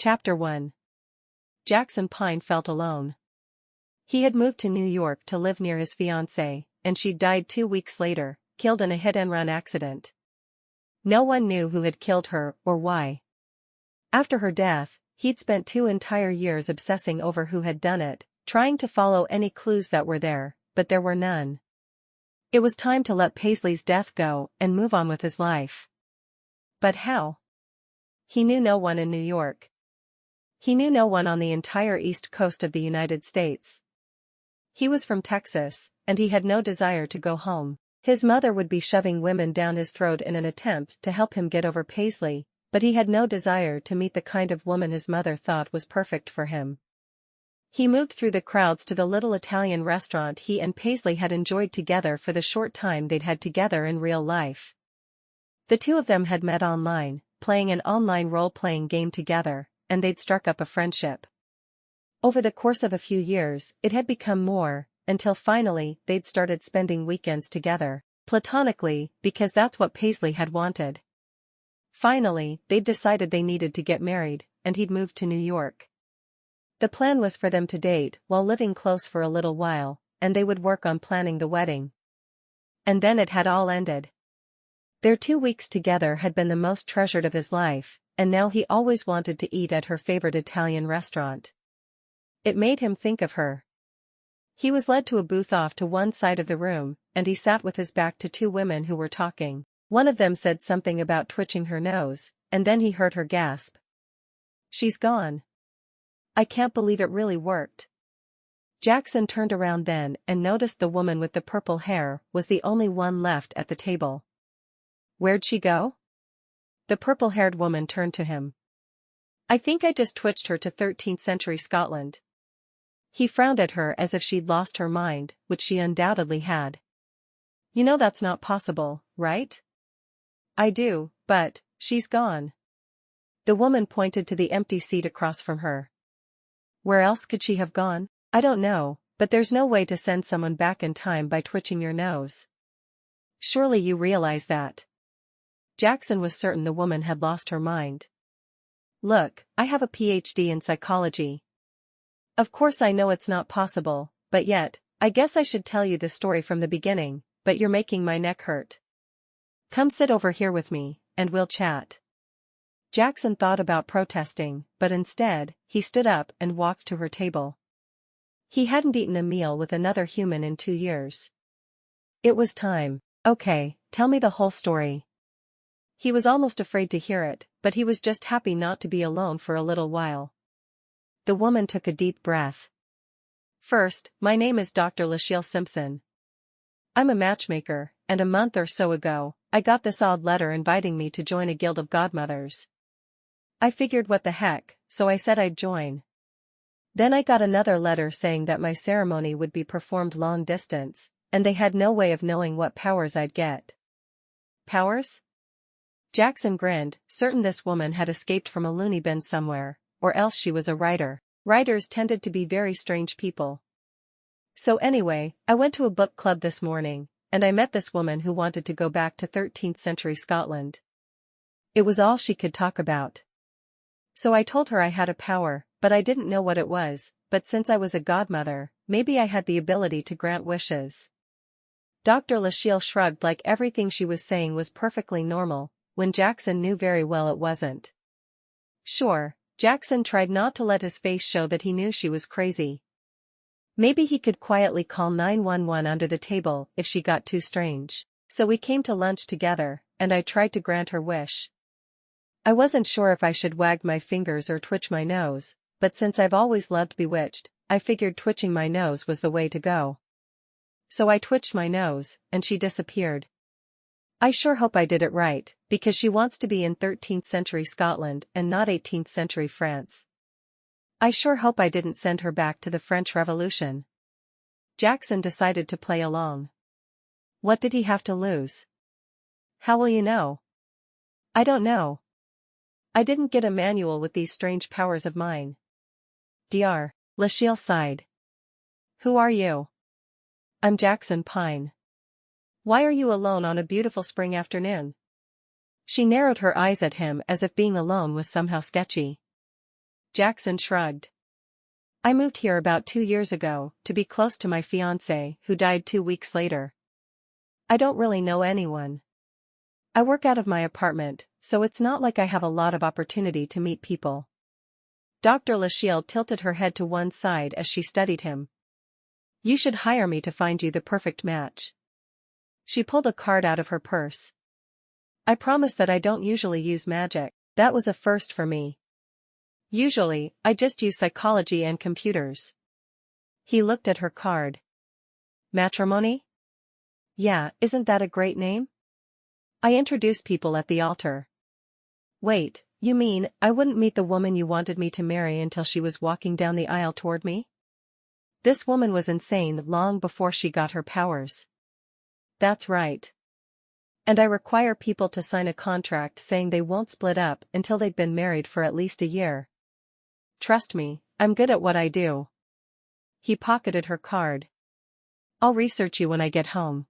Chapter 1. Jackson Pine felt alone. He had moved to New York to live near his fiancée, and she died 2 weeks later, killed in a hit-and-run accident. No one knew who had killed her or why. After her death, he'd spent 2 entire years obsessing over who had done it, trying to follow any clues that were there, but there were none. It was time to let Paisley's death go and move on with his life. But how? He knew no one in New York. He knew no one on the entire east coast of the United States. He was from Texas, and he had no desire to go home. His mother would be shoving women down his throat in an attempt to help him get over Paisley, but he had no desire to meet the kind of woman his mother thought was perfect for him. He moved through the crowds to the little Italian restaurant he and Paisley had enjoyed together for the short time they'd had together in real life. The two of them had met online, playing an online role-playing game together, and they'd struck up a friendship. Over the course of a few years, it had become more, until finally they'd started spending weekends together, platonically, because that's what Paisley had wanted. Finally, they'd decided they needed to get married, and he'd moved to New York. The plan was for them to date while living close for a little while, and they would work on planning the wedding. And then it had all ended. Their 2 weeks together had been the most treasured of his life, and now he always wanted to eat at her favorite Italian restaurant. It made him think of her. He was led to a booth off to one side of the room, and he sat with his back to 2 women who were talking. One of them said something about twitching her nose, and then he heard her gasp. "She's gone. I can't believe it really worked." Jackson turned around then and noticed the woman with the purple hair was the only one left at the table. "Where'd she go?" The purple-haired woman turned to him. "I think I just twitched her to 13th century Scotland." He frowned at her as if she'd lost her mind, which she undoubtedly had. "You know that's not possible, right?" "I do, but, she's gone." The woman pointed to the empty seat across from her. "Where else could she have gone?" "I don't know, but there's no way to send someone back in time by twitching your nose. Surely you realize that." Jackson was certain the woman had lost her mind. "Look, I have a PhD in psychology. Of course I know it's not possible, but yet, I guess I should tell you the story from the beginning, but you're making my neck hurt. Come sit over here with me, and we'll chat." Jackson thought about protesting, but instead, he stood up and walked to her table. He hadn't eaten a meal with another human in 2 years. It was time. "Okay, tell me the whole story." He was almost afraid to hear it, but he was just happy not to be alone for a little while. The woman took a deep breath. "First, my name is Dr. Lachelle Simpson. I'm a matchmaker, and a month or so ago, I got this odd letter inviting me to join a guild of godmothers. I figured what the heck, so I said I'd join. Then I got another letter saying that my ceremony would be performed long distance, and they had no way of knowing what powers I'd get." "Powers?" Jackson grinned, certain this woman had escaped from a loony bin somewhere, or else she was a writer. Writers tended to be very strange people. "So anyway, I went to a book club this morning, and I met this woman who wanted to go back to 13th century Scotland. It was all she could talk about. So I told her I had a power, but I didn't know what it was, but since I was a godmother, maybe I had the ability to grant wishes." Dr. Lachelle shrugged like everything she was saying was perfectly normal, when Jackson knew very well it wasn't. Sure, Jackson tried not to let his face show that he knew she was crazy. Maybe he could quietly call 911 under the table if she got too strange. "So we came to lunch together, and I tried to grant her wish. I wasn't sure if I should wag my fingers or twitch my nose, but since I've always loved Bewitched, I figured twitching my nose was the way to go. So I twitched my nose, and she disappeared. I sure hope I did it right, because she wants to be in 13th century Scotland and not 18th century France. I sure hope I didn't send her back to the French Revolution." Jackson decided to play along. What did he have to lose? "How will you know?" "I don't know. I didn't get a manual with these strange powers of mine." "Dr. Lachelle sighed. "Who are you?" "I'm Jackson Pine." "Why are you alone on a beautiful spring afternoon?" She narrowed her eyes at him as if being alone was somehow sketchy. Jackson shrugged. I moved here about 2 years ago, to be close to my fiancé, who died 2 weeks later. I don't really know anyone. I work out of my apartment, so it's not like I have a lot of opportunity to meet people. Dr. Lachelle tilted her head to one side as she studied him. You should hire me to find you the perfect match. She pulled a card out of her purse. I promise that I don't usually use magic. That was a first for me. Usually, I just use psychology and computers. He looked at her card. Matrimony? Yeah, isn't that a great name? I introduce people at the altar. Wait, you mean, I wouldn't meet the woman you wanted me to marry until she was walking down the aisle toward me? This woman was insane long before she got her powers. That's right. And I require people to sign a contract saying they won't split up until they've been married for at least a year. Trust me, I'm good at what I do. He pocketed her card. I'll research you when I get home.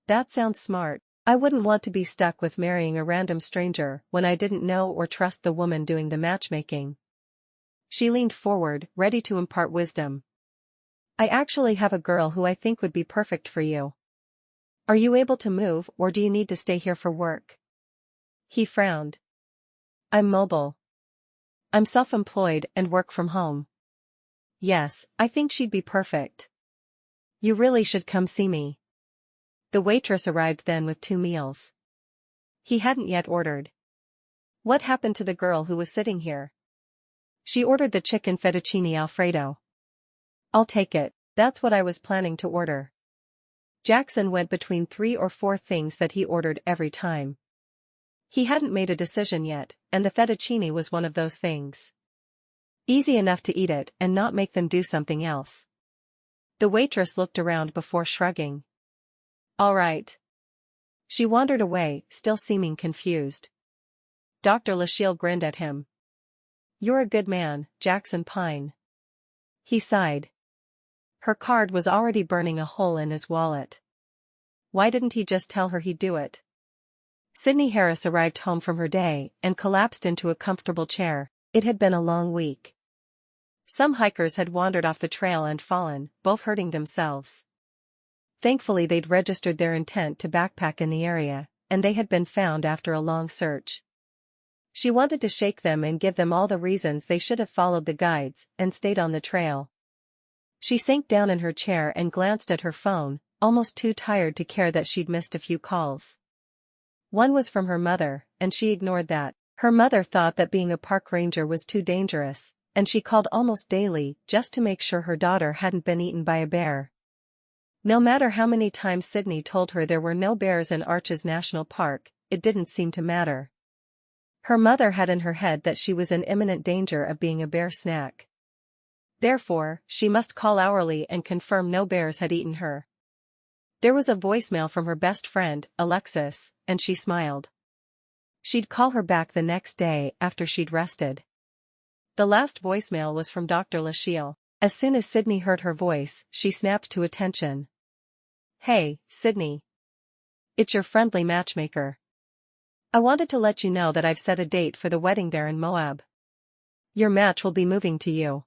That sounds smart. I wouldn't want to be stuck with marrying a random stranger when I didn't know or trust the woman doing the matchmaking. She leaned forward, ready to impart wisdom. I actually have a girl who I think would be perfect for you. Are you able to move, or do you need to stay here for work? He frowned. I'm mobile. I'm self-employed and work from home. Yes, I think she'd be perfect. You really should come see me. The waitress arrived then with 2 meals. He hadn't yet ordered. What happened to the girl who was sitting here? She ordered the chicken fettuccine Alfredo. I'll take it, that's what I was planning to order. Jackson went between 3 or 4 things that he ordered every time. He hadn't made a decision yet, and the fettuccine was one of those things. Easy enough to eat it and not make them do something else. The waitress looked around before shrugging. All right. She wandered away, still seeming confused. Dr. Lachelle grinned at him. You're a good man, Jackson Pine. He sighed. Her card was already burning a hole in his wallet. Why didn't he just tell her he'd do it? Sydney Harris arrived home from her day and collapsed into a comfortable chair. It had been a long week. Some hikers had wandered off the trail and fallen, both hurting themselves. Thankfully they'd registered their intent to backpack in the area, and they had been found after a long search. She wanted to shake them and give them all the reasons they should have followed the guides and stayed on the trail. She sank down in her chair and glanced at her phone, almost too tired to care that she'd missed a few calls. One was from her mother, and she ignored that. Her mother thought that being a park ranger was too dangerous, and she called almost daily just to make sure her daughter hadn't been eaten by a bear. No matter how many times Sydney told her there were no bears in Arches National Park, it didn't seem to matter. Her mother had in her head that she was in imminent danger of being a bear snack. Therefore, she must call hourly and confirm no bears had eaten her. There was a voicemail from her best friend, Alexis, and she smiled. She'd call her back the next day after she'd rested. The last voicemail was from Dr. Lachelle. As soon as Sydney heard her voice, she snapped to attention. Hey, Sydney. It's your friendly matchmaker. I wanted to let you know that I've set a date for the wedding there in Moab. Your match will be moving to you.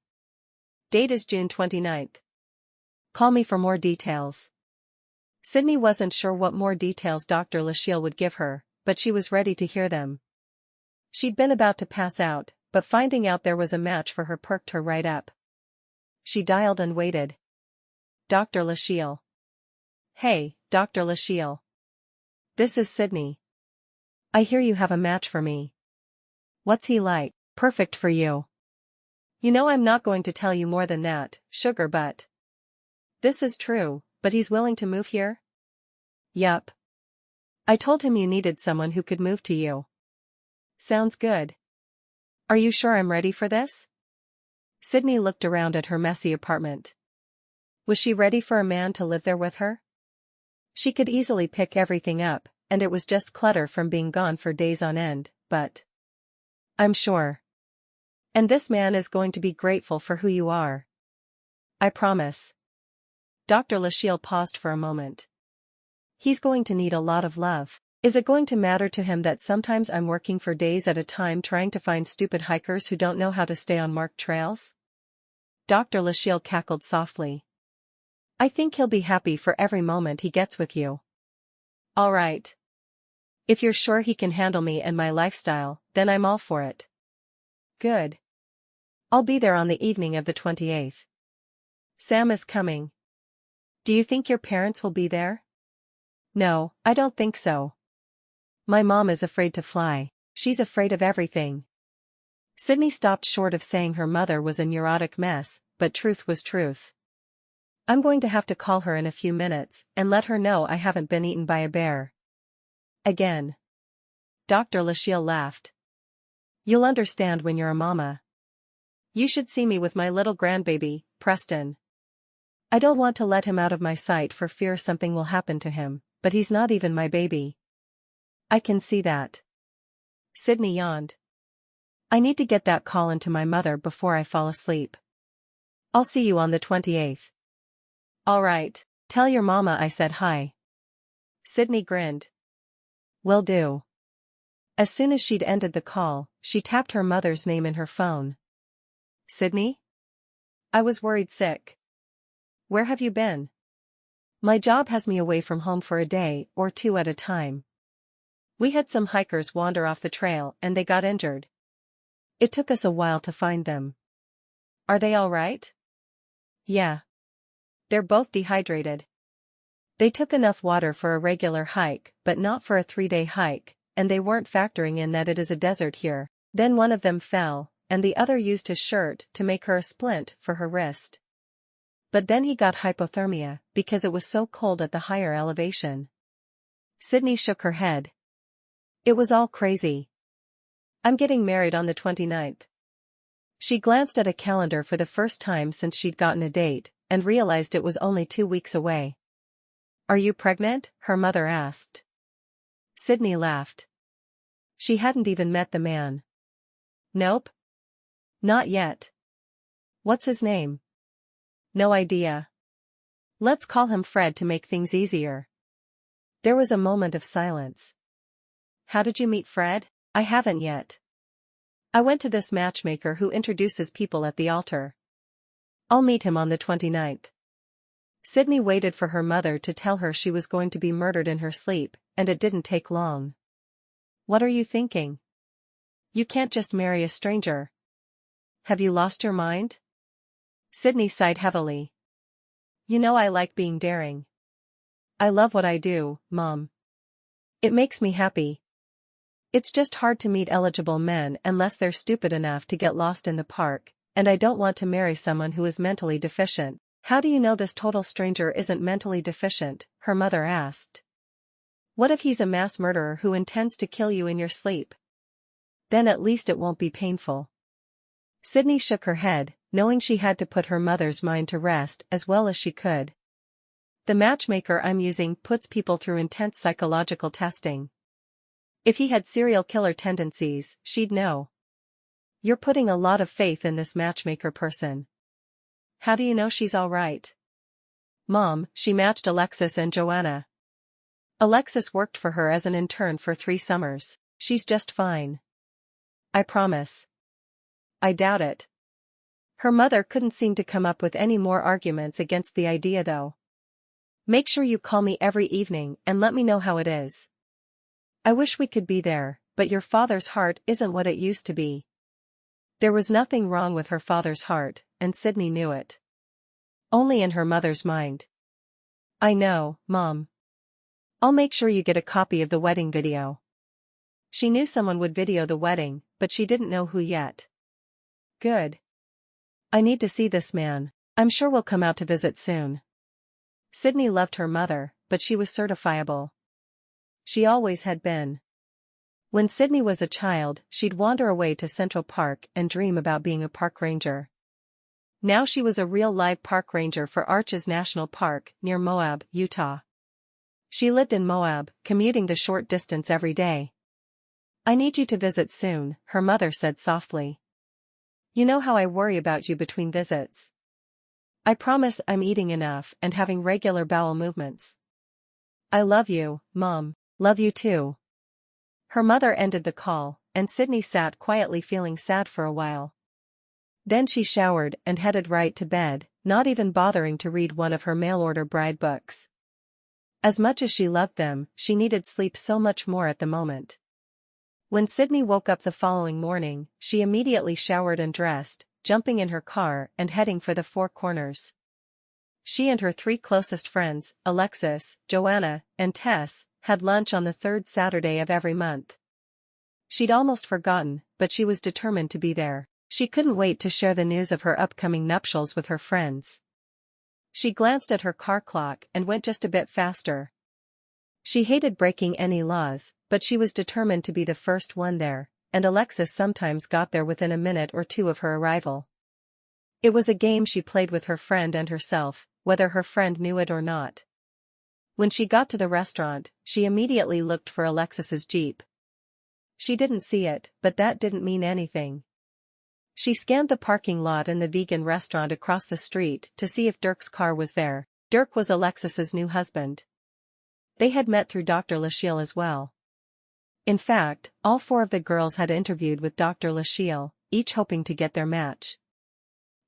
Date is June 29th. Call me for more details. Sydney wasn't sure what more details Dr. Lachelle would give her, but she was ready to hear them. She'd been about to pass out, but finding out there was a match for her perked her right up. She dialed and waited. Dr. Lachelle. Hey, Dr. Lachelle. This is Sydney. I hear you have a match for me. What's he like? Perfect for you. You know I'm not going to tell you more than that, sugar butt. This is true, but he's willing to move here? Yup. I told him you needed someone who could move to you. Sounds good. Are you sure I'm ready for this? Sydney looked around at her messy apartment. Was she ready for a man to live there with her? She could easily pick everything up, and it was just clutter from being gone for days on end, but I'm sure. And this man is going to be grateful for who you are. I promise. Dr. Lachelle paused for a moment. He's going to need a lot of love. Is it going to matter to him that sometimes I'm working for days at a time trying to find stupid hikers who don't know how to stay on marked trails? Dr. Lachelle cackled softly. I think he'll be happy for every moment he gets with you. All right. If you're sure he can handle me and my lifestyle, then I'm all for it. Good. I'll be there on the evening of the 28th. Sam is coming. Do you think your parents will be there? No, I don't think so. My mom is afraid to fly. She's afraid of everything. Sydney stopped short of saying her mother was a neurotic mess, but truth was truth. I'm going to have to call her in a few minutes and let her know I haven't been eaten by a bear. Again. Dr. Lachelle laughed. You'll understand when you're a mama. You should see me with my little grandbaby, Preston. I don't want to let him out of my sight for fear something will happen to him, but he's not even my baby. I can see that. Sydney yawned. I need to get that call into my mother before I fall asleep. I'll see you on the 28th. All right, tell your mama I said hi. Sydney grinned. Will do. As soon as she'd ended the call, she tapped her mother's name in her phone. Sydney? I was worried sick. Where have you been? My job has me away from home for a day or two at a time. We had some hikers wander off the trail and they got injured. It took us a while to find them. Are they all right? Yeah. They're both dehydrated. They took enough water for a regular hike, but not for a 3-day hike, and they weren't factoring in that it is a desert here. Then one of them fell, and the other used his shirt to make her a splint for her wrist. But then he got hypothermia because it was so cold at the higher elevation. Sydney shook her head. It was all crazy. I'm getting married on the 29th. She glanced at a calendar for the first time since she'd gotten a date, and realized it was only 2 weeks away. Are you pregnant? Her mother asked. Sydney laughed. She hadn't even met the man. Nope. Not yet. What's his name? No idea. Let's call him Fred to make things easier. There was a moment of silence. How did you meet Fred? I haven't yet. I went to this matchmaker who introduces people at the altar. I'll meet him on the 29th. Sydney waited for her mother to tell her she was going to be murdered in her sleep, and it didn't take long. What are you thinking? You can't just marry a stranger. Have you lost your mind? Sydney sighed heavily. You know I like being daring. I love what I do, Mom. It makes me happy. It's just hard to meet eligible men unless they're stupid enough to get lost in the park, and I don't want to marry someone who is mentally deficient. How do you know this total stranger isn't mentally deficient? Her mother asked. What if he's a mass murderer who intends to kill you in your sleep? Then at least it won't be painful. Sydney shook her head, knowing she had to put her mother's mind to rest as well as she could. The matchmaker I'm using puts people through intense psychological testing. If he had serial killer tendencies, she'd know. You're putting a lot of faith in this matchmaker person. How do you know she's all right? Mom, she matched Alexis and Joanna. Alexis worked for her as an intern for 3 summers. She's just fine. I promise. I doubt it. Her mother couldn't seem to come up with any more arguments against the idea though. Make sure you call me every evening and let me know how it is. I wish we could be there, but your father's heart isn't what it used to be. There was nothing wrong with her father's heart, and Sydney knew it. Only in her mother's mind. I know, Mom. I'll make sure you get a copy of the wedding video. She knew someone would video the wedding, but she didn't know who yet. Good. I need to see this man. I'm sure we'll come out to visit soon. Sydney loved her mother, but she was certifiable. She always had been. When Sydney was a child, she'd wander away to Central Park and dream about being a park ranger. Now she was a real live park ranger for Arches National Park, near Moab, Utah. She lived in Moab, commuting the short distance every day. I need you to visit soon, her mother said softly. You know how I worry about you between visits. I promise I'm eating enough and having regular bowel movements. I love you, Mom. Love you too. Her mother ended the call, and Sydney sat quietly feeling sad for a while. Then she showered and headed right to bed, not even bothering to read one of her mail-order bride books. As much as she loved them, she needed sleep so much more at the moment. When Sydney woke up the following morning, she immediately showered and dressed, jumping in her car and heading for the Four Corners. She and her three closest friends, Alexis, Joanna, and Tess, had lunch on the third Saturday of every month. She'd almost forgotten, but she was determined to be there. She couldn't wait to share the news of her upcoming nuptials with her friends. She glanced at her car clock and went just a bit faster. She hated breaking any laws, but she was determined to be the first one there, and Alexis sometimes got there within a minute or two of her arrival. It was a game she played with her friend and herself, whether her friend knew it or not. When she got to the restaurant, she immediately looked for Alexis's Jeep. She didn't see it, but that didn't mean anything. She scanned the parking lot in the vegan restaurant across the street to see if Dirk's car was there. Dirk was Alexis's new husband. They had met through Dr. Lachille as well. In fact, all four of the girls had interviewed with Dr. Lachille, each hoping to get their match.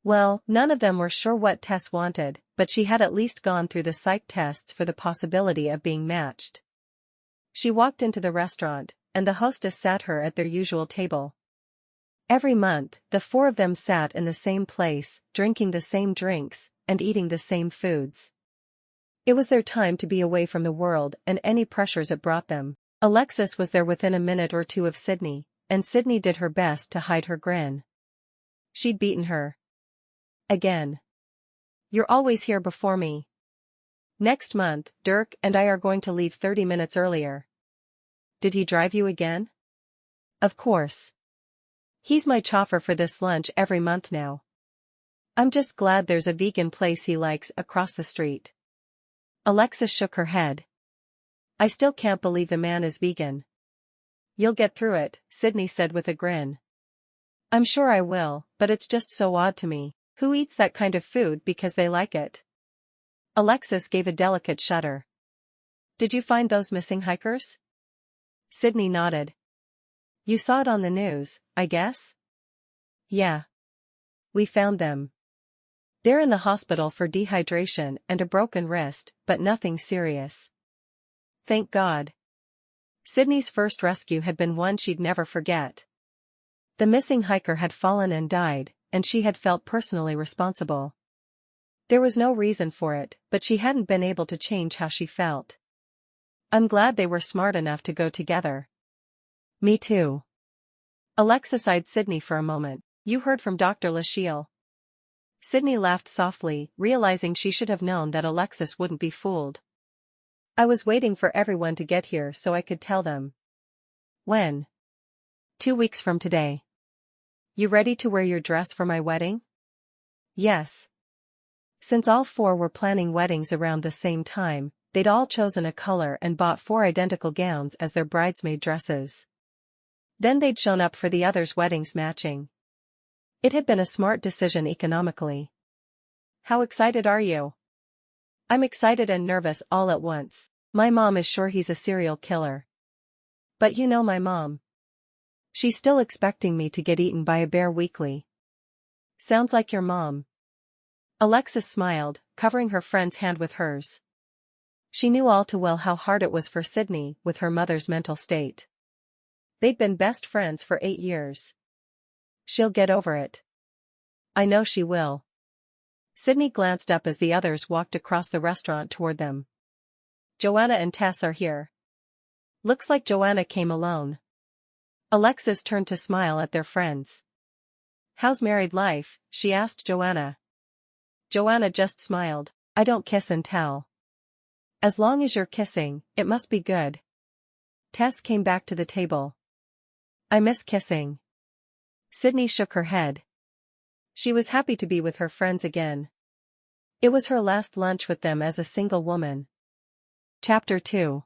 Well, none of them were sure what Tess wanted, but she had at least gone through the psych tests for the possibility of being matched. She walked into the restaurant, and the hostess sat her at their usual table. Every month, the four of them sat in the same place, drinking the same drinks, and eating the same foods. It was their time to be away from the world and any pressures it brought them. Alexis was there within a minute or two of Sydney, and Sydney did her best to hide her grin. She'd beaten her. Again. You're always here before me. Next month, Dirk and I are going to leave 30 minutes earlier. Did he drive you again? Of course. He's my chauffeur for this lunch every month now. I'm just glad there's a vegan place he likes across the street. Alexis shook her head. I still can't believe the man is vegan. You'll get through it, Sydney said with a grin. I'm sure I will, but it's just so odd to me. Who eats that kind of food because they like it? Alexis gave a delicate shudder. Did you find those missing hikers? Sydney nodded. You saw it on the news, I guess? Yeah. We found them. They're in the hospital for dehydration and a broken wrist, but nothing serious. Thank God. Sydney's first rescue had been one she'd never forget. The missing hiker had fallen and died, and she had felt personally responsible. There was no reason for it, but she hadn't been able to change how she felt. I'm glad they were smart enough to go together. Me too. Alexis eyed Sydney for a moment. You heard from Dr. Lachille. Sydney laughed softly, realizing she should have known that Alexis wouldn't be fooled. I was waiting for everyone to get here so I could tell them. When? 2 weeks from today. You ready to wear your dress for my wedding? Yes. Since all four were planning weddings around the same time, they'd all chosen a color and bought 4 identical gowns as their bridesmaid dresses. Then they'd shown up for the others' weddings matching. It had been a smart decision economically. How excited are you? I'm excited and nervous all at once. My mom is sure he's a serial killer. But you know my mom. She's still expecting me to get eaten by a bear weekly. Sounds like your mom. Alexis smiled, covering her friend's hand with hers. She knew all too well how hard it was for Sydney with her mother's mental state. They'd been best friends for 8 years. She'll get over it. I know she will. Sydney glanced up as the others walked across the restaurant toward them. Joanna and Tess are here. Looks like Joanna came alone. Alexis turned to smile at their friends. How's married life? She asked Joanna. Joanna just smiled. I don't kiss and tell. As long as you're kissing, it must be good. Tess came back to the table. I miss kissing. Sydney shook her head. She was happy to be with her friends again. It was her last lunch with them as a single woman. Chapter 2.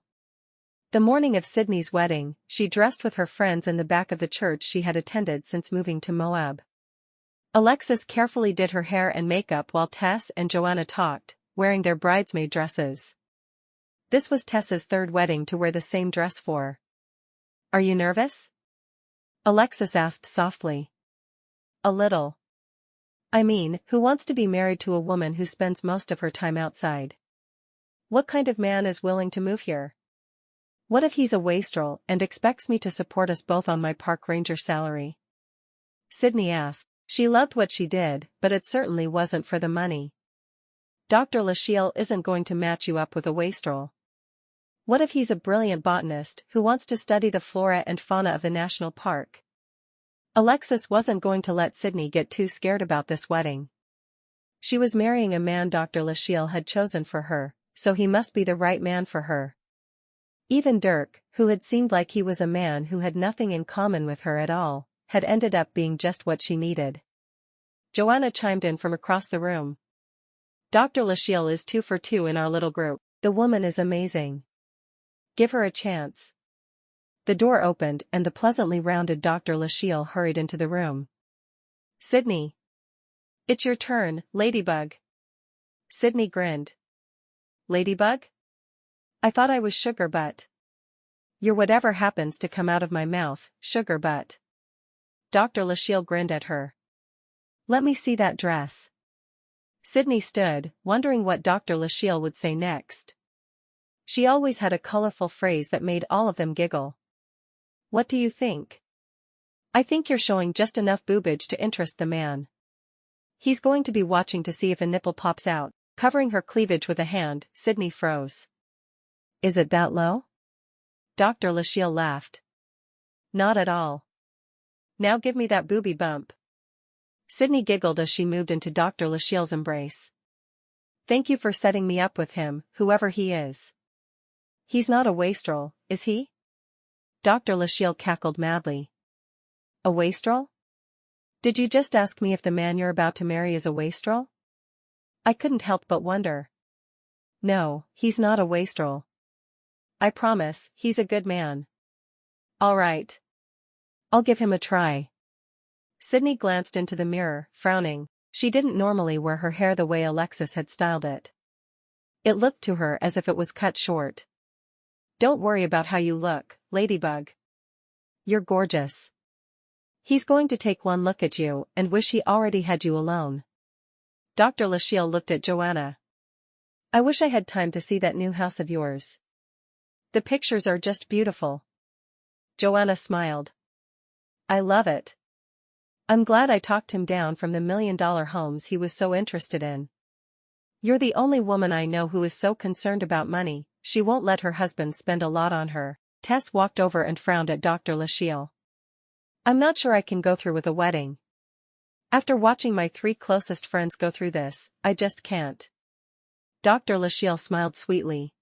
The morning of Sydney's wedding, she dressed with her friends in the back of the church she had attended since moving to Moab. Alexis carefully did her hair and makeup while Tess and Joanna talked, wearing their bridesmaid dresses. This was Tessa's third wedding to wear the same dress for. Are you nervous? Alexis asked softly. A little. I mean, who wants to be married to a woman who spends most of her time outside? What kind of man is willing to move here? What if he's a wastrel and expects me to support us both on my park ranger salary? Sydney asked. She loved what she did, but it certainly wasn't for the money. Dr. Lachelle isn't going to match you up with a wastrel. What if he's a brilliant botanist who wants to study the flora and fauna of the national park? Alexis wasn't going to let Sydney get too scared about this wedding. She was marrying a man Dr. Lachelle had chosen for her, so he must be the right man for her. Even Dirk, who had seemed like he was a man who had nothing in common with her at all, had ended up being just what she needed. Joanna chimed in from across the room. Dr. Lachelle is 2 for 2 in our little group. The woman is amazing. Give her a chance. The door opened and the pleasantly rounded Dr. Lachelle hurried into the room. Sydney. It's your turn, Ladybug. Sydney grinned. Ladybug? I thought I was Sugar Butt. You're whatever happens to come out of my mouth, Sugar Butt. Dr. Lachelle grinned at her. Let me see that dress. Sydney stood, wondering what Dr. Lachelle would say next. She always had a colorful phrase that made all of them giggle. What do you think? I think you're showing just enough boobage to interest the man. He's going to be watching to see if a nipple pops out. Covering her cleavage with a hand, Sydney froze. Is it that low? Dr. Lachelle laughed. Not at all. Now give me that booby bump. Sydney giggled as she moved into Dr. Lachelle's embrace. Thank you for setting me up with him, whoever he is. He's not a wastrel, is he? Dr. Lachelle cackled madly. A wastrel? Did you just ask me if the man you're about to marry is a wastrel? I couldn't help but wonder. No, he's not a wastrel. I promise, he's a good man. All right. I'll give him a try. Sydney glanced into the mirror, frowning. She didn't normally wear her hair the way Alexis had styled it. It looked to her as if it was cut short. Don't worry about how you look, Ladybug. You're gorgeous. He's going to take one look at you and wish he already had you alone. Dr. Lachelle looked at Joanna. I wish I had time to see that new house of yours. The pictures are just beautiful. Joanna smiled. I love it. I'm glad I talked him down from the $1 million homes he was so interested in. You're the only woman I know who is so concerned about money, she won't let her husband spend a lot on her. Tess walked over and frowned at Dr. Lachelle. I'm not sure I can go through with a wedding. After watching my 3 closest friends go through this, I just can't. Dr. Lachelle smiled sweetly.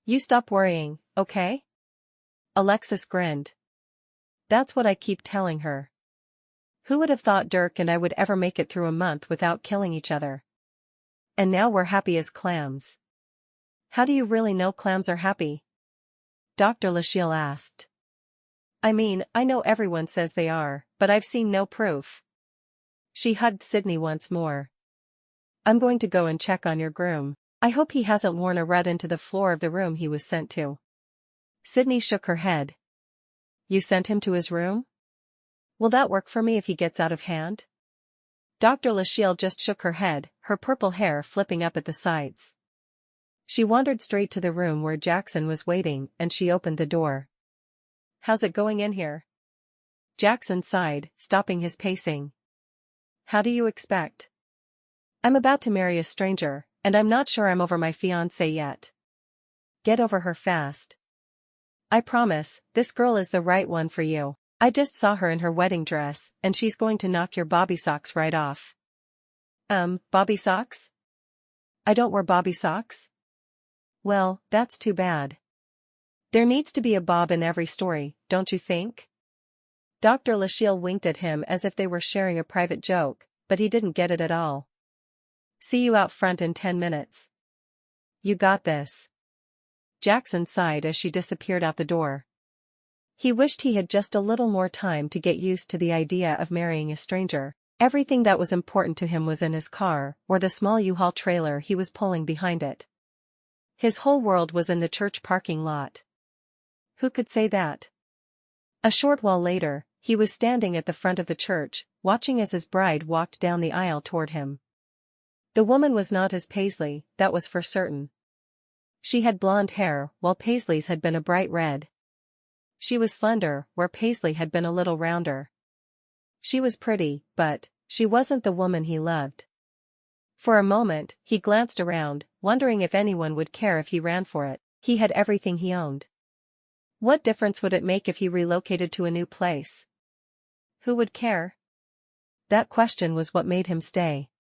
You stop worrying, okay? Alexis grinned. That's what I keep telling her. Who would have thought Dirk and I would ever make it through a month without killing each other? And now we're happy as clams. How do you really know clams are happy? Dr. Lachelle asked. I mean, I know everyone says they are, but I've seen no proof. She hugged Sydney once more. I'm going to go and check on your groom. I hope he hasn't worn a rat into the floor of the room he was sent to. Sydney shook her head. You sent him to his room? Will that work for me if he gets out of hand? Dr. Lachelle just shook her head, her purple hair flipping up at the sides. She wandered straight to the room where Jackson was waiting and she opened the door. How's it going in here? Jackson sighed, stopping his pacing. How do you expect? I'm about to marry a stranger, and I'm not sure I'm over my fiancé yet. Get over her fast. I promise, this girl is the right one for you. I just saw her in her wedding dress, and she's going to knock your bobby socks right off. Bobby socks? I don't wear bobby socks? Well, that's too bad. There needs to be a Bob in every story, don't you think? Dr. Lachelle winked at him as if they were sharing a private joke, but he didn't get it at all. See you out front in 10 minutes. You got this. Jackson sighed as she disappeared out the door. He wished he had just a little more time to get used to the idea of marrying a stranger. Everything that was important to him was in his car, or the small U-Haul trailer he was pulling behind it. His whole world was in the church parking lot. Who could say that? A short while later, he was standing at the front of the church, watching as his bride walked down the aisle toward him. The woman was not as Paisley, that was for certain. She had blonde hair, while Paisley's had been a bright red. She was slender, where Paisley had been a little rounder. She was pretty, but she wasn't the woman he loved. For a moment, he glanced around, wondering if anyone would care if he ran for it. He had everything he owned. What difference would it make if he relocated to a new place? Who would care? That question was what made him stay.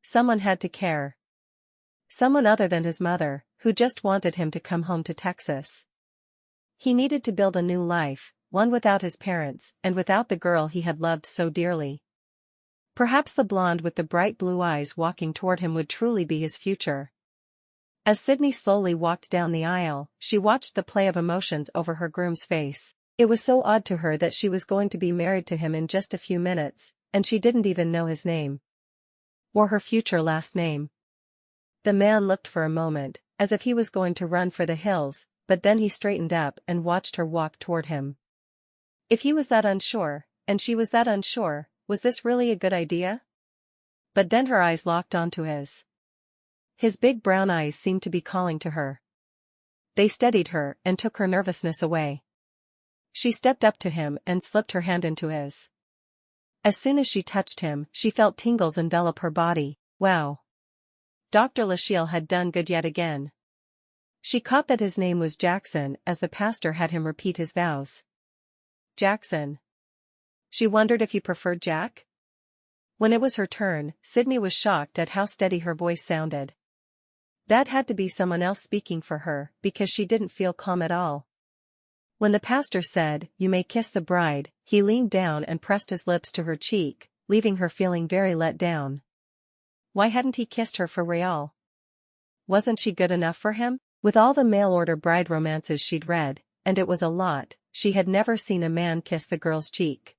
Someone had to care. Someone other than his mother, who just wanted him to come home to Texas. He needed to build a new life, one without his parents, and without the girl he had loved so dearly. Perhaps the blonde with the bright blue eyes walking toward him would truly be his future. As Sydney slowly walked down the aisle, she watched the play of emotions over her groom's face. It was so odd to her that she was going to be married to him in just a few minutes, and she didn't even know his name. Or her future last name. The man looked for a moment, as if he was going to run for the hills, but then he straightened up and watched her walk toward him. If he was that unsure, and she was that unsure, was this really a good idea? But then her eyes locked onto his. His big brown eyes seemed to be calling to her. They steadied her and took her nervousness away. She stepped up to him and slipped her hand into his. As soon as she touched him, she felt tingles envelop her body. Wow. Dr. Lachelle had done good yet again. She caught that his name was Jackson as the pastor had him repeat his vows. Jackson. She wondered if he preferred Jack? When it was her turn, Sydney was shocked at how steady her voice sounded. That had to be someone else speaking for her, because she didn't feel calm at all. When the pastor said, "You may kiss the bride," he leaned down and pressed his lips to her cheek, leaving her feeling very let down. Why hadn't he kissed her for real? Wasn't she good enough for him? With all the mail-order bride romances she'd read, and it was a lot, she had never seen a man kiss the girl's cheek.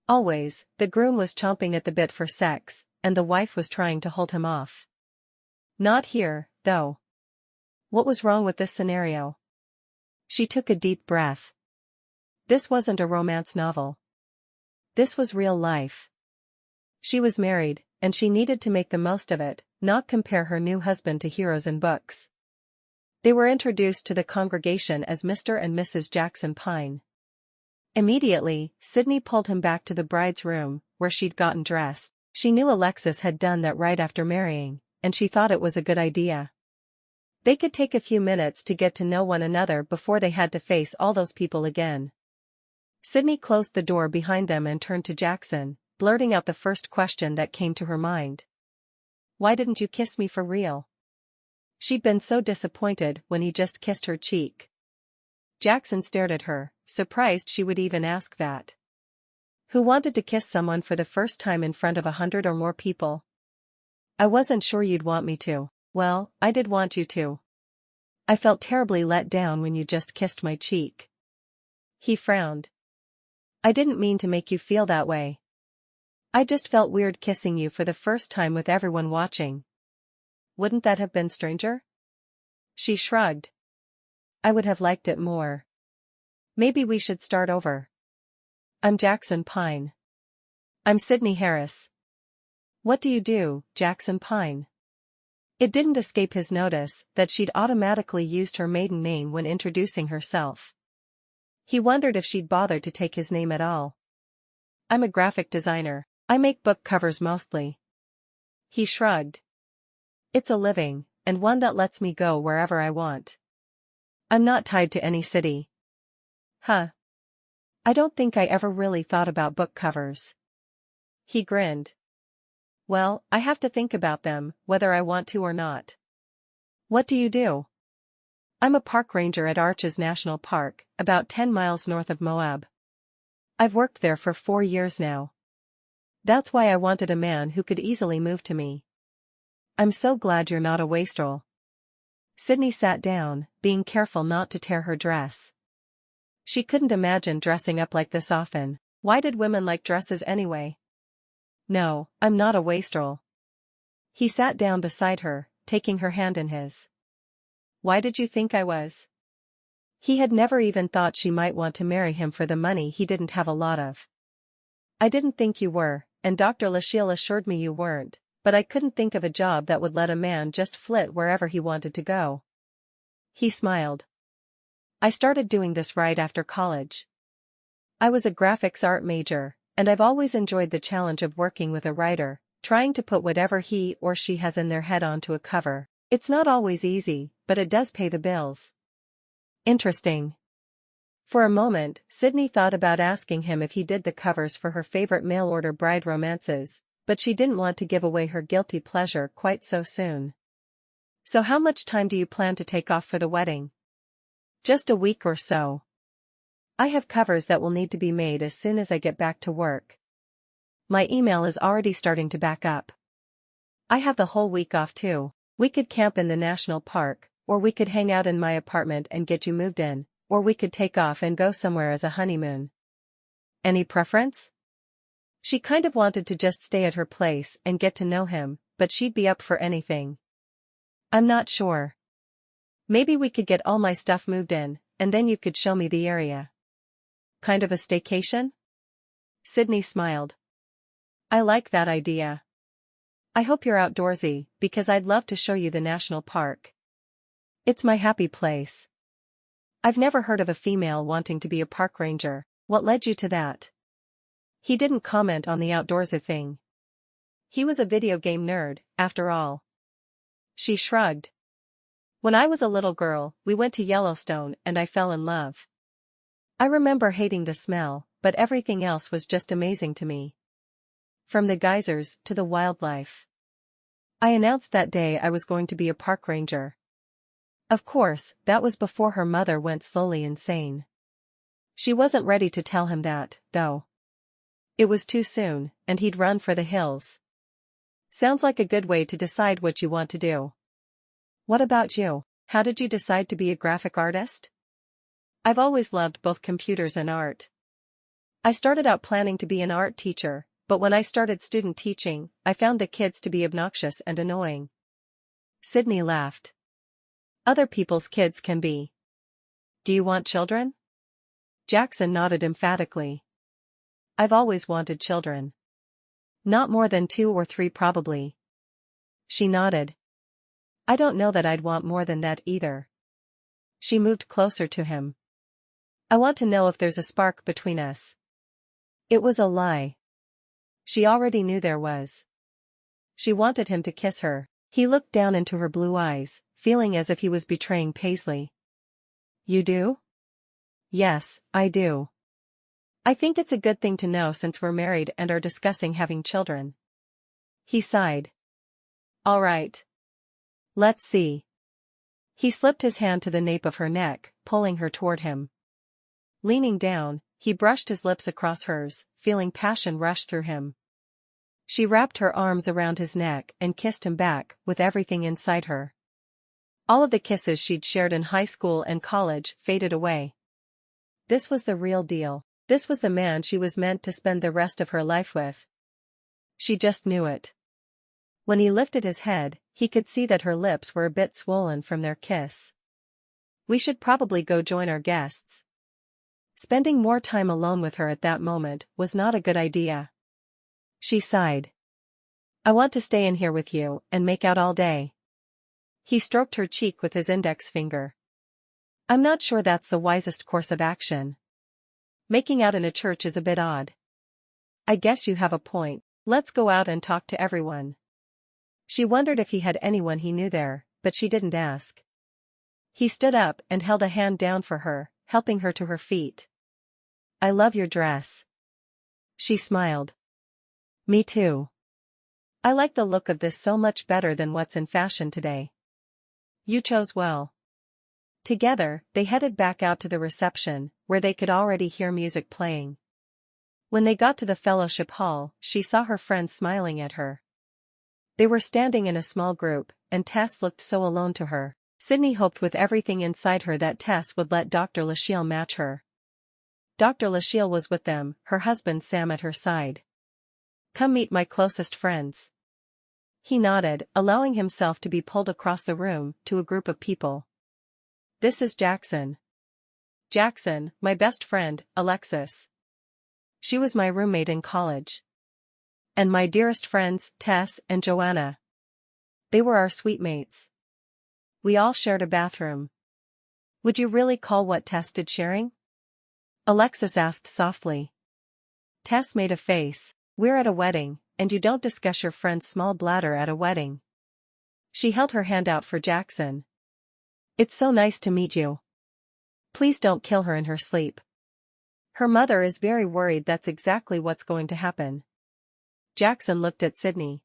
Always, the groom was chomping at the bit for sex, and the wife was trying to hold him off. Not here, though. What was wrong with this scenario? She took a deep breath. This wasn't a romance novel. This was real life. She was married, and she needed to make the most of it, not compare her new husband to heroes in books. They were introduced to the congregation as Mr. and Mrs. Jackson Pine. Immediately, Sydney pulled him back to the bride's room, where she'd gotten dressed. She knew Alexis had done that right after marrying, and she thought it was a good idea. They could take a few minutes to get to know one another before they had to face all those people again. Sydney closed the door behind them and turned to Jackson, blurting out the first question that came to her mind. Why didn't you kiss me for real? She'd been so disappointed when he just kissed her cheek. Jackson stared at her, surprised she would even ask that. Who wanted to kiss someone for the first time in front of 100 or more people? I wasn't sure you'd want me to. Well, I did want you to. I felt terribly let down when you just kissed my cheek. He frowned. I didn't mean to make you feel that way. I just felt weird kissing you for the first time with everyone watching. Wouldn't that have been stranger? She shrugged. I would have liked it more. Maybe we should start over. I'm Jackson Pine. I'm Sydney Harris. What do you do, Jackson Pine? It didn't escape his notice that she'd automatically used her maiden name when introducing herself. He wondered if she'd bothered to take his name at all. I'm a graphic designer. I make book covers mostly. He shrugged. It's a living, and one that lets me go wherever I want. I'm not tied to any city. Huh. I don't think I ever really thought about book covers. He grinned. Well, I have to think about them, whether I want to or not. What do you do? I'm a park ranger at Arches National Park, about 10 miles north of Moab. I've worked there for 4 years now. That's why I wanted a man who could easily move to me. I'm so glad you're not a wastrel. Sydney sat down, being careful not to tear her dress. She couldn't imagine dressing up like this often. Why did women like dresses anyway? No, I'm not a wastrel. He sat down beside her, taking her hand in his. Why did you think I was? He had never even thought she might want to marry him for the money he didn't have a lot of. I didn't think you were, and Dr. Lachille assured me you weren't, but I couldn't think of a job that would let a man just flit wherever he wanted to go. He smiled. I started doing this right after college. I was a graphics art major, and I've always enjoyed the challenge of working with a writer, trying to put whatever he or she has in their head onto a cover. It's not always easy, but it does pay the bills. Interesting. For a moment, Sydney thought about asking him if he did the covers for her favorite mail-order bride romances, but she didn't want to give away her guilty pleasure quite so soon. So how much time do you plan to take off for the wedding? Just a week or so. I have covers that will need to be made as soon as I get back to work. My email is already starting to back up. I have the whole week off too. We could camp in the national park, or we could hang out in my apartment and get you moved in, or we could take off and go somewhere as a honeymoon. Any preference? She kind of wanted to just stay at her place and get to know him, but she'd be up for anything. I'm not sure. Maybe we could get all my stuff moved in, and then you could show me the area. Kind of a staycation? Sydney smiled. I like that idea. I hope you're outdoorsy, because I'd love to show you the national park. It's my happy place. I've never heard of a female wanting to be a park ranger. What led you to that? He didn't comment on the outdoorsy thing. He was a video game nerd, after all. She shrugged. When I was a little girl, we went to Yellowstone and I fell in love. I remember hating the smell, but everything else was just amazing to me. From the geysers to the wildlife. I announced that day I was going to be a park ranger. Of course, that was before her mother went slowly insane. She wasn't ready to tell him that, though. It was too soon, and he'd run for the hills. Sounds like a good way to decide what you want to do. What about you? How did you decide to be a graphic artist? I've always loved both computers and art. I started out planning to be an art teacher, but when I started student teaching, I found the kids to be obnoxious and annoying. Sydney laughed. Other people's kids can be. Do you want children? Jackson nodded emphatically. I've always wanted children. Not more than 2 or 3 probably. She nodded. I don't know that I'd want more than that either. She moved closer to him. I want to know if there's a spark between us. It was a lie. She already knew there was. She wanted him to kiss her. He looked down into her blue eyes, feeling as if he was betraying Paisley. You do? Yes, I do. I think it's a good thing to know since we're married and are discussing having children. He sighed. All right. Let's see. He slipped his hand to the nape of her neck, pulling her toward him. Leaning down, he brushed his lips across hers, feeling passion rush through him. She wrapped her arms around his neck and kissed him back, with everything inside her. All of the kisses she'd shared in high school and college faded away. This was the real deal. This was the man she was meant to spend the rest of her life with. She just knew it. When he lifted his head, he could see that her lips were a bit swollen from their kiss. We should probably go join our guests. Spending more time alone with her at that moment was not a good idea. She sighed. I want to stay in here with you and make out all day. He stroked her cheek with his index finger. I'm not sure that's the wisest course of action. Making out in a church is a bit odd. I guess you have a point. Let's go out and talk to everyone. She wondered if he had anyone he knew there, but she didn't ask. He stood up and held a hand down for her, helping her to her feet. I love your dress. She smiled. Me too. I like the look of this so much better than what's in fashion today. You chose well. Together, they headed back out to the reception, where they could already hear music playing. When they got to the fellowship hall, she saw her friends smiling at her. They were standing in a small group, and Tess looked so alone to her. Sydney hoped with everything inside her that Tess would let Dr. Lachille match her. Dr. Lachille was with them, her husband Sam at her side. Come meet my closest friends. He nodded, allowing himself to be pulled across the room to a group of people. This is Jackson. Jackson, my best friend, Alexis. She was my roommate in college. And my dearest friends, Tess and Joanna. They were our suite mates. We all shared a bathroom. Would you really call what Tess did sharing? Alexis asked softly. Tess made a face. We're at a wedding, and you don't discuss your friend's small bladder at a wedding. She held her hand out for Jackson. It's so nice to meet you. Please don't kill her in her sleep. Her mother is very worried that's exactly what's going to happen. Jackson looked at Sydney.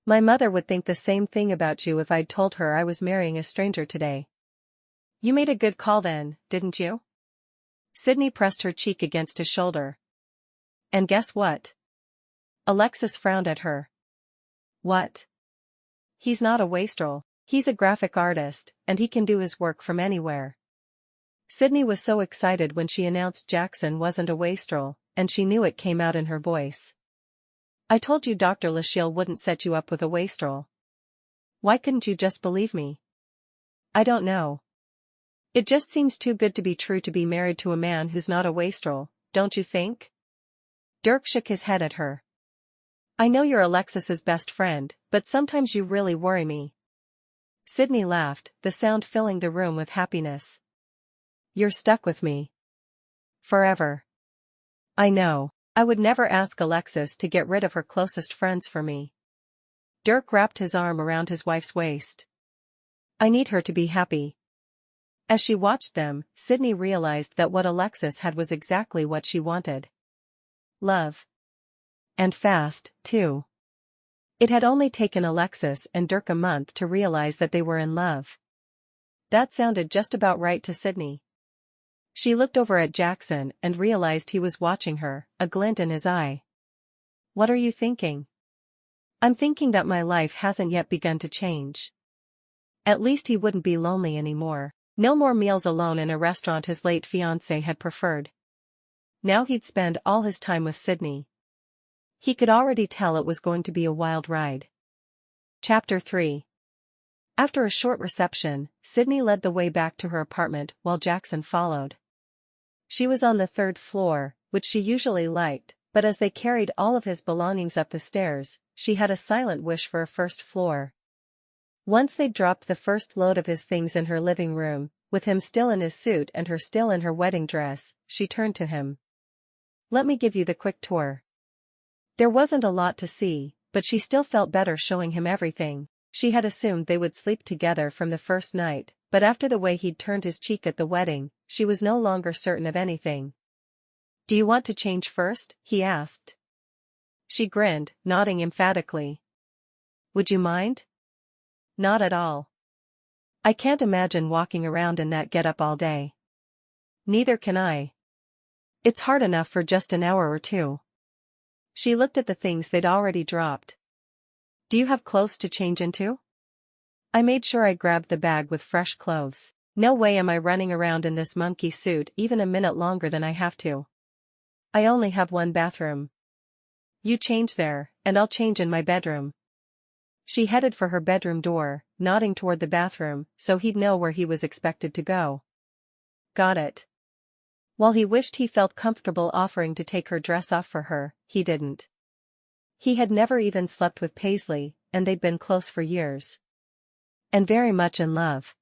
My mother would think the same thing about you if I'd told her I was marrying a stranger today. You made a good call then, didn't you? Sydney pressed her cheek against his shoulder. And guess what? Alexis frowned at her. What? He's not a wastrel, he's a graphic artist, and he can do his work from anywhere. Sydney was so excited when she announced Jackson wasn't a wastrel, and she knew it came out in her voice. I told you Dr. Lachille wouldn't set you up with a wastrel. Why couldn't you just believe me? I don't know. It just seems too good to be true to be married to a man who's not a wastrel, don't you think? Dirk shook his head at her. I know you're Alexis's best friend, but sometimes you really worry me. Sydney laughed, the sound filling the room with happiness. You're stuck with me. Forever. I know. I would never ask Alexis to get rid of her closest friends for me. Dirk wrapped his arm around his wife's waist. I need her to be happy. As she watched them, Sydney realized that what Alexis had was exactly what she wanted. Love. And fast, too. It had only taken Alexis and Dirk a month to realize that they were in love. That sounded just about right to Sydney. She looked over at Jackson and realized he was watching her, a glint in his eye. What are you thinking? I'm thinking that my life hasn't yet begun to change. At least he wouldn't be lonely anymore. No more meals alone in a restaurant his late fiancée had preferred. Now he'd spend all his time with Sydney. He could already tell it was going to be a wild ride. Chapter 3. After a short reception, Sydney led the way back to her apartment while Jackson followed. She was on the 3rd floor, which she usually liked, but as they carried all of his belongings up the stairs, she had a silent wish for a 1st floor. Once they'd dropped the first load of his things in her living room, with him still in his suit and her still in her wedding dress, she turned to him. Let me give you the quick tour. There wasn't a lot to see, but she still felt better showing him everything. She had assumed they would sleep together from the first night, but after the way he'd turned his cheek at the wedding, she was no longer certain of anything. Do you want to change first? He asked. She grinned, nodding emphatically. Would you mind? Not at all. I can't imagine walking around in that getup all day. Neither can I. It's hard enough for just an hour or two. She looked at the things they'd already dropped. Do you have clothes to change into? I made sure I grabbed the bag with fresh clothes. No way am I running around in this monkey suit even a minute longer than I have to. I only have one bathroom. You change there, and I'll change in my bedroom. She headed for her bedroom door, nodding toward the bathroom, so he'd know where he was expected to go. Got it. While he wished he felt comfortable offering to take her dress off for her, he didn't. He had never even slept with Paisley, and they'd been close for years. And very much in love.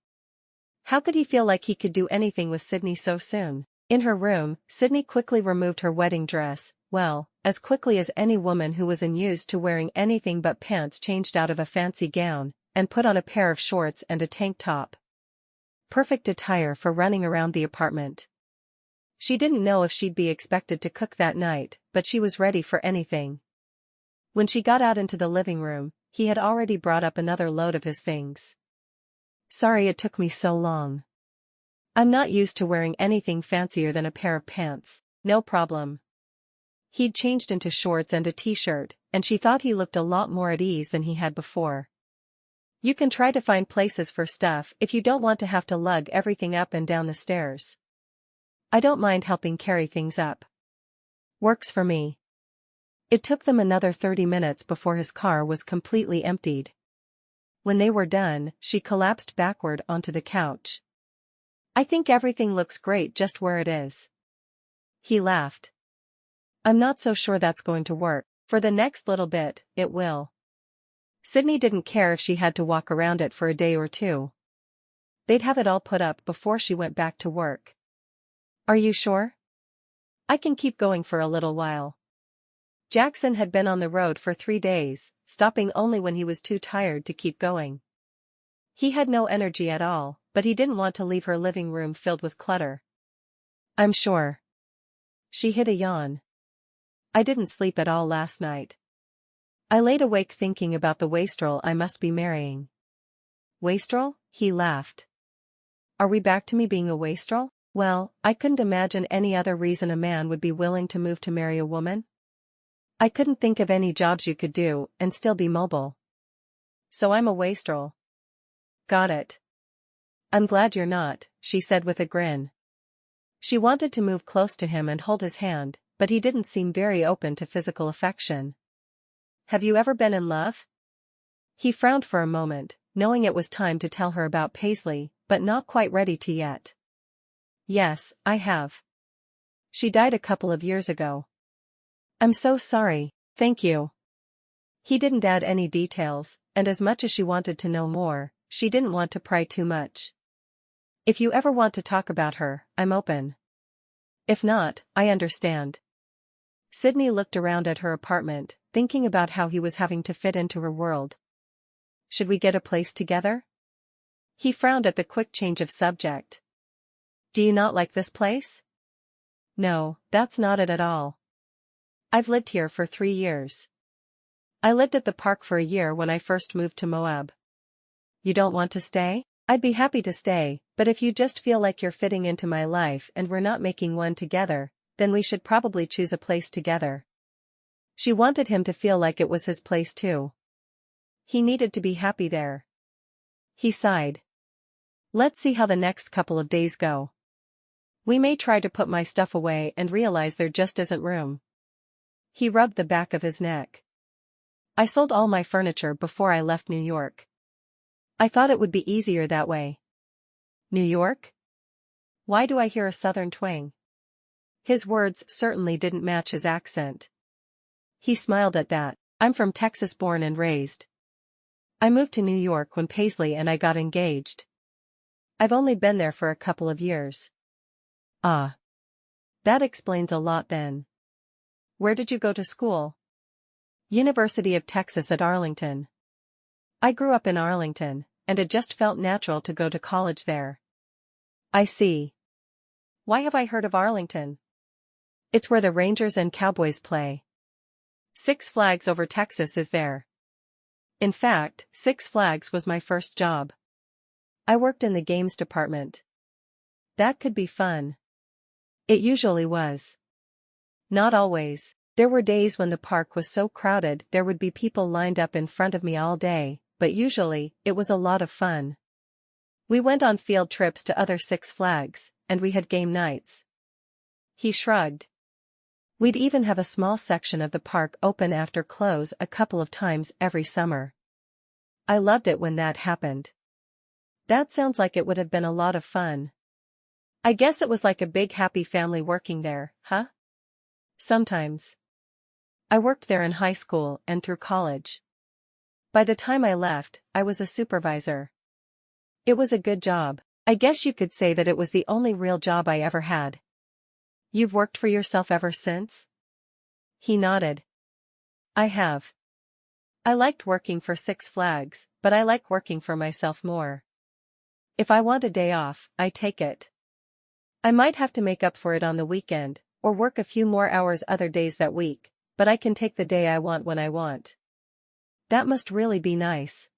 How could he feel like he could do anything with Sydney so soon? In her room, Sydney quickly removed her wedding dress, well, as quickly as any woman who was unused to wearing anything but pants changed out of a fancy gown, and put on a pair of shorts and a tank top. Perfect attire for running around the apartment. She didn't know if she'd be expected to cook that night, but she was ready for anything. When she got out into the living room, he had already brought up another load of his things. Sorry it took me so long. I'm not used to wearing anything fancier than a pair of pants. No problem. He'd changed into shorts and a t-shirt, and she thought he looked a lot more at ease than he had before. You can try to find places for stuff if you don't want to have to lug everything up and down the stairs. I don't mind helping carry things up. Works for me. It took them another 30 minutes before his car was completely emptied. When they were done, she collapsed backward onto the couch. I think everything looks great just where it is. He laughed. I'm not so sure that's going to work. For the next little bit, it will. Sydney didn't care if she had to walk around it for a day or two. They'd have it all put up before she went back to work. Are you sure? I can keep going for a little while. Jackson had been on the road for 3 days, stopping only when he was too tired to keep going. He had no energy at all, but he didn't want to leave her living room filled with clutter. I'm sure. She hid a yawn. I didn't sleep at all last night. I laid awake thinking about the wastrel I must be marrying. Wastrel? He laughed. Are we back to me being a wastrel? Well, I couldn't imagine any other reason a man would be willing to move to marry a woman. I couldn't think of any jobs you could do and still be mobile. So I'm a wastrel. Got it. I'm glad you're not, she said with a grin. She wanted to move close to him and hold his hand, but he didn't seem very open to physical affection. Have you ever been in love? He frowned for a moment, knowing it was time to tell her about Paisley, but not quite ready to yet. Yes, I have. She died a couple of years ago. I'm so sorry, thank you. He didn't add any details, and as much as she wanted to know more, she didn't want to pry too much. If you ever want to talk about her, I'm open. If not, I understand. Sydney looked around at her apartment, thinking about how he was having to fit into her world. Should we get a place together? He frowned at the quick change of subject. Do you not like this place? No, that's not it at all. I've lived here for 3 years. I lived at the park for a year when I first moved to Moab. You don't want to stay? I'd be happy to stay, but if you just feel like you're fitting into my life and we're not making one together, then we should probably choose a place together. She wanted him to feel like it was his place too. He needed to be happy there. He sighed. Let's see how the next couple of days go. We may try to put my stuff away and realize there just isn't room. He rubbed the back of his neck. I sold all my furniture before I left New York. I thought it would be easier that way. New York? Why do I hear a southern twang? His words certainly didn't match his accent. He smiled at that. I'm from Texas, born and raised. I moved to New York when Paisley and I got engaged. I've only been there for a couple of years. Ah. That explains a lot then. Where did you go to school? University of Texas at Arlington. I grew up in Arlington, and it just felt natural to go to college there. I see. Why have I heard of Arlington? It's where the Rangers and Cowboys play. Six Flags Over Texas is there. In fact, Six Flags was my first job. I worked in the games department. That could be fun. It usually was. Not always. There were days when the park was so crowded there would be people lined up in front of me all day, but usually, it was a lot of fun. We went on field trips to other Six Flags, and we had game nights. He shrugged. We'd even have a small section of the park open after close a couple of times every summer. I loved it when that happened. That sounds like it would have been a lot of fun. I guess it was like a big happy family working there, huh? Sometimes. I worked there in high school and through college. By the time I left, I was a supervisor. It was a good job. I guess you could say that it was the only real job I ever had. You've worked for yourself ever since? He nodded. I have. I liked working for Six Flags, but I like working for myself more. If I want a day off, I take it. I might have to make up for it on the weekend, or work a few more hours other days that week, but I can take the day I want when I want. That must really be nice.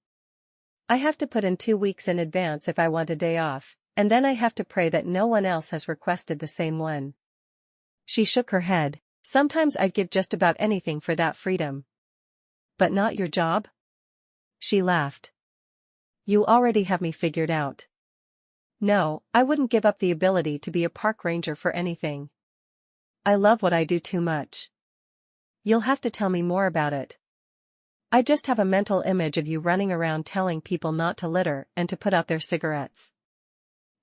I have to put in 2 weeks in advance if I want a day off, and then I have to pray that no one else has requested the same one. She shook her head. Sometimes I'd give just about anything for that freedom. But not your job? She laughed. You already have me figured out. No, I wouldn't give up the ability to be a park ranger for anything. I love what I do too much. You'll have to tell me more about it. I just have a mental image of you running around telling people not to litter and to put out their cigarettes.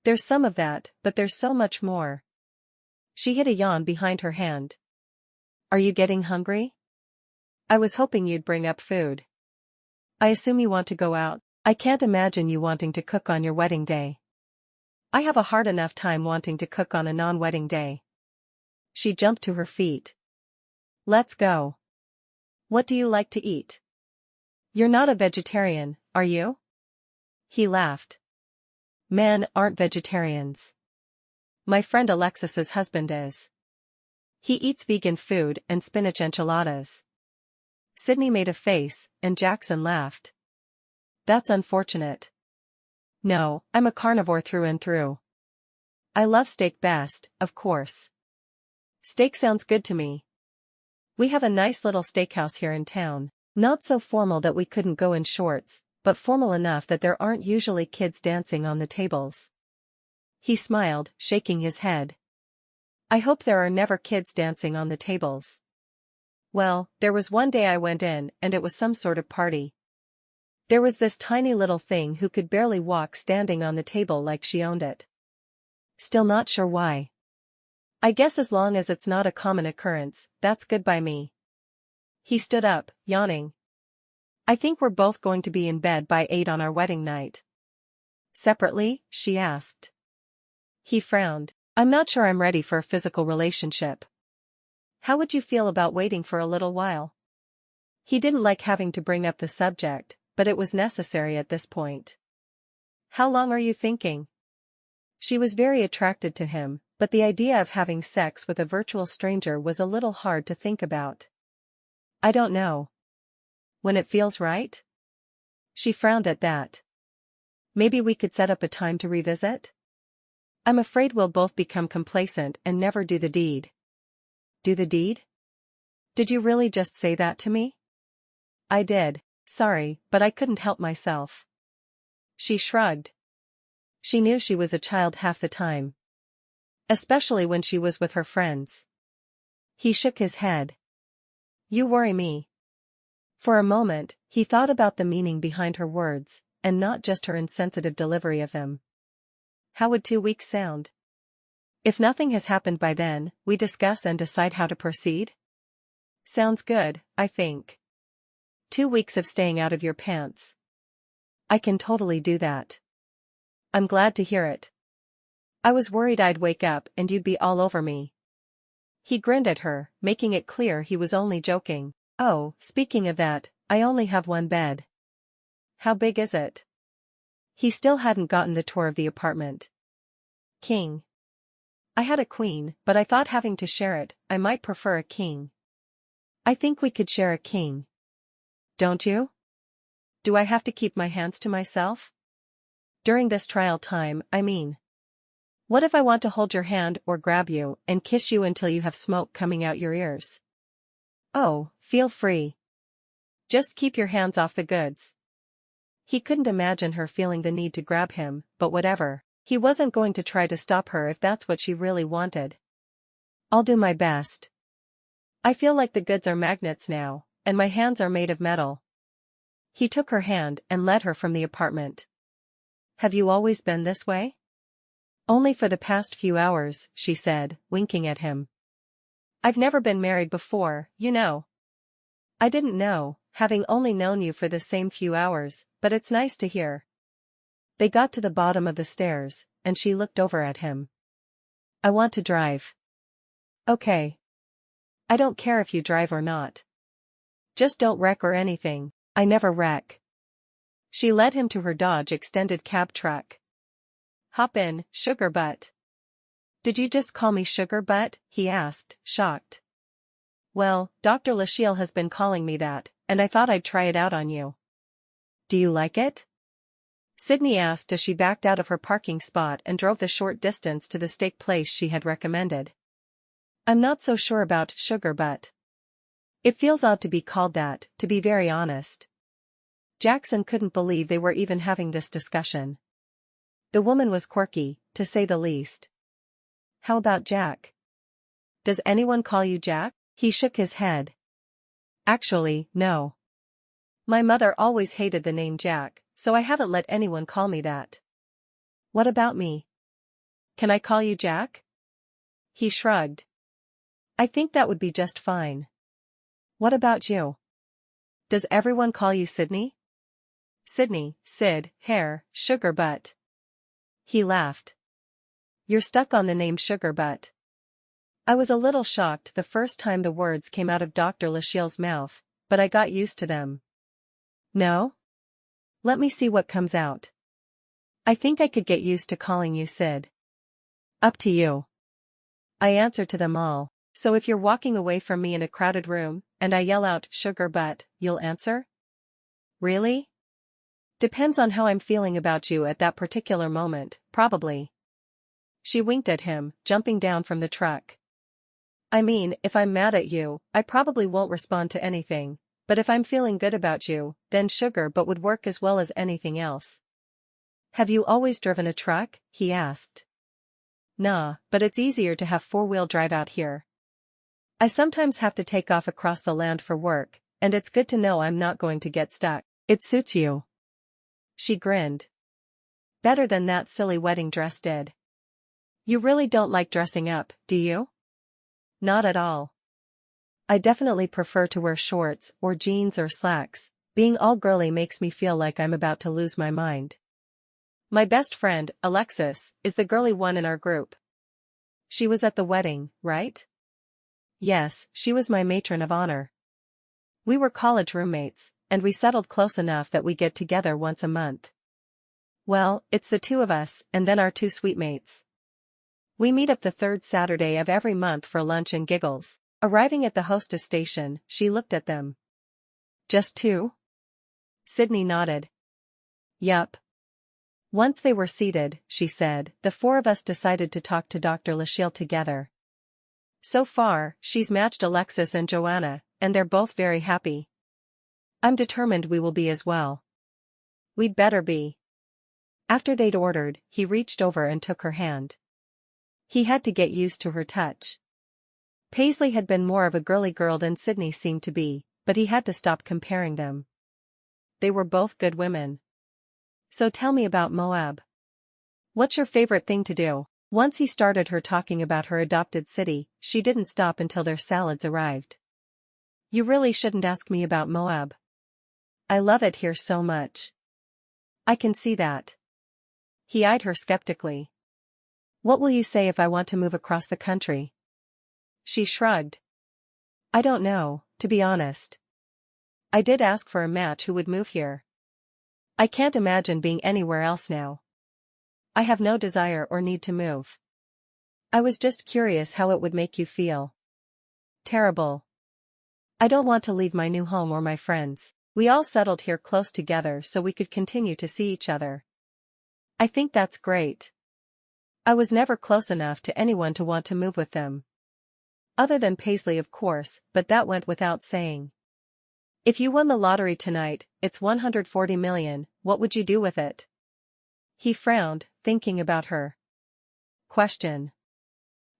There's some of that, but there's so much more. She hid a yawn behind her hand. Are you getting hungry? I was hoping you'd bring up food. I assume you want to go out. I can't imagine you wanting to cook on your wedding day. I have a hard enough time wanting to cook on a non-wedding day. She jumped to her feet. Let's go. What do you like to eat? You're not a vegetarian, are you? He laughed. Men aren't vegetarians. My friend Alexis's husband is. He eats vegan food and spinach enchiladas. Sydney made a face, and Jackson laughed. That's unfortunate. No, I'm a carnivore through and through. I love steak best, of course. Steak sounds good to me. We have a nice little steakhouse here in town, not so formal that we couldn't go in shorts, but formal enough that there aren't usually kids dancing on the tables. He smiled, shaking his head. I hope there are never kids dancing on the tables. Well, there was one day I went in and it was some sort of party. There was this tiny little thing who could barely walk standing on the table like she owned it. Still not sure why. I guess as long as it's not a common occurrence, that's good by me. He stood up, yawning. I think we're both going to be in bed by 8 on our wedding night. Separately? She asked. He frowned. I'm not sure I'm ready for a physical relationship. How would you feel about waiting for a little while? He didn't like having to bring up the subject, but it was necessary at this point. How long are you thinking? She was very attracted to him, but the idea of having sex with a virtual stranger was a little hard to think about. I don't know. When it feels right? She frowned at that. Maybe we could set up a time to revisit? I'm afraid we'll both become complacent and never do the deed. Do the deed? Did you really just say that to me? I did, sorry, but I couldn't help myself. She shrugged. She knew she was a child half the time. Especially when she was with her friends. He shook his head. You worry me. For a moment, he thought about the meaning behind her words, and not just her insensitive delivery of them. How would 2 weeks sound? If nothing has happened by then, we discuss and decide how to proceed? Sounds good, I think. 2 weeks of staying out of your pants. I can totally do that. I'm glad to hear it. I was worried I'd wake up and you'd be all over me. He grinned at her, making it clear he was only joking. Oh, speaking of that, I only have one bed. How big is it? He still hadn't gotten the tour of the apartment. King. I had a queen, but I thought having to share it, I might prefer a king. I think we could share a king. Don't you? Do I have to keep my hands to myself? During this trial time, I mean. What if I want to hold your hand or grab you and kiss you until you have smoke coming out your ears? Oh, feel free. Just keep your hands off the goods. He couldn't imagine her feeling the need to grab him, but whatever. He wasn't going to try to stop her if that's what she really wanted. I'll do my best. I feel like the goods are magnets now, and my hands are made of metal. He took her hand and led her from the apartment. Have you always been this way? Only for the past few hours, she said, winking at him. I've never been married before, you know. I didn't know, having only known you for the same few hours, but it's nice to hear. They got to the bottom of the stairs, and she looked over at him. I want to drive. Okay. I don't care if you drive or not. Just don't wreck or anything. I never wreck. She led him to her Dodge extended cab truck. Hop in, sugar butt. Did you just call me sugar butt? He asked, shocked. Well, Dr. Lachelle has been calling me that, and I thought I'd try it out on you. Do you like it? Sydney asked as she backed out of her parking spot and drove the short distance to the steak place she had recommended. I'm not so sure about sugar butt. It feels odd to be called that, to be very honest. Jackson couldn't believe they were even having this discussion. The woman was quirky, to say the least. How about Jack? Does anyone call you Jack? He shook his head. Actually, no. My mother always hated the name Jack, so I haven't let anyone call me that. What about me? Can I call you Jack? He shrugged. I think that would be just fine. What about you? Does everyone call you Sydney? Sydney, Sid, hair, sugar butt. He laughed. You're stuck on the name sugar butt. I was a little shocked the first time the words came out of Dr. Lachille's mouth, but I got used to them. No? Let me see what comes out. I think I could get used to calling you Sid. Up to you. I answer to them all, so if you're walking away from me in a crowded room, and I yell out, sugar butt, you'll answer? Really? Depends on how I'm feeling about you at that particular moment, probably. She winked at him, jumping down from the truck. I mean, if I'm mad at you, I probably won't respond to anything, but if I'm feeling good about you, then sugar but would work as well as anything else. Have you always driven a truck? He asked. Nah, but it's easier to have four-wheel drive out here. I sometimes have to take off across the land for work, and it's good to know I'm not going to get stuck. It suits you. She grinned. Better than that silly wedding dress did. You really don't like dressing up, do you? Not at all. I definitely prefer to wear shorts or jeans or slacks. Being all girly makes me feel like I'm about to lose my mind. My best friend, Alexis, is the girly one in our group. She was at the wedding, right? Yes, she was my matron of honor. We were college roommates, and we settled close enough that we get together once a month. Well, it's the two of us, and then our two sweet mates. We meet up the third Saturday of every month for lunch and giggles. Arriving at the hostess station, she looked at them. Just two? Sydney nodded. Yup. Once they were seated, she said, the four of us decided to talk to Dr. Lachille together. So far, she's matched Alexis and Joanna, and they're both very happy. I'm determined we will be as well. We'd better be. After they'd ordered, he reached over and took her hand. He had to get used to her touch. Paisley had been more of a girly girl than Sydney seemed to be, but he had to stop comparing them. They were both good women. So tell me about Moab. What's your favorite thing to do? Once he started her talking about her adopted city, she didn't stop until their salads arrived. You really shouldn't ask me about Moab. I love it here so much. I can see that. He eyed her skeptically. What will you say if I want to move across the country? She shrugged. I don't know, to be honest. I did ask for a match who would move here. I can't imagine being anywhere else now. I have no desire or need to move. I was just curious how it would make you feel. Terrible. I don't want to leave my new home or my friends. We all settled here close together so we could continue to see each other. I think that's great. I was never close enough to anyone to want to move with them. Other than Paisley, of course, but that went without saying. If you won the lottery tonight, it's 140 million, what would you do with it? He frowned, thinking about her question.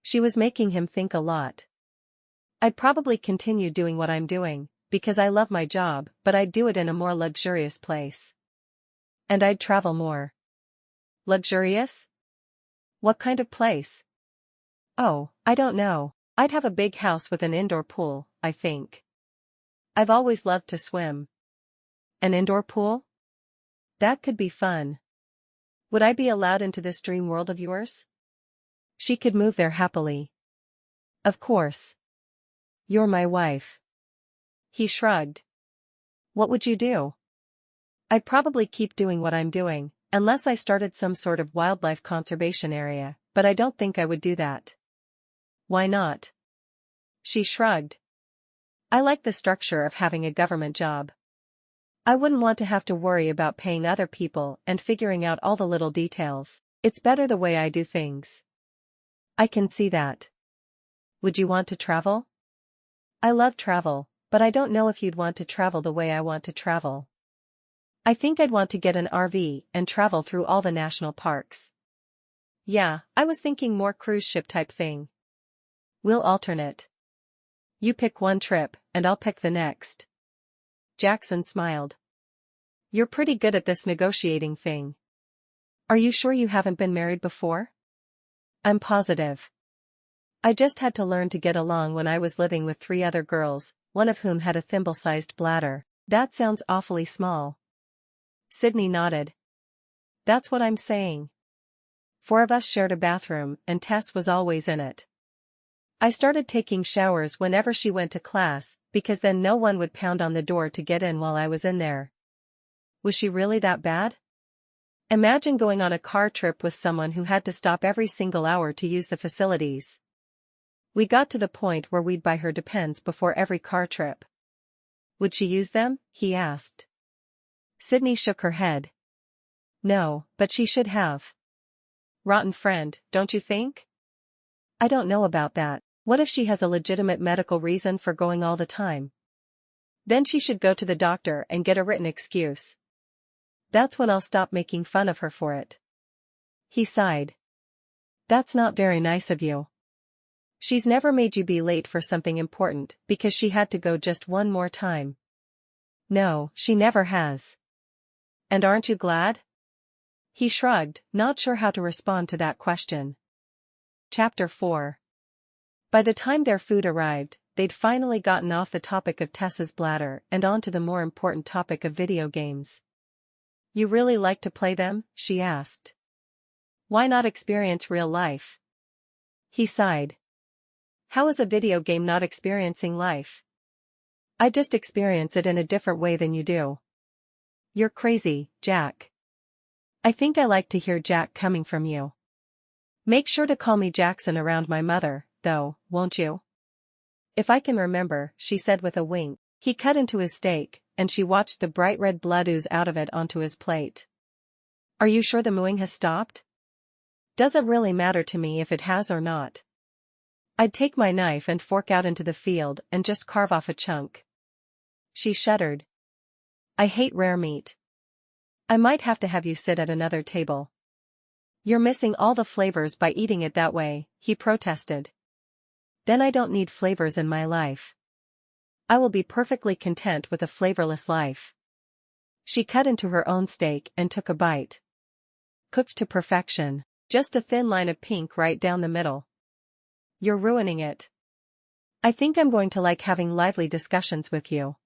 She was making him think a lot. I'd probably continue doing what I'm doing, because I love my job, but I'd do it in a more luxurious place. And I'd travel more. Luxurious? What kind of place? Oh, I don't know. I'd have a big house with an indoor pool, I think. I've always loved to swim. An indoor pool? That could be fun. Would I be allowed into this dream world of yours? She could move there happily. Of course. You're my wife. He shrugged. What would you do? I'd probably keep doing what I'm doing, unless I started some sort of wildlife conservation area, but I don't think I would do that. Why not? She shrugged. I like the structure of having a government job. I wouldn't want to have to worry about paying other people and figuring out all the little details. It's better the way I do things. I can see that. Would you want to travel? I love travel, but I don't know if you'd want to travel the way I want to travel. I think I'd want to get an RV and travel through all the national parks. Yeah, I was thinking more cruise ship type thing. We'll alternate. You pick one trip, and I'll pick the next. Jackson smiled. You're pretty good at this negotiating thing. Are you sure you haven't been married before? I'm positive. I just had to learn to get along when I was living with 3 other girls, one of whom had a thimble-sized bladder. That sounds awfully small. Sydney nodded. That's what I'm saying. 4 of us shared a bathroom, and Tess was always in it. I started taking showers whenever she went to class, because then no one would pound on the door to get in while I was in there. Was she really that bad? Imagine going on a car trip with someone who had to stop every single hour to use the facilities. We got to the point where we'd buy her Depends before every car trip. Would she use them? He asked. Sydney shook her head. No, but she should have. Rotten friend, don't you think? I don't know about that. What if she has a legitimate medical reason for going all the time? Then she should go to the doctor and get a written excuse. That's when I'll stop making fun of her for it. He sighed. That's not very nice of you. She's never made you be late for something important because she had to go just one more time. No, she never has. And aren't you glad? He shrugged, not sure how to respond to that question. Chapter 4. By the time their food arrived, they'd finally gotten off the topic of Tessa's bladder and onto the more important topic of video games. You really like to play them? She asked. Why not experience real life? He sighed. How is a video game not experiencing life? I just experience it in a different way than you do. You're crazy, Jack. I think I like to hear Jack coming from you. Make sure to call me Jackson around my mother, though, won't you? If I can remember, she said with a wink. He cut into his steak, and she watched the bright red blood ooze out of it onto his plate. Are you sure the mooing has stopped? Doesn't really matter to me if it has or not. I'd take my knife and fork out into the field and just carve off a chunk. She shuddered. I hate rare meat. I might have to have you sit at another table. You're missing all the flavors by eating it that way, he protested. Then I don't need flavors in my life. I will be perfectly content with a flavorless life. She cut into her own steak and took a bite. Cooked to perfection, just a thin line of pink right down the middle. You're ruining it. I think I'm going to like having lively discussions with you.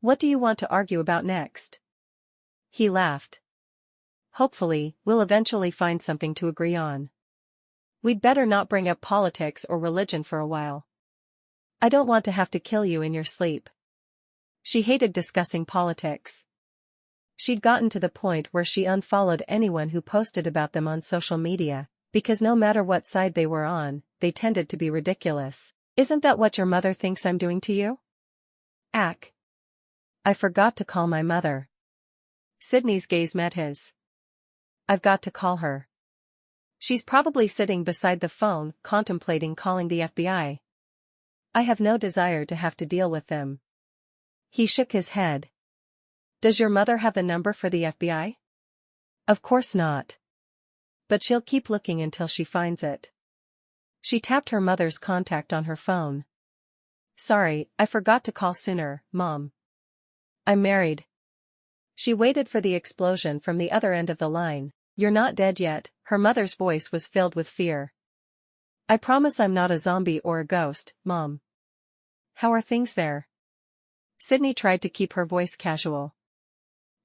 What do you want to argue about next? He laughed. Hopefully, we'll eventually find something to agree on. We'd better not bring up politics or religion for a while. I don't want to have to kill you in your sleep. She hated discussing politics. She'd gotten to the point where she unfollowed anyone who posted about them on social media, because no matter what side they were on, they tended to be ridiculous. Isn't that what your mother thinks I'm doing to you? Ack. I forgot to call my mother. Sydney's gaze met his. I've got to call her. She's probably sitting beside the phone, contemplating calling the FBI. I have no desire to have to deal with them. He shook his head. Does your mother have the number for the FBI? Of course not. But she'll keep looking until she finds it. She tapped her mother's contact on her phone. Sorry, I forgot to call sooner, Mom. I'm married. She waited for the explosion from the other end of the line. You're not dead yet, her mother's voice was filled with fear. I promise I'm not a zombie or a ghost, Mom. How are things there? Sydney tried to keep her voice casual.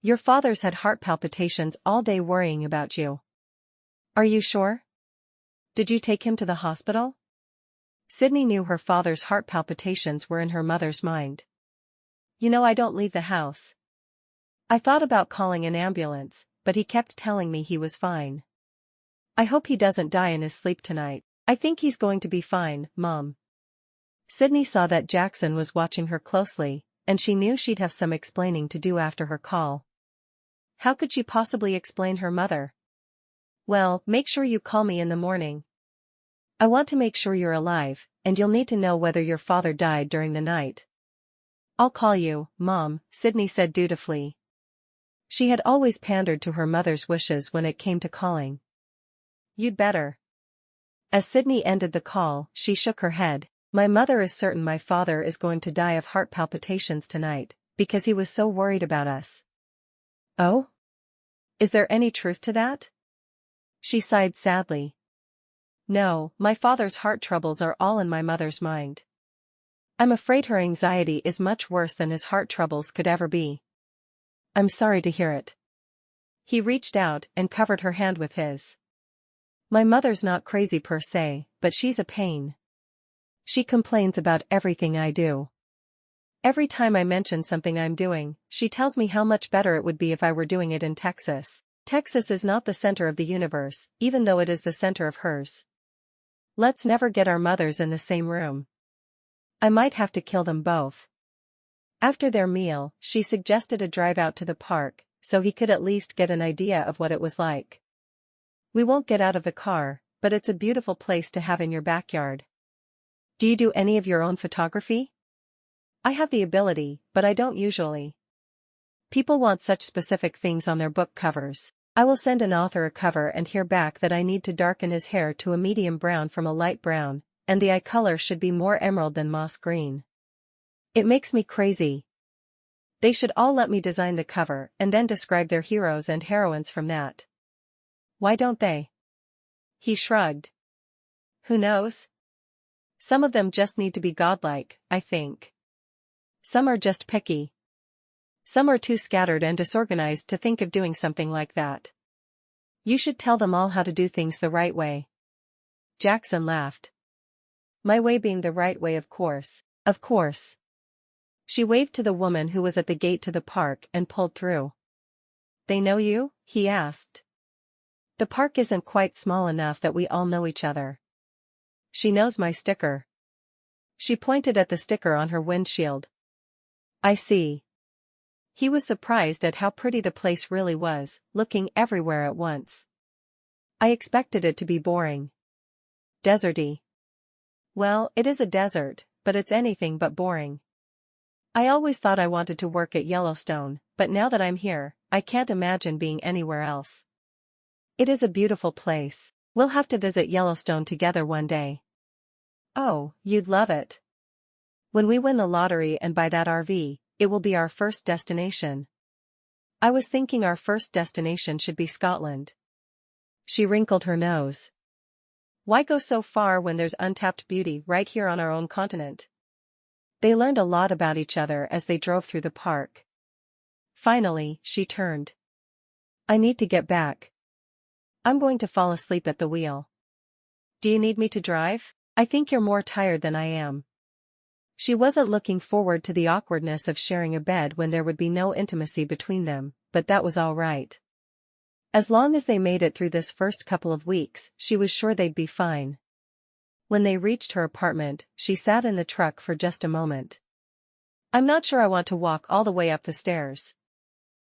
Your father's had heart palpitations all day worrying about you. Are you sure? Did you take him to the hospital? Sydney knew her father's heart palpitations were in her mother's mind. You know I don't leave the house. I thought about calling an ambulance, but he kept telling me he was fine. I hope he doesn't die in his sleep tonight. I think he's going to be fine, Mom. Sydney saw that Jackson was watching her closely, and she knew she'd have some explaining to do after her call. How could she possibly explain her mother? Well, make sure you call me in the morning. I want to make sure you're alive, and you'll need to know whether your father died during the night. I'll call you, Mom, Sydney said dutifully. She had always pandered to her mother's wishes when it came to calling. You'd better. As Sydney ended the call, she shook her head. My mother is certain my father is going to die of heart palpitations tonight, because he was so worried about us. Oh? Is there any truth to that? She sighed sadly. No, my father's heart troubles are all in my mother's mind. I'm afraid her anxiety is much worse than his heart troubles could ever be. I'm sorry to hear it. He reached out and covered her hand with his. My mother's not crazy per se, but she's a pain. She complains about everything I do. Every time I mention something I'm doing, she tells me how much better it would be if I were doing it in Texas. Texas is not the center of the universe, even though it is the center of hers. Let's never get our mothers in the same room. I might have to kill them both. After their meal, she suggested a drive out to the park, so he could at least get an idea of what it was like. We won't get out of the car, but it's a beautiful place to have in your backyard. Do you do any of your own photography? I have the ability, but I don't usually. People want such specific things on their book covers. I will send an author a cover and hear back that I need to darken his hair to a medium brown from a light brown, and the eye color should be more emerald than moss green. It makes me crazy. They should all let me design the cover and then describe their heroes and heroines from that. Why don't they? He shrugged. Who knows? Some of them just need to be godlike, I think. Some are just picky. Some are too scattered and disorganized to think of doing something like that. You should tell them all how to do things the right way. Jackson laughed. My way being the right way, of course, of course. She waved to the woman who was at the gate to the park and pulled through. They know you? He asked. The park isn't quite small enough that we all know each other. She knows my sticker. She pointed at the sticker on her windshield. I see. He was surprised at how pretty the place really was, looking everywhere at once. I expected it to be boring. Deserty. Well, it is a desert, but it's anything but boring. I always thought I wanted to work at Yellowstone, but now that I'm here, I can't imagine being anywhere else. It is a beautiful place. We'll have to visit Yellowstone together one day. Oh, you'd love it. When we win the lottery and buy that RV, it will be our first destination. I was thinking our first destination should be Scotland. She wrinkled her nose. Why go so far when there's untapped beauty right here on our own continent? They learned a lot about each other as they drove through the park. Finally, she turned. I need to get back. I'm going to fall asleep at the wheel. Do you need me to drive? I think you're more tired than I am. She wasn't looking forward to the awkwardness of sharing a bed when there would be no intimacy between them, but that was all right. As long as they made it through this first couple of weeks, she was sure they'd be fine. When they reached her apartment, she sat in the truck for just a moment. I'm not sure I want to walk all the way up the stairs.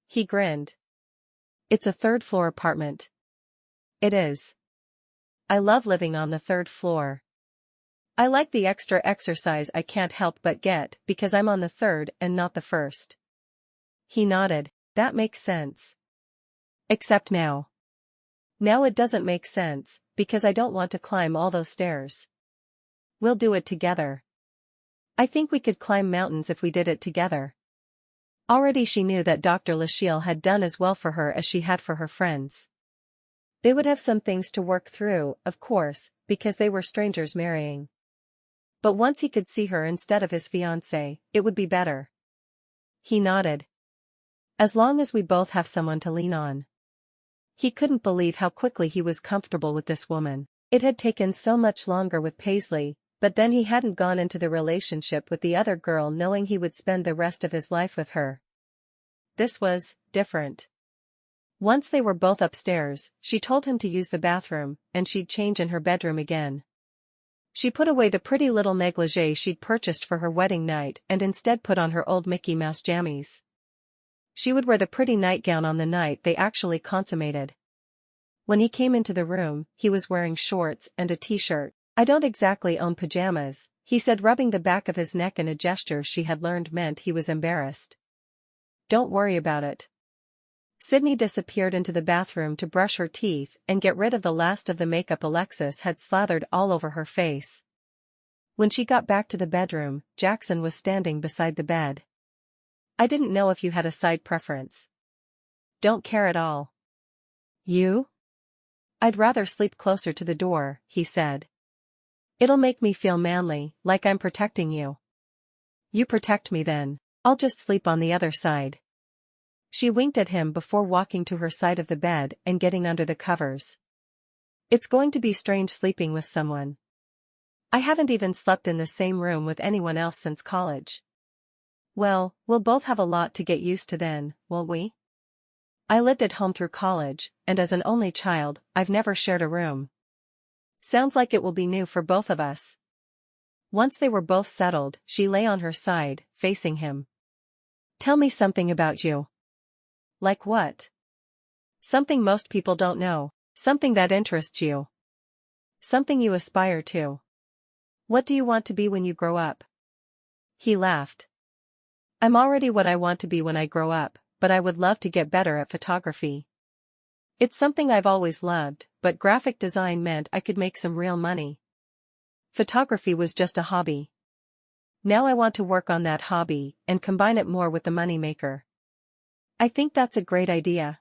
He grinned. It's a third-floor apartment. It is. I love living on the third floor. I like the extra exercise I can't help but get because I'm on the third and not the first. He nodded. That makes sense. Except now. Now it doesn't make sense, because I don't want to climb all those stairs. We'll do it together. I think we could climb mountains if we did it together. Already she knew that Dr. Lachelle had done as well for her as she had for her friends. They would have some things to work through, of course, because they were strangers marrying. But once he could see her instead of his fiancée, it would be better. He nodded. As long as we both have someone to lean on. He couldn't believe how quickly he was comfortable with this woman. It had taken so much longer with Paisley, but then he hadn't gone into the relationship with the other girl knowing he would spend the rest of his life with her. This was different. Once they were both upstairs, she told him to use the bathroom, and she'd change in her bedroom again. She put away the pretty little negligee she'd purchased for her wedding night and instead put on her old Mickey Mouse jammies. She would wear the pretty nightgown on the night they actually consummated. When he came into the room, he was wearing shorts and a t-shirt. I don't exactly own pajamas, he said, rubbing the back of his neck in a gesture she had learned meant he was embarrassed. Don't worry about it. Sydney disappeared into the bathroom to brush her teeth and get rid of the last of the makeup Alexis had slathered all over her face. When she got back to the bedroom, Jackson was standing beside the bed. I didn't know if you had a side preference. Don't care at all. You? I'd rather sleep closer to the door, he said. It'll make me feel manly, like I'm protecting you. You protect me then. I'll just sleep on the other side. She winked at him before walking to her side of the bed and getting under the covers. It's going to be strange sleeping with someone. I haven't even slept in the same room with anyone else since college. Well, we'll both have a lot to get used to then, won't we? I lived at home through college, and as an only child, I've never shared a room. Sounds like it will be new for both of us. Once they were both settled, she lay on her side, facing him. Tell me something about you. Like what? Something most people don't know, something that interests you. Something you aspire to. What do you want to be when you grow up? He laughed. I'm already what I want to be when I grow up, but I would love to get better at photography. It's something I've always loved, but graphic design meant I could make some real money. Photography was just a hobby. Now I want to work on that hobby and combine it more with the moneymaker. I think that's a great idea.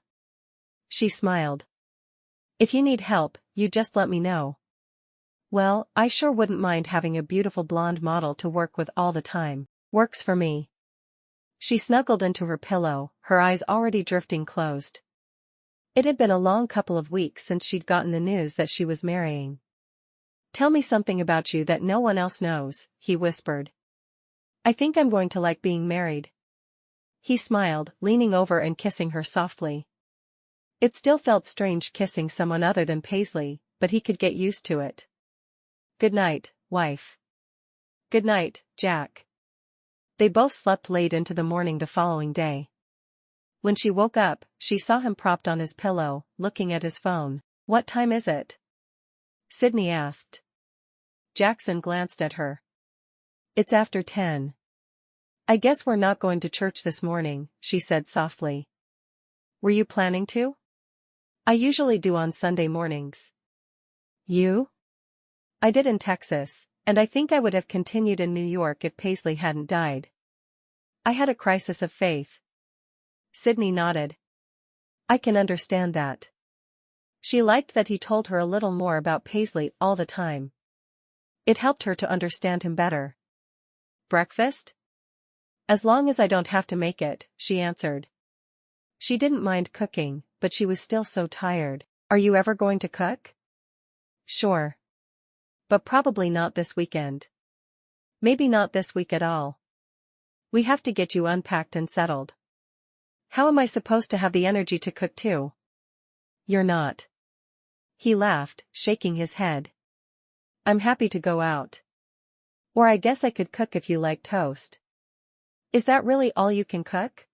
She smiled. If you need help, you just let me know. Well, I sure wouldn't mind having a beautiful blonde model to work with all the time. Works for me. She snuggled into her pillow, her eyes already drifting closed. It had been a long couple of weeks since she'd gotten the news that she was marrying. Tell me something about you that no one else knows, he whispered. I think I'm going to like being married. He smiled, leaning over and kissing her softly. It still felt strange kissing someone other than Paisley, but he could get used to it. Good night, wife. Good night, Jack. They both slept late into the morning the following day. When she woke up, she saw him propped on his pillow, looking at his phone. What time is it? Sydney asked. Jackson glanced at her. It's after 10. I guess we're not going to church this morning, she said softly. Were you planning to? I usually do on Sunday mornings. You? I did in Texas, and I think I would have continued in New York if Paisley hadn't died. I had a crisis of faith. Sydney nodded. I can understand that. She liked that he told her a little more about Paisley all the time. It helped her to understand him better. Breakfast? As long as I don't have to make it, she answered. She didn't mind cooking, but she was still so tired. Are you ever going to cook? Sure. But probably not this weekend. Maybe not this week at all. We have to get you unpacked and settled. How am I supposed to have the energy to cook too? You're not. He laughed, shaking his head. I'm happy to go out. Or I guess I could cook if you like toast. Is that really all you can cook?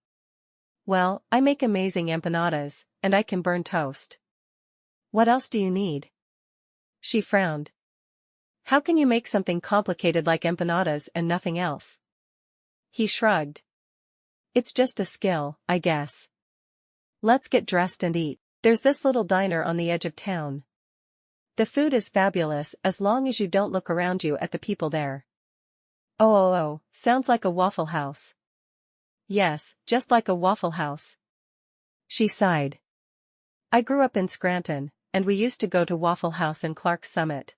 Well, I make amazing empanadas, and I can burn toast. What else do you need? She frowned. How can you make something complicated like empanadas and nothing else? He shrugged. It's just a skill, I guess. Let's get dressed and eat. There's this little diner on the edge of town. The food is fabulous as long as you don't look around you at the people there. Oh, sounds like a Waffle House. Yes, just like a Waffle House. She sighed. I grew up in Scranton, and we used to go to Waffle House in Clark's Summit.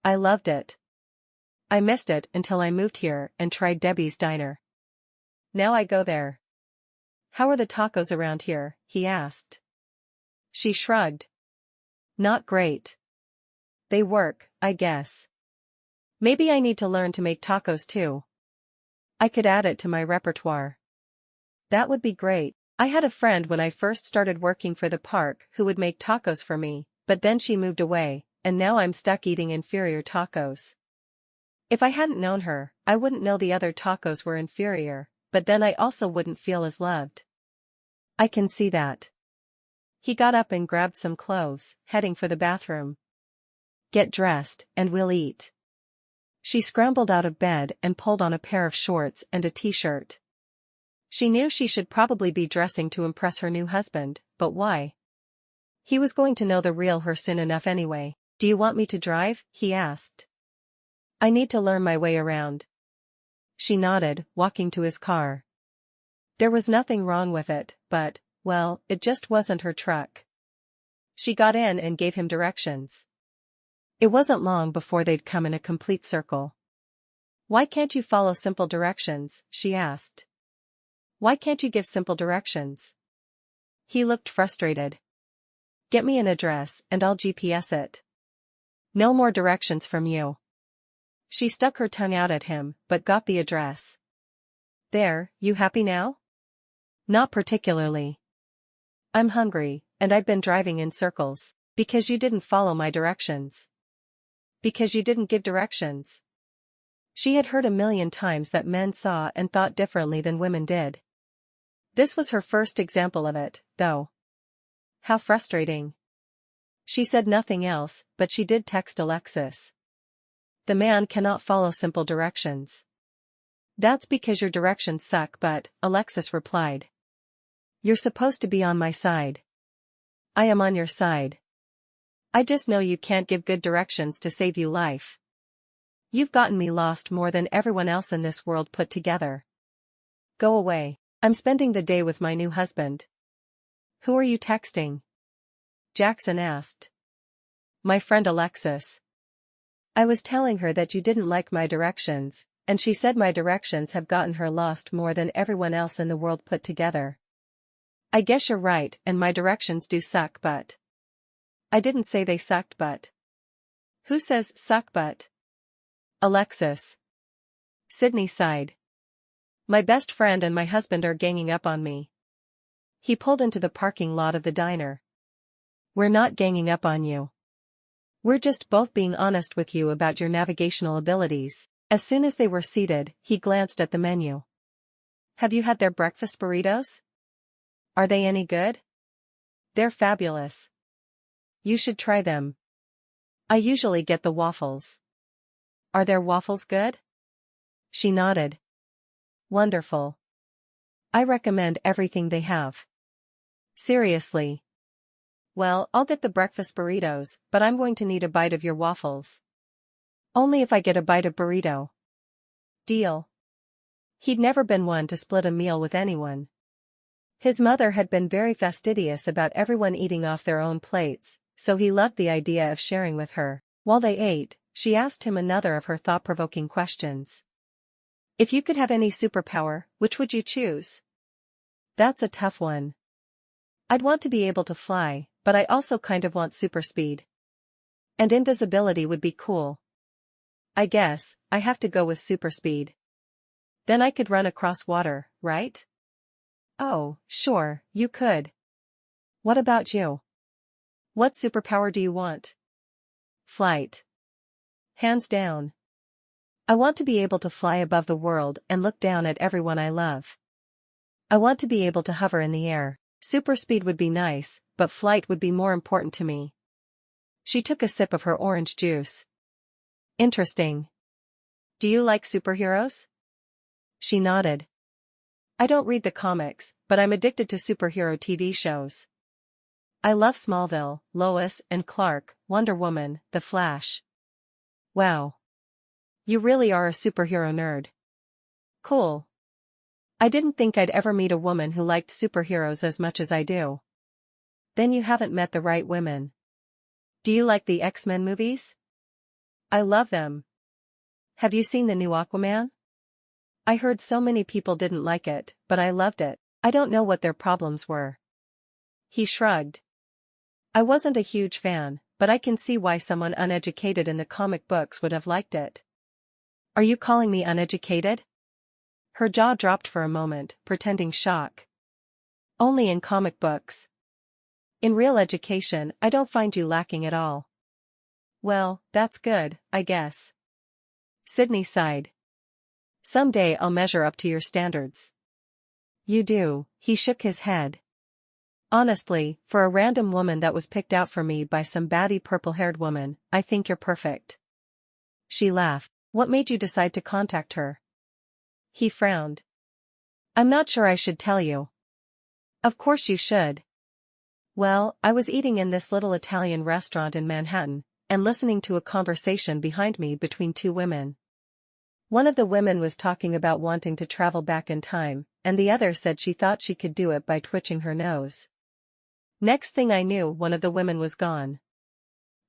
I loved it. I missed it until I moved here and tried Debbie's Diner. Now I go there. How are the tacos around here? He asked. She shrugged. Not great. They work, I guess. Maybe I need to learn to make tacos too. I could add it to my repertoire. That would be great. I had a friend when I first started working for the park who would make tacos for me, but then she moved away, and now I'm stuck eating inferior tacos. If I hadn't known her, I wouldn't know the other tacos were inferior, but then I also wouldn't feel as loved. I can see that. He got up and grabbed some clothes, heading for the bathroom. Get dressed, and we'll eat. She scrambled out of bed and pulled on a pair of shorts and a t-shirt. She knew she should probably be dressing to impress her new husband, but why? He was going to know the real her soon enough anyway. Do you want me to drive? He asked. I need to learn my way around. She nodded, walking to his car. There was nothing wrong with it, but, well, it just wasn't her truck. She got in and gave him directions. It wasn't long before they'd come in a complete circle. "Why can't you follow simple directions?" she asked. "Why can't you give simple directions?" He looked frustrated. "Get me an address and I'll GPS it. No more directions from you." She stuck her tongue out at him, but got the address. "There, you happy now?" "Not particularly. I'm hungry, and I've been driving in circles, because you didn't follow my directions. Because you didn't give directions." She had heard a million times that men saw and thought differently than women did. This was her first example of it, though. How frustrating. She said nothing else, but she did text Alexis. "The man cannot follow simple directions." "That's because your directions suck, but," Alexis replied. "You're supposed to be on my side." "I am on your side. I just know you can't give good directions to save you life. You've gotten me lost more than everyone else in this world put together. Go away. I'm spending the day with my new husband." "Who are you texting?" Jackson asked. "My friend Alexis. I was telling her that you didn't like my directions, and she said my directions have gotten her lost more than everyone else in the world put together. I guess you're right, and my directions do suck, but..." "I didn't say they sucked, but..." "Who says suck, but..." "Alexis." Sydney sighed. "My best friend and my husband are ganging up on me." He pulled into the parking lot of the diner. "We're not ganging up on you. We're just both being honest with you about your navigational abilities." As soon as they were seated, he glanced at the menu. "Have you had their breakfast burritos? Are they any good?" "They're fabulous. You should try them. I usually get the waffles." "Are their waffles good?" She nodded. "Wonderful. I recommend everything they have." "Seriously?" "Well, I'll get the breakfast burritos, but I'm going to need a bite of your waffles." "Only if I get a bite of burrito." "Deal." He'd never been one to split a meal with anyone. His mother had been very fastidious about everyone eating off their own plates, so he loved the idea of sharing with her. While they ate, she asked him another of her thought-provoking questions. "If you could have any superpower, which would you choose?" "That's a tough one. I'd want to be able to fly, but I also kind of want super speed. And invisibility would be cool. I guess I have to go with super speed. Then I could run across water, right?" "Oh, sure, you could. What about you? What superpower do you want?" "Flight. Hands down. I want to be able to fly above the world and look down at everyone I love. I want to be able to hover in the air. Super speed would be nice, but flight would be more important to me." She took a sip of her orange juice. "Interesting. Do you like superheroes?" She nodded. "I don't read the comics, but I'm addicted to superhero TV shows. I love Smallville, Lois and Clark, Wonder Woman, The Flash." "Wow. You really are a superhero nerd." "Cool. I didn't think I'd ever meet a woman who liked superheroes as much as I do." "Then you haven't met the right women. Do you like the X-Men movies?" "I love them." "Have you seen the new Aquaman?" "I heard so many people didn't like it, but I loved it. I don't know what their problems were." He shrugged. "I wasn't a huge fan, but I can see why someone uneducated in the comic books would have liked it." "Are you calling me uneducated?" Her jaw dropped for a moment, pretending shock. "Only in comic books. In real education, I don't find you lacking at all." "Well, that's good, I guess." Sydney sighed. "Someday I'll measure up to your standards." "You do," he shook his head. "Honestly, for a random woman that was picked out for me by some batty purple-haired woman, I think you're perfect." She laughed. "What made you decide to contact her?" He frowned. "I'm not sure I should tell you." "Of course you should." "Well, I was eating in this little Italian restaurant in Manhattan, and listening to a conversation behind me between two women. One of the women was talking about wanting to travel back in time, and the other said she thought she could do it by twitching her nose. Next thing I knew, one of the women was gone.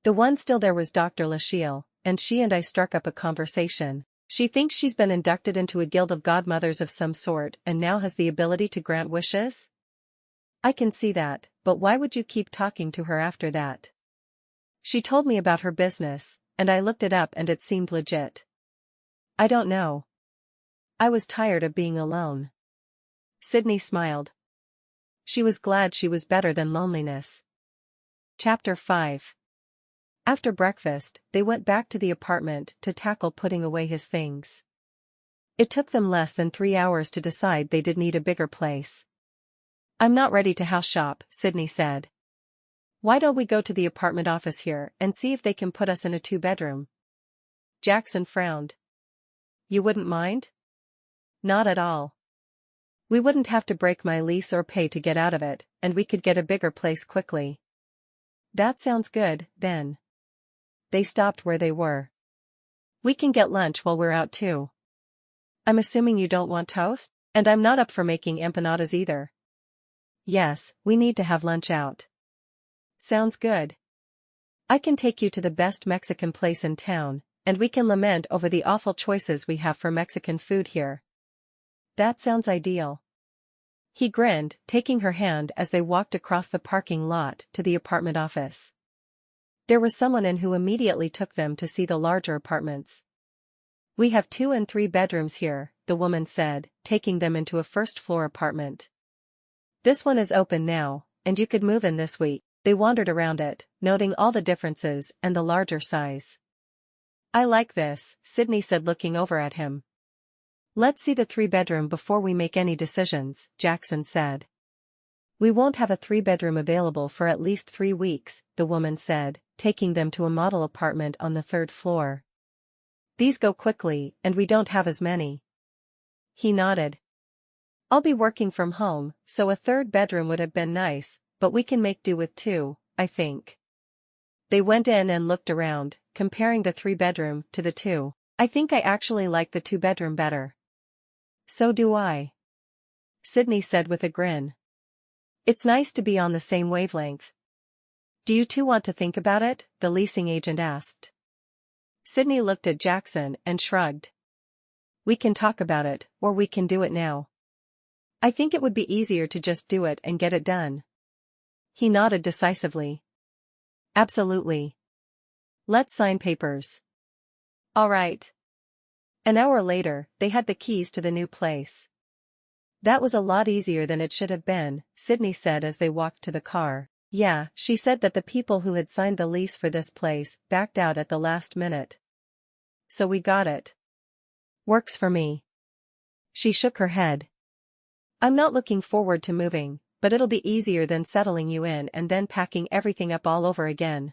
The one still there was Dr. Lachelle, and she and I struck up a conversation. She thinks she's been inducted into a guild of godmothers of some sort and now has the ability to grant wishes? I can see that, but why would you keep talking to her after that? She told me about her business, and I looked it up and it seemed legit. I don't know. I was tired of being alone. Sydney smiled. She was glad she was better than loneliness. Chapter 5. After breakfast, they went back to the apartment to tackle putting away his things. It took them less than 3 hours to decide they did need a bigger place. I'm not ready to house shop, Sydney said. Why don't we go to the apartment office here and see if they can put us in a 2-bedroom? Jackson frowned. You wouldn't mind? Not at all. We wouldn't have to break my lease or pay to get out of it, and we could get a bigger place quickly. That sounds good, then. They stopped where they were. We can get lunch while we're out too. I'm assuming you don't want toast? And I'm not up for making empanadas either. Yes, we need to have lunch out. Sounds good. I can take you to the best Mexican place in town, and we can lament over the awful choices we have for Mexican food here. That sounds ideal. He grinned, taking her hand as they walked across the parking lot to the apartment office. There was someone in who immediately took them to see the larger apartments. We have 2 and 3 bedrooms here, the woman said, taking them into a first-floor apartment. This one is open now, and you could move in this week. They wandered around it, noting all the differences and the larger size. I like this, Sydney said, looking over at him. Let's see the 3-bedroom before we make any decisions, Jackson said. We won't have a 3-bedroom available for at least 3 weeks, the woman said, taking them to a model apartment on the 3rd floor. These go quickly, and we don't have as many. He nodded. I'll be working from home, so a 3rd bedroom would have been nice, but we can make do with 2, I think. They went in and looked around, comparing the 3-bedroom to the 2. I think I actually like the 2-bedroom better. So do I. Sydney said with a grin. It's nice to be on the same wavelength. Do you two want to think about it? The leasing agent asked. Sydney looked at Jackson and shrugged. We can talk about it, or we can do it now. I think it would be easier to just do it and get it done. He nodded decisively. Absolutely. Let's sign papers. All right. An hour later, they had the keys to the new place. That was a lot easier than it should have been, Sydney said as they walked to the car. Yeah, she said that the people who had signed the lease for this place backed out at the last minute. So we got it. Works for me. She shook her head. I'm not looking forward to moving, but it'll be easier than settling you in and then packing everything up all over again.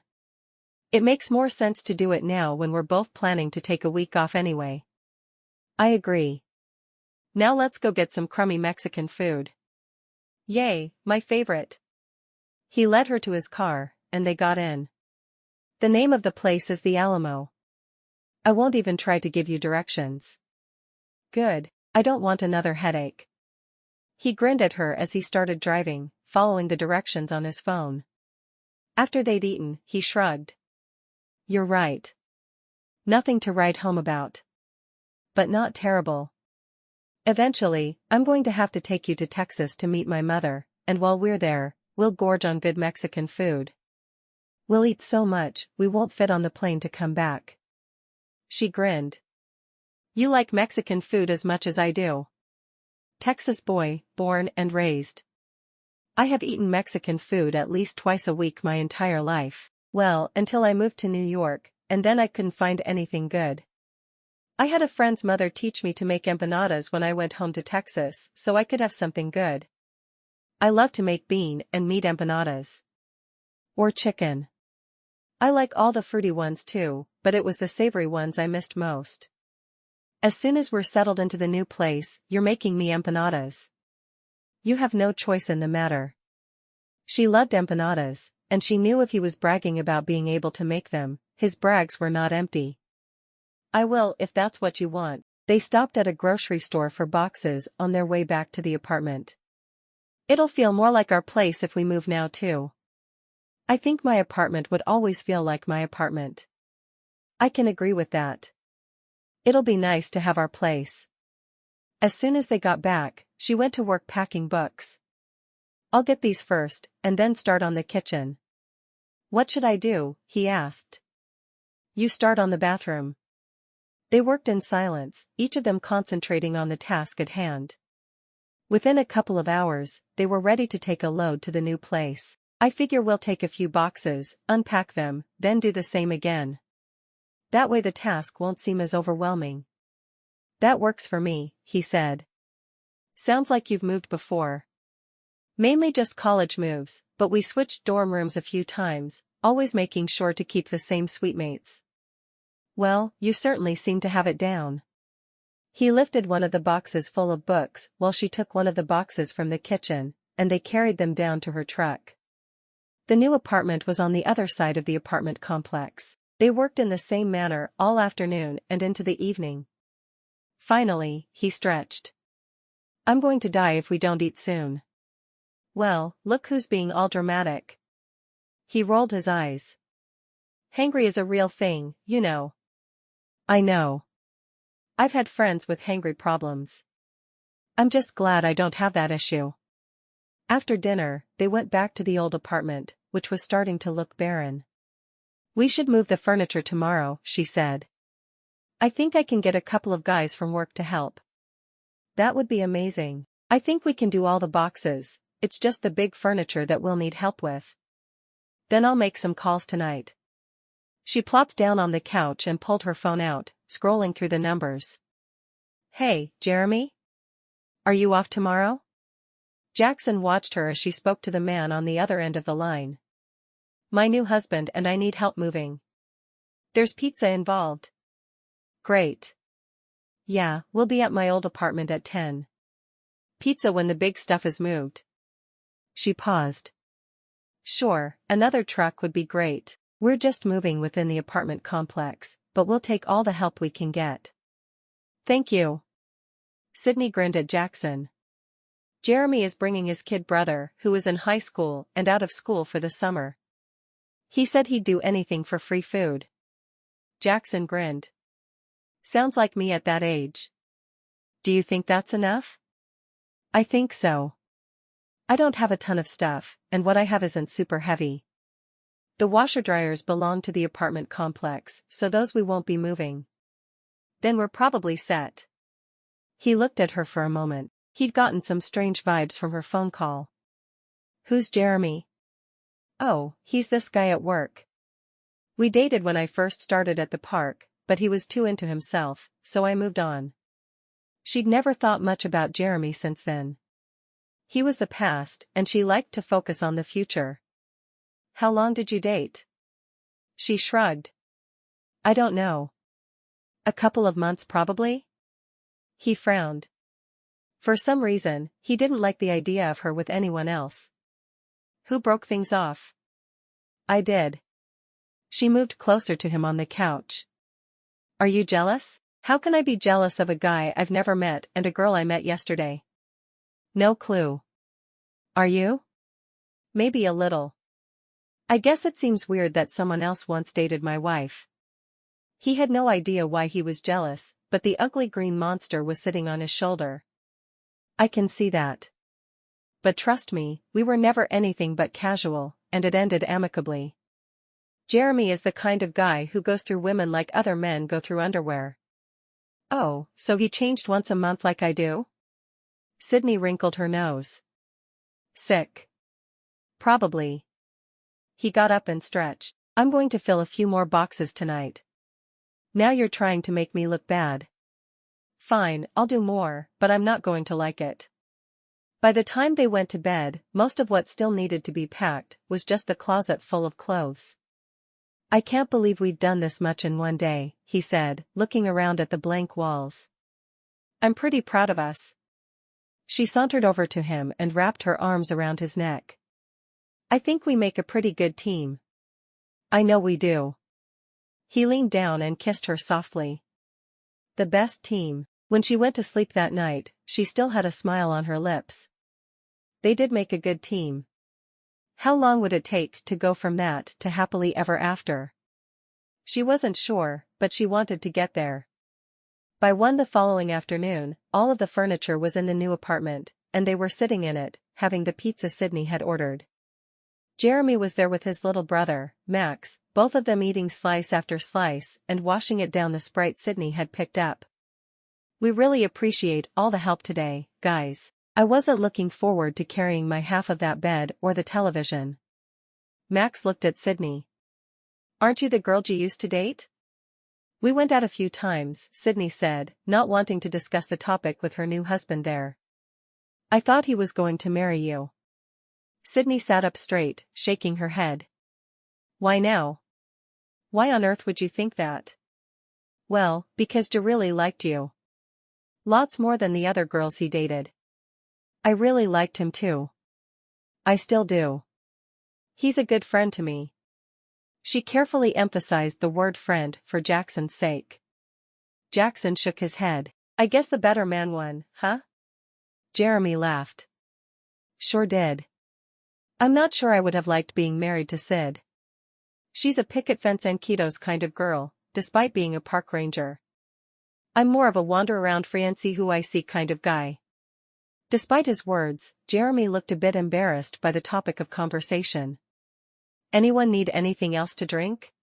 It makes more sense to do it now when we're both planning to take a week off anyway. I agree. Now let's go get some crummy Mexican food. Yay, my favorite. He led her to his car, and they got in. The name of the place is the Alamo. I won't even try to give you directions. Good, I don't want another headache. He grinned at her as he started driving, following the directions on his phone. After they'd eaten, he shrugged. You're right. Nothing to write home about. But not terrible. Eventually, I'm going to have to take you to Texas to meet my mother, and while we're there, we'll gorge on good Mexican food. We'll eat so much, we won't fit on the plane to come back. She grinned. You like Mexican food as much as I do. Texas boy, born and raised. I have eaten Mexican food at least twice a week my entire life. Well, until I moved to New York, and then I couldn't find anything good. I had a friend's mother teach me to make empanadas when I went home to Texas so I could have something good. I love to make bean and meat empanadas. Or chicken. I like all the fruity ones too, but it was the savory ones I missed most. As soon as we're settled into the new place, you're making me empanadas. You have no choice in the matter. She loved empanadas, and she knew if he was bragging about being able to make them, his brags were not empty. I will if that's what you want. They stopped at a grocery store for boxes on their way back to the apartment. It'll feel more like our place if we move now too. I think my apartment would always feel like my apartment. I can agree with that. It'll be nice to have our place. As soon as they got back, she went to work packing books. I'll get these first, and then start on the kitchen. What should I do? He asked. You start on the bathroom. They worked in silence, each of them concentrating on the task at hand. Within a couple of hours, they were ready to take a load to the new place. I figure we'll take a few boxes, unpack them, then do the same again. That way the task won't seem as overwhelming. That works for me, he said. Sounds like you've moved before. Mainly just college moves, but we switched dorm rooms a few times, always making sure to keep the same suitemates. Well, you certainly seem to have it down. He lifted one of the boxes full of books while she took one of the boxes from the kitchen, and they carried them down to her truck. The new apartment was on the other side of the apartment complex. They worked in the same manner all afternoon and into the evening. Finally, he stretched. I'm going to die if we don't eat soon. Well, look who's being all dramatic. He rolled his eyes. Hangry is a real thing, you know. I know. I've had friends with hangry problems. I'm just glad I don't have that issue. After dinner, they went back to the old apartment, which was starting to look barren. We should move the furniture tomorrow, she said. I think I can get a couple of guys from work to help. That would be amazing. I think we can do all the boxes, it's just the big furniture that we'll need help with. Then I'll make some calls tonight. She plopped down on the couch and pulled her phone out, scrolling through the numbers. Hey, Jeremy? Are you off tomorrow? Jackson watched her as she spoke to the man on the other end of the line. My new husband and I need help moving. There's pizza involved. Great. Yeah, we'll be at my old apartment at 10. Pizza when the big stuff is moved. She paused. Sure, another truck would be great. We're just moving within the apartment complex, but we'll take all the help we can get. Thank you. Sydney grinned at Jackson. Jeremy is bringing his kid brother, who is in high school and out of school for the summer. He said he'd do anything for free food. Jackson grinned. Sounds like me at that age. Do you think that's enough? I think so. I don't have a ton of stuff, and what I have isn't super heavy. The washer-dryers belong to the apartment complex, so those we won't be moving. Then we're probably set. He looked at her for a moment. He'd gotten some strange vibes from her phone call. Who's Jeremy? Oh, he's this guy at work. We dated when I first started at the park, but he was too into himself, so I moved on. She'd never thought much about Jeremy since then. He was the past, and she liked to focus on the future. How long did you date? She shrugged. I don't know. A couple of months probably? He frowned. For some reason, he didn't like the idea of her with anyone else. Who broke things off? I did. She moved closer to him on the couch. Are you jealous? How can I be jealous of a guy I've never met and a girl I met yesterday? No clue. Are you? Maybe a little. I guess it seems weird that someone else once dated my wife. He had no idea why he was jealous, but the ugly green monster was sitting on his shoulder. I can see that. But trust me, we were never anything but casual, and it ended amicably. Jeremy is the kind of guy who goes through women like other men go through underwear. Oh, so he changed once a month like I do? Sydney wrinkled her nose. Sick. Probably. He got up and stretched. I'm going to fill a few more boxes tonight. Now you're trying to make me look bad. Fine, I'll do more, but I'm not going to like it. By the time they went to bed, most of what still needed to be packed was just the closet full of clothes. I can't believe we've done this much in one day, he said, looking around at the blank walls. I'm pretty proud of us. She sauntered over to him and wrapped her arms around his neck. I think we make a pretty good team. I know we do. He leaned down and kissed her softly. The best team. When she went to sleep that night, she still had a smile on her lips. They did make a good team. How long would it take to go from that to happily ever after? She wasn't sure, but she wanted to get there. By 1 the following afternoon, all of the furniture was in the new apartment, and they were sitting in it, having the pizza Sydney had ordered. Jeremy was there with his little brother, Max, both of them eating slice after slice and washing it down the Sprite Sydney had picked up. "We really appreciate all the help today, guys. I wasn't looking forward to carrying my half of that bed or the television." Max looked at Sydney. "Aren't you the girl you used to date?" "We went out a few times," Sydney said, not wanting to discuss the topic with her new husband there. "I thought he was going to marry you." Sydney sat up straight, shaking her head. "Why now? Why on earth would you think that?" "Well, because Joe really liked you. Lots more than the other girls he dated. I really liked him too. I still do. He's a good friend to me." She carefully emphasized the word friend for Jackson's sake. Jackson shook his head. "I guess the better man won, huh?" Jeremy laughed. "Sure did. I'm not sure I would have liked being married to Sid. She's a picket fence and Ketos kind of girl, despite being a park ranger. I'm more of a wander-around free and see who I see kind of guy." Despite his words, Jeremy looked a bit embarrassed by the topic of conversation. "Anyone need anything else to drink?"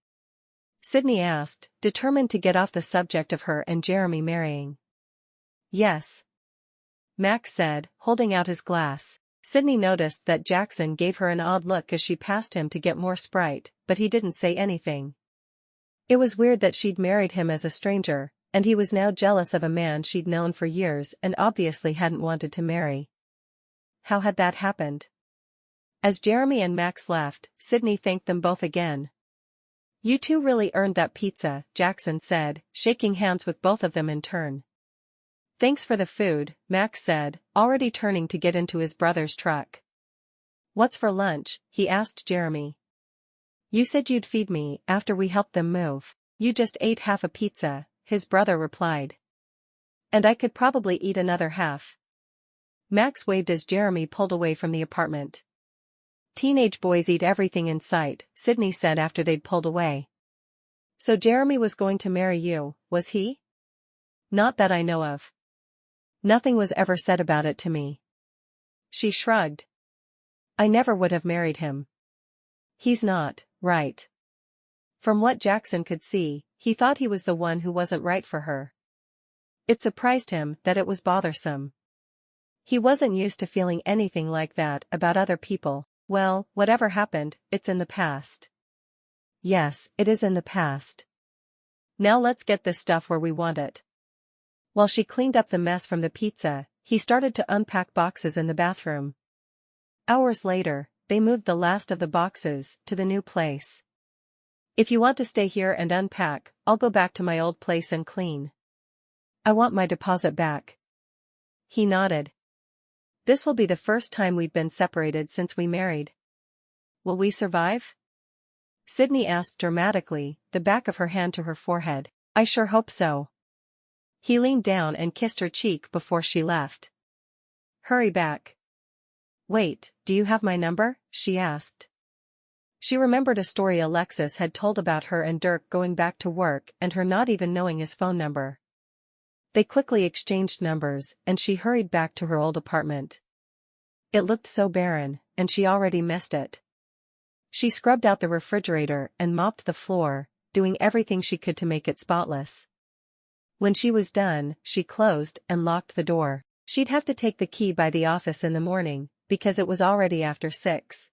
Sydney asked, determined to get off the subject of her and Jeremy marrying. "Yes," Max said, holding out his glass. Sydney noticed that Jackson gave her an odd look as she passed him to get more Sprite, but he didn't say anything. It was weird that she'd married him as a stranger, and he was now jealous of a man she'd known for years and obviously hadn't wanted to marry. How had that happened? As Jeremy and Max left, Sydney thanked them both again. "You two really earned that pizza," Jackson said, shaking hands with both of them in turn. "Thanks for the food," Max said, already turning to get into his brother's truck. "What's for lunch?" he asked Jeremy. "You said you'd feed me after we helped them move." "You just ate half a pizza," his brother replied. "And I could probably eat another half." Max waved as Jeremy pulled away from the apartment. "Teenage boys eat everything in sight," Sydney said after they'd pulled away. "So Jeremy was going to marry you, was he?" "Not that I know of. Nothing was ever said about it to me." She shrugged. "I never would have married him. He's not right." From what Jackson could see, he thought he was the one who wasn't right for her. It surprised him that it was bothersome. He wasn't used to feeling anything like that about other people. Well, whatever happened, it's in the past. Yes, it is in the past. Now let's get this stuff where we want it. While she cleaned up the mess from the pizza, he started to unpack boxes in the bathroom. Hours later, they moved the last of the boxes to the new place. "If you want to stay here and unpack, I'll go back to my old place and clean. I want my deposit back." He nodded. "This will be the first time we've been separated since we married. Will we survive?" Sydney asked dramatically, the back of her hand to her forehead. "I sure hope so." He leaned down and kissed her cheek before she left. "Hurry back." "Wait, do you have my number?" she asked. She remembered a story Alexis had told about her and Dirk going back to work and her not even knowing his phone number. They quickly exchanged numbers, and she hurried back to her old apartment. It looked so barren, and she already missed it. She scrubbed out the refrigerator and mopped the floor, doing everything she could to make it spotless. When she was done, she closed and locked the door. She'd have to take the key by the office in the morning, because it was already after 6.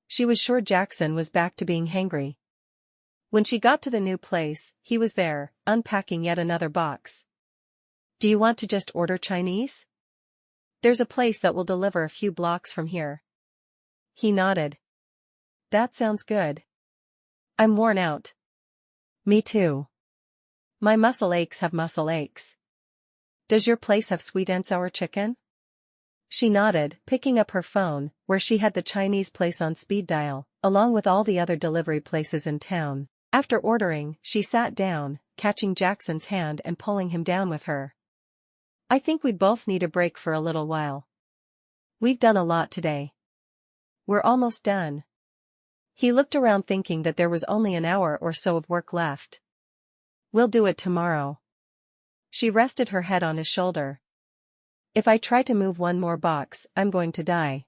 She was sure Jackson was back to being hangry. When she got to the new place, he was there, unpacking yet another box. "Do you want to just order Chinese? There's a place that will deliver a few blocks from here." He nodded. "That sounds good. I'm worn out." "Me too. My muscle aches have muscle aches. Does your place have sweet and sour chicken?" She nodded, picking up her phone, where she had the Chinese place on speed dial, along with all the other delivery places in town. After ordering, she sat down, catching Jackson's hand and pulling him down with her. "I think we both need a break for a little while." We've done a lot today. We're almost done. He looked around thinking that there was only an hour or so of work left. We'll do it tomorrow. She rested her head on his shoulder. If I try to move one more box, I'm going to die.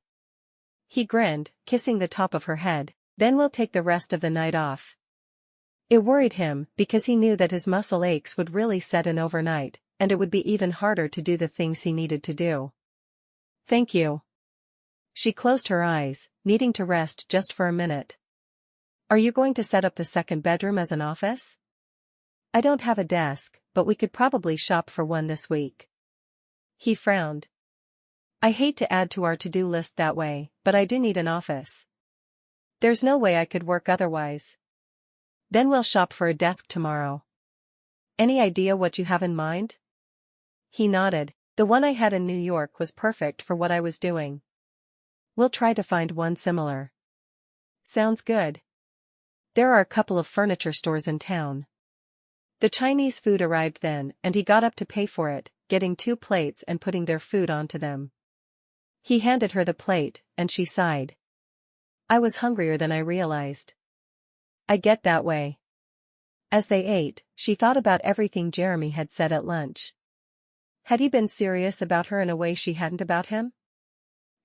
He grinned, kissing the top of her head. Then we'll take the rest of the night off. It worried him because he knew that his muscle aches would really set in overnight, and it would be even harder to do the things he needed to do. Thank you. She closed her eyes, needing to rest just for a minute. Are you going to set up the second bedroom as an office? I don't have a desk, but we could probably shop for one this week. He frowned. I hate to add to our to-do list that way, but I do need an office. There's no way I could work otherwise. Then we'll shop for a desk tomorrow. Any idea what you have in mind? He nodded. The one I had in New York was perfect for what I was doing. We'll try to find one similar. Sounds good. There are a couple of furniture stores in town. The Chinese food arrived then, and he got up to pay for it, getting 2 plates and putting their food onto them. He handed her the plate, and she sighed. I was hungrier than I realized. I get that way. As they ate, she thought about everything Jeremy had said at lunch. Had he been serious about her in a way she hadn't about him?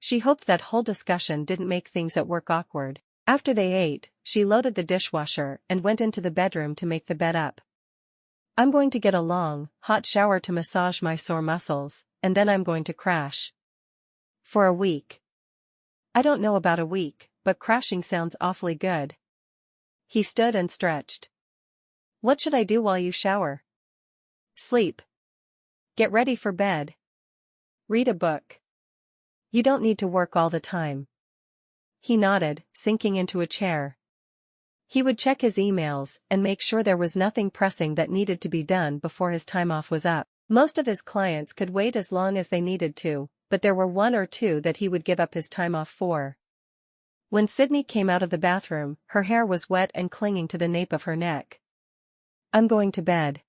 She hoped that whole discussion didn't make things at work awkward. After they ate, she loaded the dishwasher and went into the bedroom to make the bed up. I'm going to get a long, hot shower to massage my sore muscles, and then I'm going to crash. For a week. I don't know about a week, but crashing sounds awfully good. He stood and stretched. What should I do while you shower? Sleep. Get ready for bed. Read a book. You don't need to work all the time. He nodded, sinking into a chair. He would check his emails and make sure there was nothing pressing that needed to be done before his time off was up. Most of his clients could wait as long as they needed to, but there were 1 or 2 that he would give up his time off for. When Sydney came out of the bathroom, her hair was wet and clinging to the nape of her neck. I'm going to bed.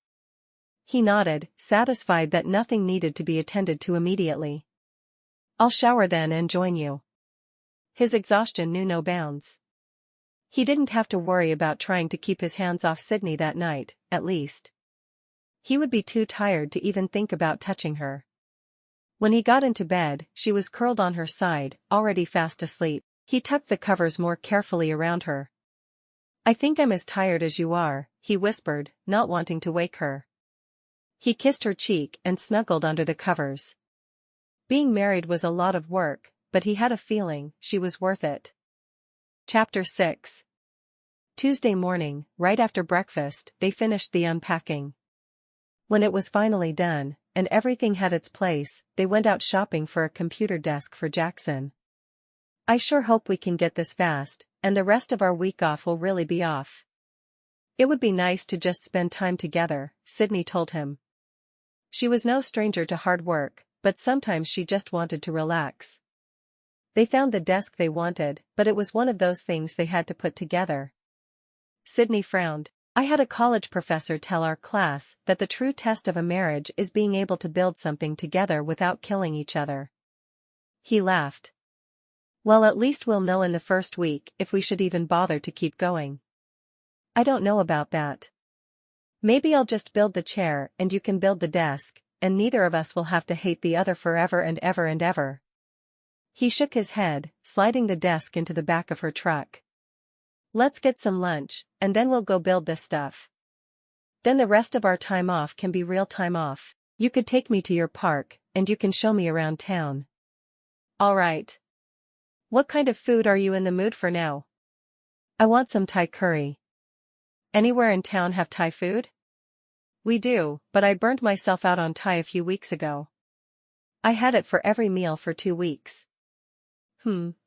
He nodded, satisfied that nothing needed to be attended to immediately. I'll shower then and join you. His exhaustion knew no bounds. He didn't have to worry about trying to keep his hands off Sydney that night, at least. He would be too tired to even think about touching her. When he got into bed, she was curled on her side, already fast asleep. He tucked the covers more carefully around her. I think I'm as tired as you are, he whispered, not wanting to wake her. He kissed her cheek and snuggled under the covers. Being married was a lot of work, but he had a feeling she was worth it. Chapter 6. Tuesday morning, right after breakfast, they finished the unpacking. When it was finally done, and everything had its place, they went out shopping for a computer desk for Jackson. I sure hope we can get this fast, and the rest of our week off will really be off. It would be nice to just spend time together, Sydney told him. She was no stranger to hard work, but sometimes she just wanted to relax. They found the desk they wanted, but it was one of those things they had to put together. Sydney frowned. I had a college professor tell our class that the true test of a marriage is being able to build something together without killing each other. He laughed. Well, at least we'll know in the first week if we should even bother to keep going. I don't know about that. Maybe I'll just build the chair and you can build the desk, and neither of us will have to hate the other forever and ever and ever. He shook his head, sliding the desk into the back of her truck. Let's get some lunch, and then we'll go build this stuff. Then the rest of our time off can be real time off. You could take me to your park, and you can show me around town. All right. What kind of food are you in the mood for now? I want some Thai curry. Anywhere in town have Thai food? We do, but I burned myself out on Thai a few weeks ago. I had it for every meal for 2 weeks.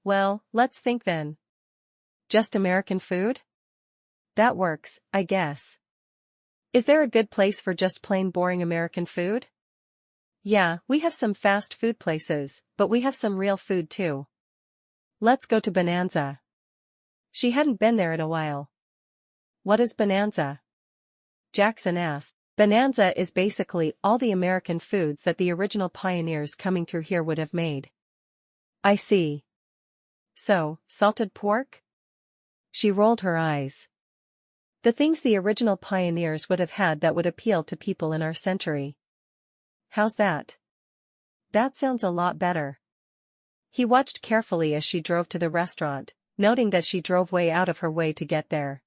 Well, let's think then. Just American food? That works, I guess. Is there a good place for just plain boring American food? Yeah, we have some fast food places, but we have some real food too. Let's go to Bonanza. She hadn't been there in a while. What is Bonanza? Jackson asked. Bonanza is basically all the American foods that the original pioneers coming through here would have made. I see. So, salted pork? She rolled her eyes. The things the original pioneers would have had that would appeal to people in our century. How's that? That sounds a lot better. He watched carefully as she drove to the restaurant, noting that she drove way out of her way to get there.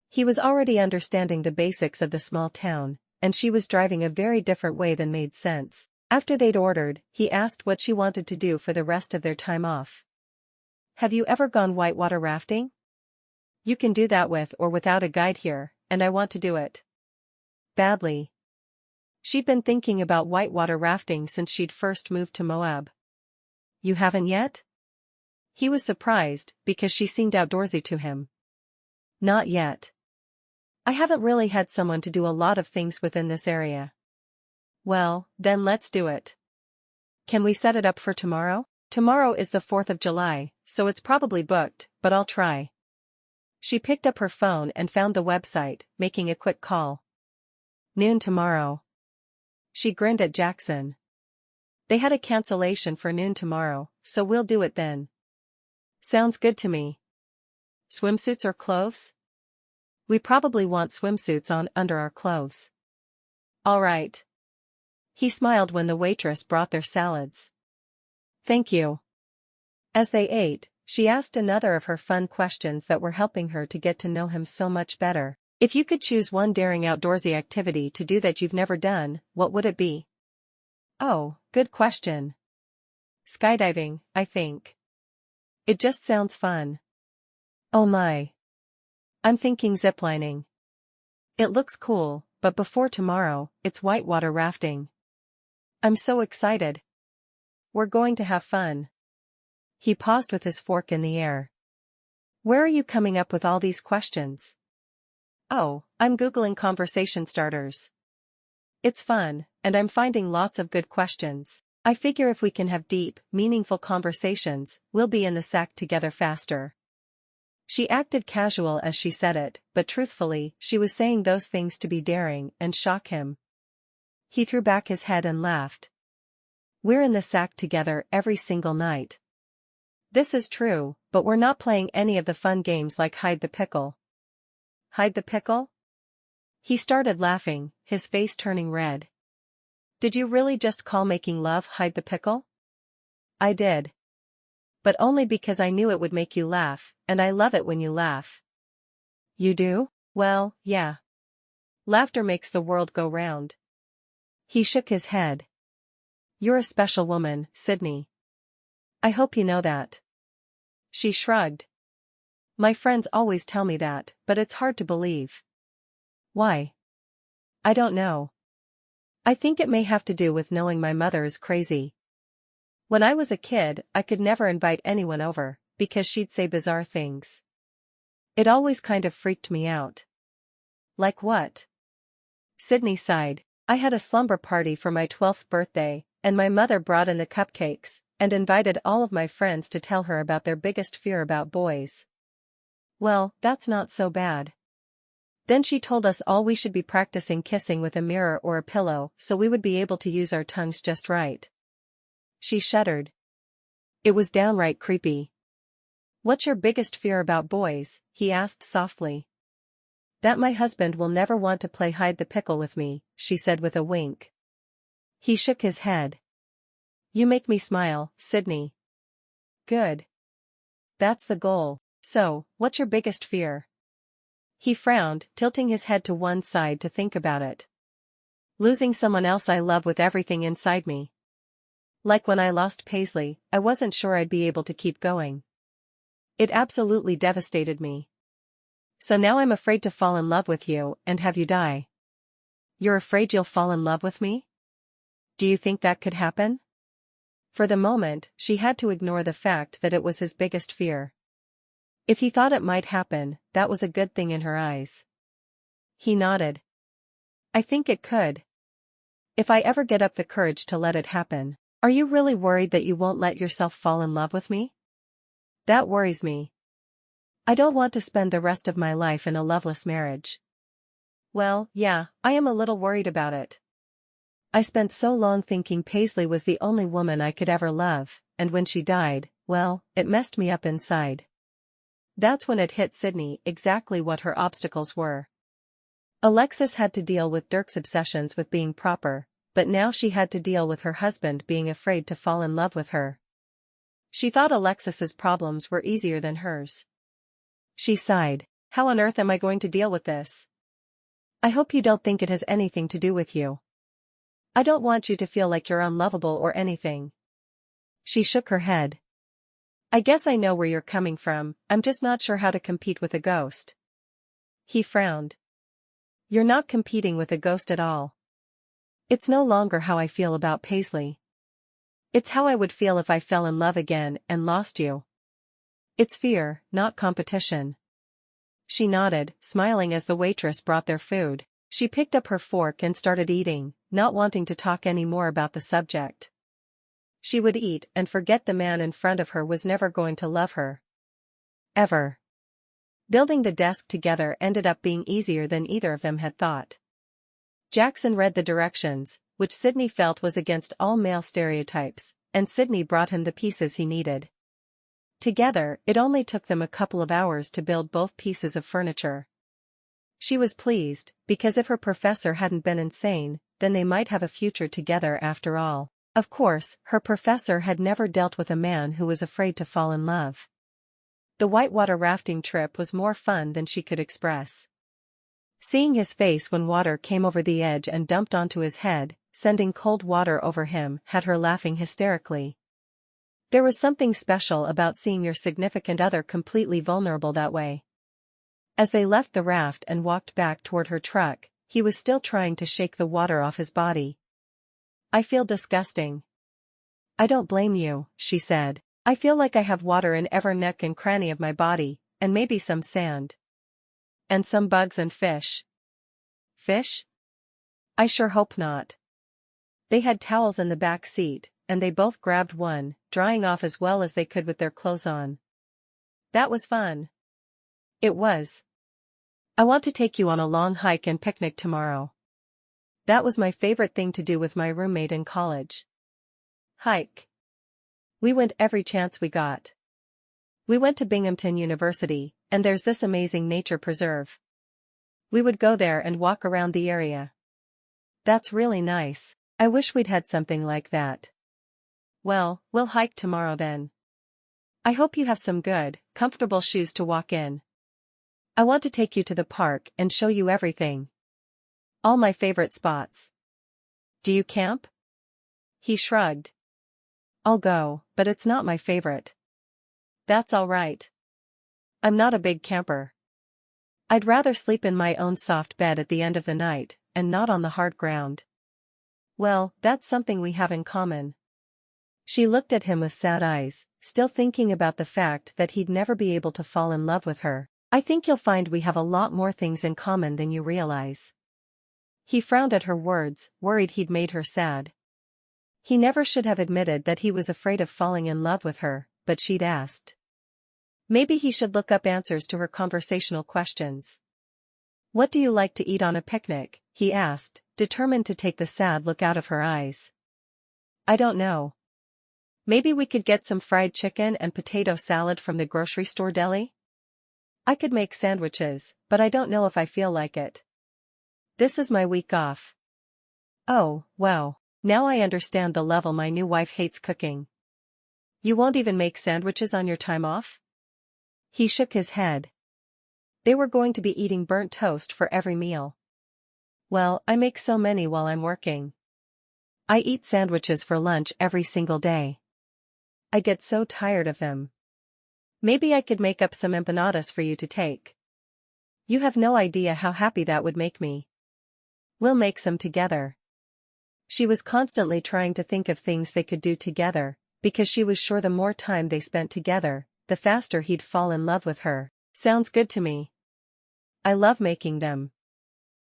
He was already understanding the basics of the small town, and she was driving a very different way than made sense. After they'd ordered, he asked what she wanted to do for the rest of their time off. Have you ever gone whitewater rafting? You can do that with or without a guide here, and I want to do it. Badly. She'd been thinking about whitewater rafting since she'd first moved to Moab. You haven't yet? He was surprised, because she seemed outdoorsy to him. Not yet. I haven't really had someone to do a lot of things within this area. Well, then let's do it. Can we set it up for tomorrow? Tomorrow is the 4th of July, so it's probably booked, but I'll try. She picked up her phone and found the website, making a quick call. Noon tomorrow. She grinned at Jackson. They had a cancellation for noon tomorrow, so we'll do it then. Sounds good to me. Swimsuits or clothes? We probably want swimsuits on under our clothes. All right. He smiled when the waitress brought their salads. Thank you. As they ate, she asked another of her fun questions that were helping her to get to know him so much better. If you could choose one daring outdoorsy activity to do that you've never done, what would it be? Oh, good question. Skydiving, I think. It just sounds fun. Oh my. I'm thinking ziplining. It looks cool, but before tomorrow, it's whitewater rafting. I'm so excited. We're going to have fun. He paused with his fork in the air. Where are you coming up with all these questions? Oh, I'm Googling conversation starters. It's fun, and I'm finding lots of good questions. I figure if we can have deep, meaningful conversations, we'll be in the sack together faster. She acted casual as she said it, but truthfully, she was saying those things to be daring and shock him. He threw back his head and laughed. We're in the sack together every single night. This is true, but we're not playing any of the fun games like hide the pickle. Hide the pickle? He started laughing, his face turning red. Did you really just call making love hide the pickle? I did. But only because I knew it would make you laugh, and I love it when you laugh. You do? Well, yeah. Laughter makes the world go round. He shook his head. You're a special woman, Sydney. I hope you know that. She shrugged. My friends always tell me that, but it's hard to believe. Why? I don't know. I think it may have to do with knowing my mother is crazy. When I was a kid, I could never invite anyone over, because she'd say bizarre things. It always kind of freaked me out. Like what? Sydney sighed. I had a slumber party for my 12th birthday, and my mother brought in the cupcakes, and invited all of my friends to tell her about their biggest fear about boys. Well, that's not so bad. Then she told us all we should be practicing kissing with a mirror or a pillow so we would be able to use our tongues just right. She shuddered. It was downright creepy. What's your biggest fear about boys? He asked softly. That my husband will never want to play hide the pickle with me, she said with a wink. He shook his head. You make me smile, Sydney. Good. That's the goal. So, what's your biggest fear? He frowned, tilting his head to one side to think about it. Losing someone else I love with everything inside me. Like when I lost Paisley, I wasn't sure I'd be able to keep going. It absolutely devastated me. So now I'm afraid to fall in love with you and have you die. You're afraid you'll fall in love with me? Do you think that could happen? For the moment, she had to ignore the fact that it was his biggest fear. If he thought it might happen, that was a good thing in her eyes. He nodded. I think it could. If I ever get up the courage to let it happen. Are you really worried that you won't let yourself fall in love with me? That worries me. I don't want to spend the rest of my life in a loveless marriage. Well, yeah, I am a little worried about it. I spent so long thinking Paisley was the only woman I could ever love, and when she died, well, it messed me up inside. That's when it hit Sydney exactly what her obstacles were. Alexis had to deal with Dirk's obsessions with being proper, but now she had to deal with her husband being afraid to fall in love with her. She thought Alexis's problems were easier than hers. She sighed. How on earth am I going to deal with this? I hope you don't think it has anything to do with you. I don't want you to feel like you're unlovable or anything. She shook her head. I guess I know where you're coming from, I'm just not sure how to compete with a ghost. He frowned. You're not competing with a ghost at all. It's no longer how I feel about Paisley. It's how I would feel if I fell in love again and lost you. It's fear, not competition. She nodded, smiling as the waitress brought their food. She picked up her fork and started eating, not wanting to talk any more about the subject. She would eat and forget the man in front of her was never going to love her. Ever. Building the desk together ended up being easier than either of them had thought. Jackson read the directions, which Sydney felt was against all male stereotypes, and Sydney brought him the pieces he needed. Together, it only took them a couple of hours to build both pieces of furniture. She was pleased, because if her professor hadn't been insane, then they might have a future together after all. Of course, her professor had never dealt with a man who was afraid to fall in love. The whitewater rafting trip was more fun than she could express. Seeing his face when water came over the edge and dumped onto his head, sending cold water over him, had her laughing hysterically. There was something special about seeing your significant other completely vulnerable that way. As they left the raft and walked back toward her truck, he was still trying to shake the water off his body. I feel disgusting. I don't blame you, she said. I feel like I have water in every nook and cranny of my body, and maybe some sand. And some bugs and fish. Fish? I sure hope not. They had towels in the back seat, and they both grabbed one, drying off as well as they could with their clothes on. That was fun. It was. I want to take you on a long hike and picnic tomorrow. That was my favorite thing to do with my roommate in college. Hike. We went every chance we got. We went to Binghamton University, and there's this amazing nature preserve. We would go there and walk around the area. That's really nice. I wish we'd had something like that. Well, we'll hike tomorrow then. I hope you have some good, comfortable shoes to walk in. I want to take you to the park and show you everything. All my favorite spots. Do you camp? He shrugged. I'll go, but it's not my favorite. That's all right. I'm not a big camper. I'd rather sleep in my own soft bed at the end of the night, and not on the hard ground. Well, that's something we have in common. She looked at him with sad eyes, still thinking about the fact that he'd never be able to fall in love with her. I think you'll find we have a lot more things in common than you realize. He frowned at her words, worried he'd made her sad. He never should have admitted that he was afraid of falling in love with her, but she'd asked. Maybe he should look up answers to her conversational questions. What do you like to eat on a picnic? He asked, determined to take the sad look out of her eyes. I don't know. Maybe we could get some fried chicken and potato salad from the grocery store deli? I could make sandwiches, but I don't know if I feel like it. This is my week off. Oh, wow. Now I understand the level my new wife hates cooking. You won't even make sandwiches on your time off? He shook his head. They were going to be eating burnt toast for every meal. Well, I make so many while I'm working. I eat sandwiches for lunch every single day. I get so tired of them. Maybe I could make up some empanadas for you to take. You have no idea how happy that would make me. We'll make some together. She was constantly trying to think of things they could do together, because she was sure the more time they spent together, the faster he'd fall in love with her. Sounds good to me. I love making them.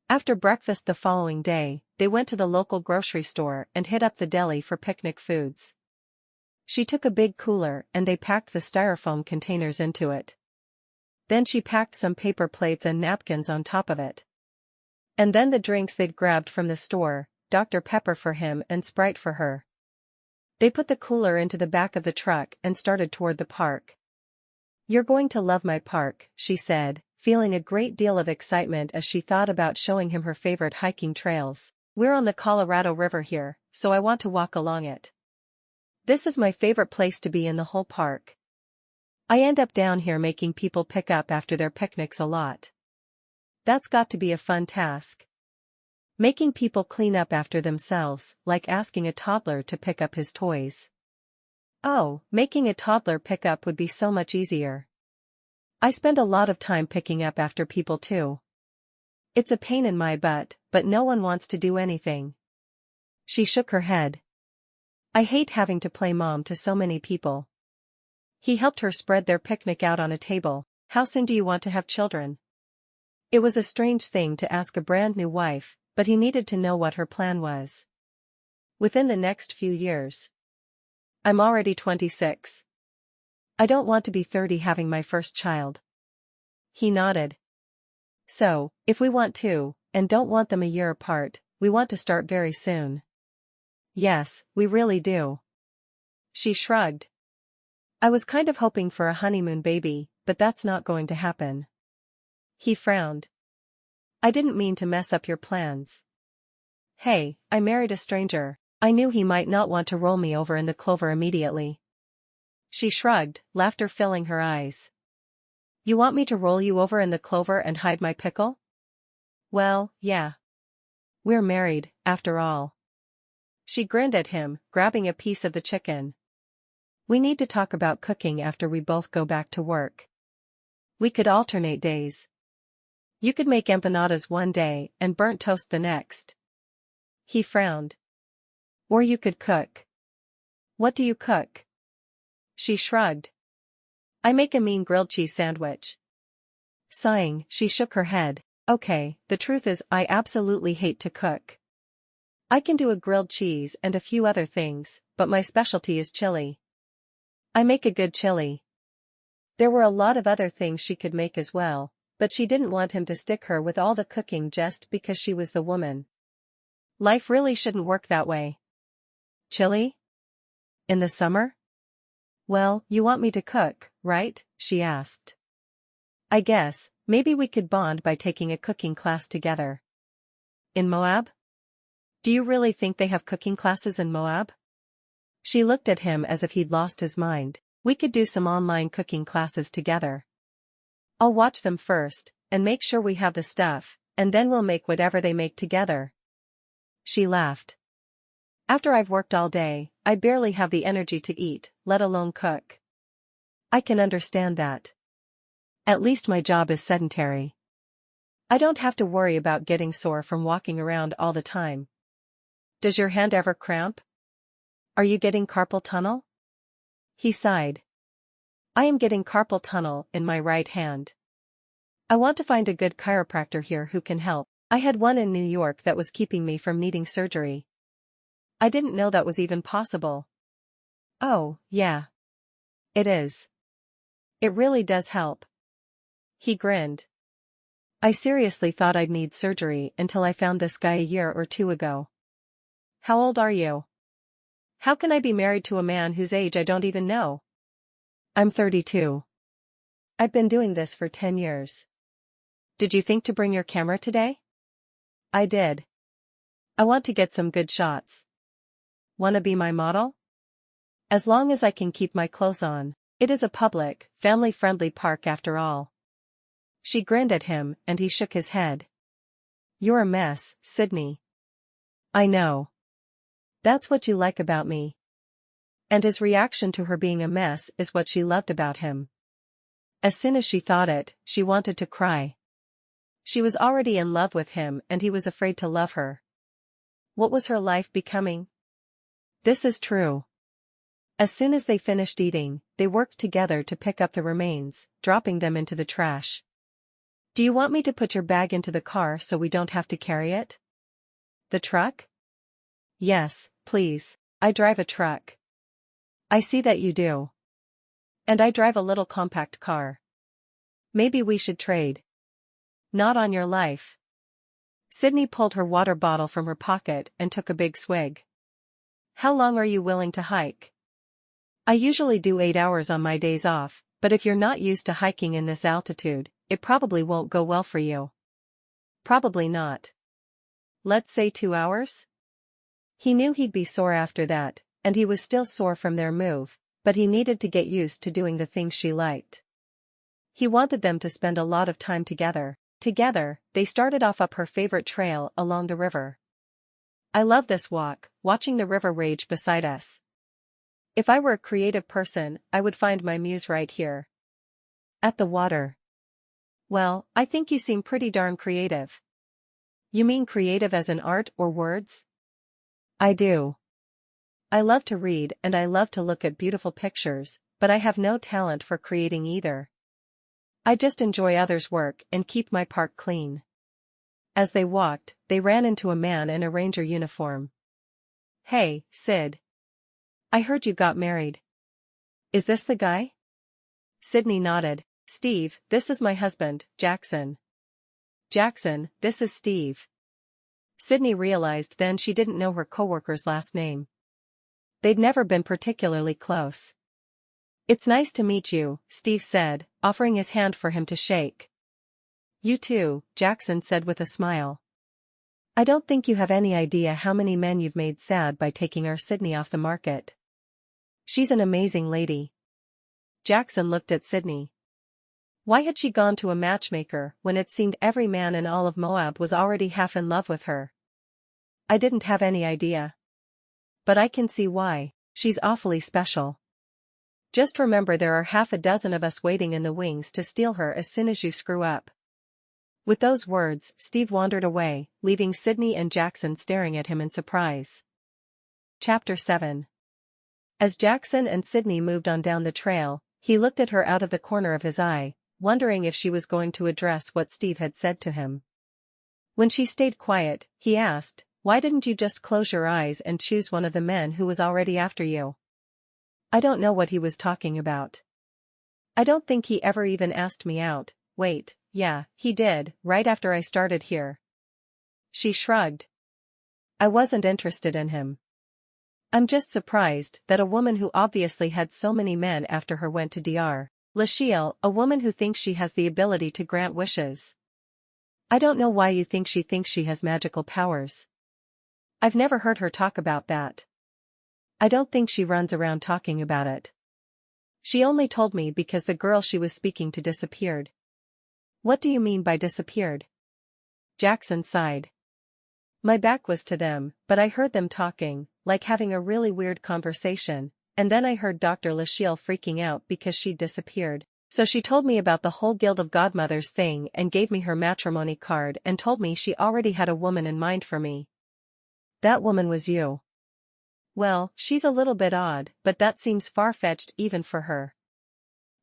After breakfast the following day, they went to the local grocery store and hit up the deli for picnic foods. She took a big cooler and they packed the styrofoam containers into it. Then she packed some paper plates and napkins on top of it. And then the drinks they'd grabbed from the store, Dr. Pepper for him and Sprite for her. They put the cooler into the back of the truck and started toward the park. "You're going to love my park," she said, feeling a great deal of excitement as she thought about showing him her favorite hiking trails. "We're on the Colorado River here, so I want to walk along it. This is my favorite place to be in the whole park. I end up down here making people pick up after their picnics a lot. That's got to be a fun task. Making people clean up after themselves, like asking a toddler to pick up his toys. Oh, making a toddler pick up would be so much easier. I spend a lot of time picking up after people too. It's a pain in my butt, but no one wants to do anything." She shook her head. "I hate having to play mom to so many people." He helped her spread their picnic out on a table. "How soon do you want to have children?" It was a strange thing to ask a brand new wife, but he needed to know what her plan was. "Within the next few years. I'm already 26. I don't want to be 30 having my first child." He nodded. "So, if we want two, and don't want them a year apart, we want to start very soon." "Yes, we really do." She shrugged. "I was kind of hoping for a honeymoon baby, but that's not going to happen." He frowned. "I didn't mean to mess up your plans." "Hey, I married a stranger. I knew he might not want to roll me over in the clover immediately." She shrugged, laughter filling her eyes. "You want me to roll you over in the clover and hide my pickle?" "Well, yeah. We're married, after all." She grinned at him, grabbing a piece of the chicken. "We need to talk about cooking after we both go back to work. We could alternate days. You could make empanadas one day and burnt toast the next." He frowned. "Or you could cook." "What do you cook?" She shrugged. "I make a mean grilled cheese sandwich." Sighing, she shook her head. "Okay, the truth is I absolutely hate to cook. I can do a grilled cheese and a few other things, but my specialty is chili. I make a good chili." There were a lot of other things she could make as well, but she didn't want him to stick her with all the cooking just because she was the woman. Life really shouldn't work that way. "Chili? In the summer?" "Well, you want me to cook, right?" she asked. "I guess, maybe we could bond by taking a cooking class together." "In Moab? Do you really think they have cooking classes in Moab?" She looked at him as if he'd lost his mind. "We could do some online cooking classes together. I'll watch them first, and make sure we have the stuff, and then we'll make whatever they make together." She laughed. "After I've worked all day, I barely have the energy to eat, let alone cook." "I can understand that. At least my job is sedentary. I don't have to worry about getting sore from walking around all the time." "Does your hand ever cramp? Are you getting carpal tunnel?" He sighed. "I am getting carpal tunnel in my right hand. I want to find a good chiropractor here who can help. I had one in New York that was keeping me from needing surgery. I didn't know that was even possible." "Oh, yeah. It is. It really does help." He grinned. "I seriously thought I'd need surgery until I found this guy a year or two ago." "How old are you?" "How can I be married to a man whose age I don't even know?" "I'm 32. I've been doing this for 10 years. Did you think to bring your camera today?" "I did. I want to get some good shots." "Wanna be my model?" "As long as I can keep my clothes on. It is a public, family-friendly park after all." She grinned at him and he shook his head. "You're a mess, Sydney." "I know. That's what you like about me." And his reaction to her being a mess is what she loved about him. As soon as she thought it, she wanted to cry. She was already in love with him and he was afraid to love her. What was her life becoming? This is true. As soon as they finished eating, they worked together to pick up the remains, dropping them into the trash. "Do you want me to put your bag into the car so we don't have to carry it?" "The truck?" "Yes, please. I drive a truck." "I see that you do. And I drive a little compact car. Maybe we should trade." "Not on your life." Sydney pulled her water bottle from her pocket and took a big swig. How long are you willing to hike? I usually do 8 hours on my days off, but if you're not used to hiking in this altitude, it probably won't go well for you. Probably not. Let's say 2 hours? He knew he'd be sore after that, and he was still sore from their move, but he needed to get used to doing the things she liked. He wanted them to spend a lot of time together. Together, they started off up her favorite trail along the river. I love this walk, watching the river rage beside us. If I were a creative person, I would find my muse right here. At the water. Well, I think you seem pretty darn creative. You mean creative as in art or words? I do. I love to read and I love to look at beautiful pictures, but I have no talent for creating either. I just enjoy others' work and keep my park clean. As they walked, they ran into a man in a ranger uniform. Hey, Sid. I heard you got married. Is this the guy? Sydney nodded. Steve, this is my husband, Jackson. Jackson, this is Steve. Sydney realized then she didn't know her coworker's last name. They'd never been particularly close. It's nice to meet you, Steve said, offering his hand for him to shake. You too, Jackson said with a smile. I don't think you have any idea how many men you've made sad by taking our Sydney off the market. She's an amazing lady. Jackson looked at Sydney. Why had she gone to a matchmaker when it seemed every man in all of Moab was already half in love with her? I didn't have any idea. But I can see why. She's awfully special. Just remember there are half a dozen of us waiting in the wings to steal her as soon as you screw up. With those words, Steve wandered away, leaving Sydney and Jackson staring at him in surprise. Chapter 7. As Jackson and Sydney moved on down the trail, he looked at her out of the corner of his eye, wondering if she was going to address what Steve had said to him. When she stayed quiet, he asked, Why didn't you just close your eyes and choose one of the men who was already after you? I don't know what he was talking about. I don't think he ever even asked me out. Wait, yeah, he did, right after I started here. She shrugged. I wasn't interested in him. I'm just surprised that a woman who obviously had so many men after her went to Dr. Lashiel, a woman who thinks she has the ability to grant wishes. I don't know why you think she has magical powers. I've never heard her talk about that. I don't think she runs around talking about it. She only told me because the girl she was speaking to disappeared. What do you mean by disappeared? Jackson sighed. My back was to them, but I heard them talking, like having a really weird conversation, and then I heard Dr. Lashiel freaking out because she'd disappeared. So she told me about the whole Guild of Godmothers thing and gave me her matrimony card and told me she already had a woman in mind for me. That woman was you. Well, she's a little bit odd, but that seems far-fetched even for her.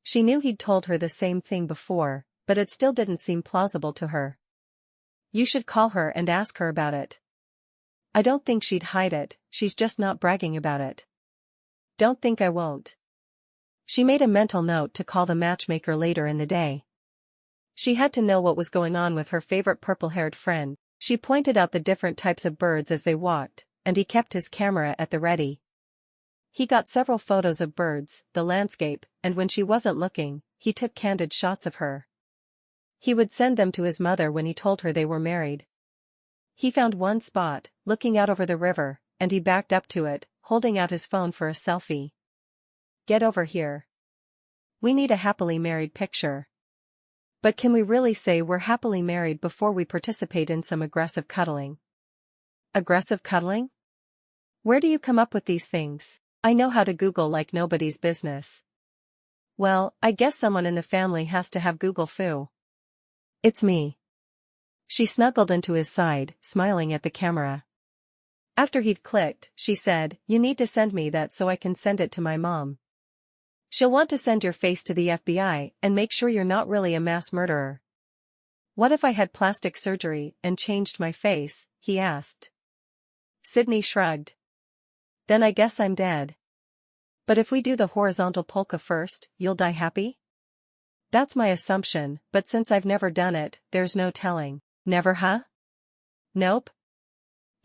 She knew he'd told her the same thing before, but it still didn't seem plausible to her. You should call her and ask her about it. I don't think she'd hide it, she's just not bragging about it. Don't think I won't. She made a mental note to call the matchmaker later in the day. She had to know what was going on with her favorite purple-haired friend. She pointed out the different types of birds as they walked, and he kept his camera at the ready. He got several photos of birds, the landscape, and when she wasn't looking, he took candid shots of her. He would send them to his mother when he told her they were married. He found one spot, looking out over the river, and he backed up to it, holding out his phone for a selfie. Get over here. We need a happily married picture. But can we really say we're happily married before we participate in some aggressive cuddling? Aggressive cuddling? Where do you come up with these things? I know how to Google like nobody's business. Well, I guess someone in the family has to have Google foo. It's me. She snuggled into his side, smiling at the camera. After he'd clicked, she said, You need to send me that so I can send it to my mom. She'll want to send your face to the FBI and make sure you're not really a mass murderer. What if I had plastic surgery and changed my face? He asked. Sydney shrugged. Then I guess I'm dead. But if we do the horizontal polka first, you'll die happy? That's my assumption, but since I've never done it, there's no telling. Never, huh? Nope.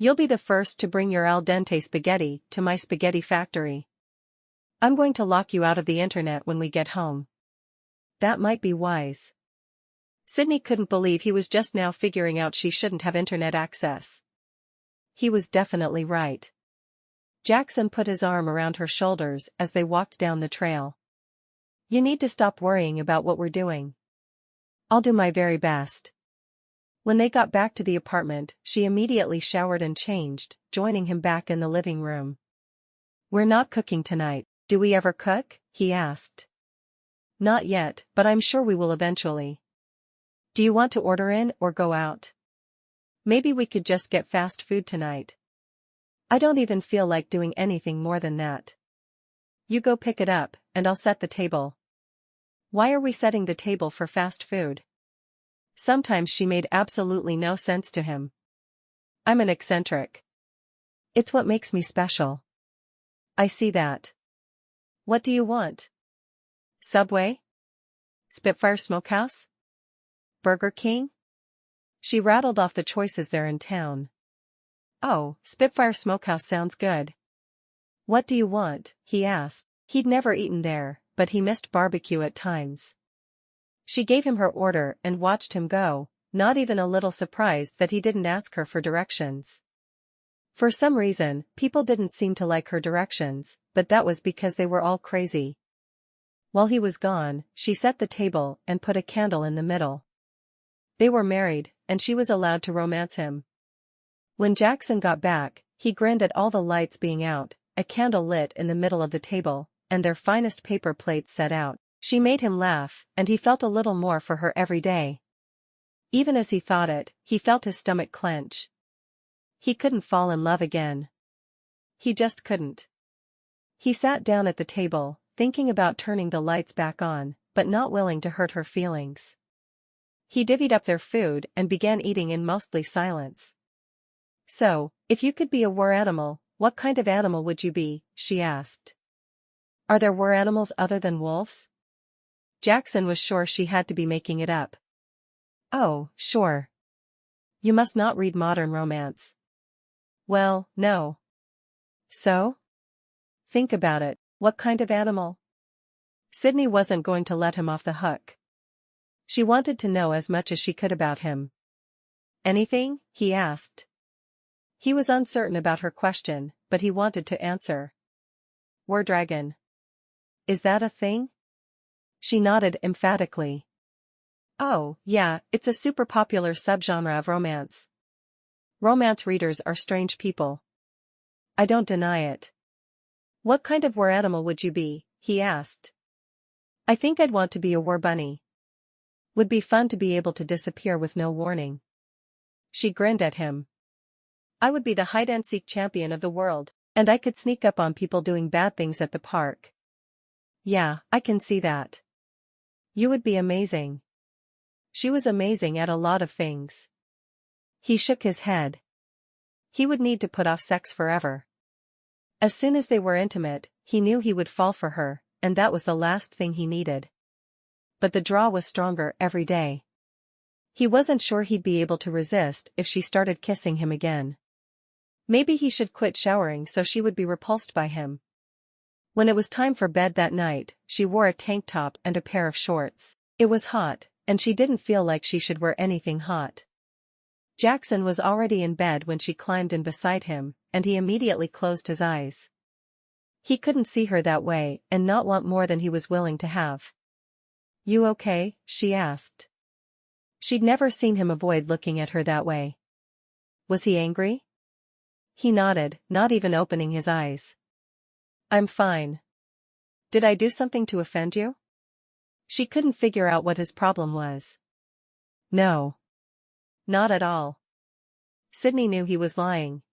You'll be the first to bring your al dente spaghetti to my spaghetti factory. I'm going to lock you out of the internet when we get home. That might be wise. Sydney couldn't believe he was just now figuring out she shouldn't have internet access. He was definitely right. Jackson put his arm around her shoulders as they walked down the trail. You need to stop worrying about what we're doing. I'll do my very best. When they got back to the apartment, she immediately showered and changed, joining him back in the living room. We're not cooking tonight. Do we ever cook? He asked. Not yet, but I'm sure we will eventually. Do you want to order in or go out? Maybe we could just get fast food tonight. I don't even feel like doing anything more than that. You go pick it up, and I'll set the table. Why are we setting the table for fast food? Sometimes she made absolutely no sense to him. I'm an eccentric. It's what makes me special. I see that. What do you want? Subway? Spitfire Smokehouse? Burger King? She rattled off the choices there in town. Oh, Spitfire Smokehouse sounds good. What do you want? He asked. He'd never eaten there, but he missed barbecue at times. She gave him her order and watched him go, not even a little surprised that he didn't ask her for directions. For some reason, people didn't seem to like her directions, but that was because they were all crazy. While he was gone, she set the table and put a candle in the middle. They were married, and she was allowed to romance him. When Jackson got back, he grinned at all the lights being out, a candle lit in the middle of the table, and their finest paper plates set out. She made him laugh, and he felt a little more for her every day. Even as he thought it, he felt his stomach clench. He couldn't fall in love again. He just couldn't. He sat down at the table, thinking about turning the lights back on, but not willing to hurt her feelings. He divvied up their food and began eating in mostly silence. So, if you could be a war animal, what kind of animal would you be? She asked. Are there war animals other than wolves? Jackson was sure she had to be making it up. Oh, sure. You must not read modern romance. Well, no. So? Think about it, what kind of animal? Sydney wasn't going to let him off the hook. She wanted to know as much as she could about him. Anything? He asked. He was uncertain about her question, but he wanted to answer. War dragon. Is that a thing? She nodded emphatically. Oh, yeah, it's a super popular subgenre of romance. Romance readers are strange people. I don't deny it. What kind of war animal would you be? He asked. I think I'd want to be a war bunny. Would be fun to be able to disappear with no warning. She grinned at him. I would be the hide-and-seek champion of the world, and I could sneak up on people doing bad things at the park. Yeah, I can see that. You would be amazing. She was amazing at a lot of things. He shook his head. He would need to put off sex forever. As soon as they were intimate, he knew he would fall for her, and that was the last thing he needed. But the draw was stronger every day. He wasn't sure he'd be able to resist if she started kissing him again. Maybe he should quit showering so she would be repulsed by him. When it was time for bed that night, she wore a tank top and a pair of shorts. It was hot, and she didn't feel like she should wear anything hot. Jackson was already in bed when she climbed in beside him, and he immediately closed his eyes. He couldn't see her that way and not want more than he was willing to have. You okay? She asked. She'd never seen him avoid looking at her that way. Was he angry? He nodded, not even opening his eyes. I'm fine. Did I do something to offend you? She couldn't figure out what his problem was. No. Not at all. Sydney knew he was lying.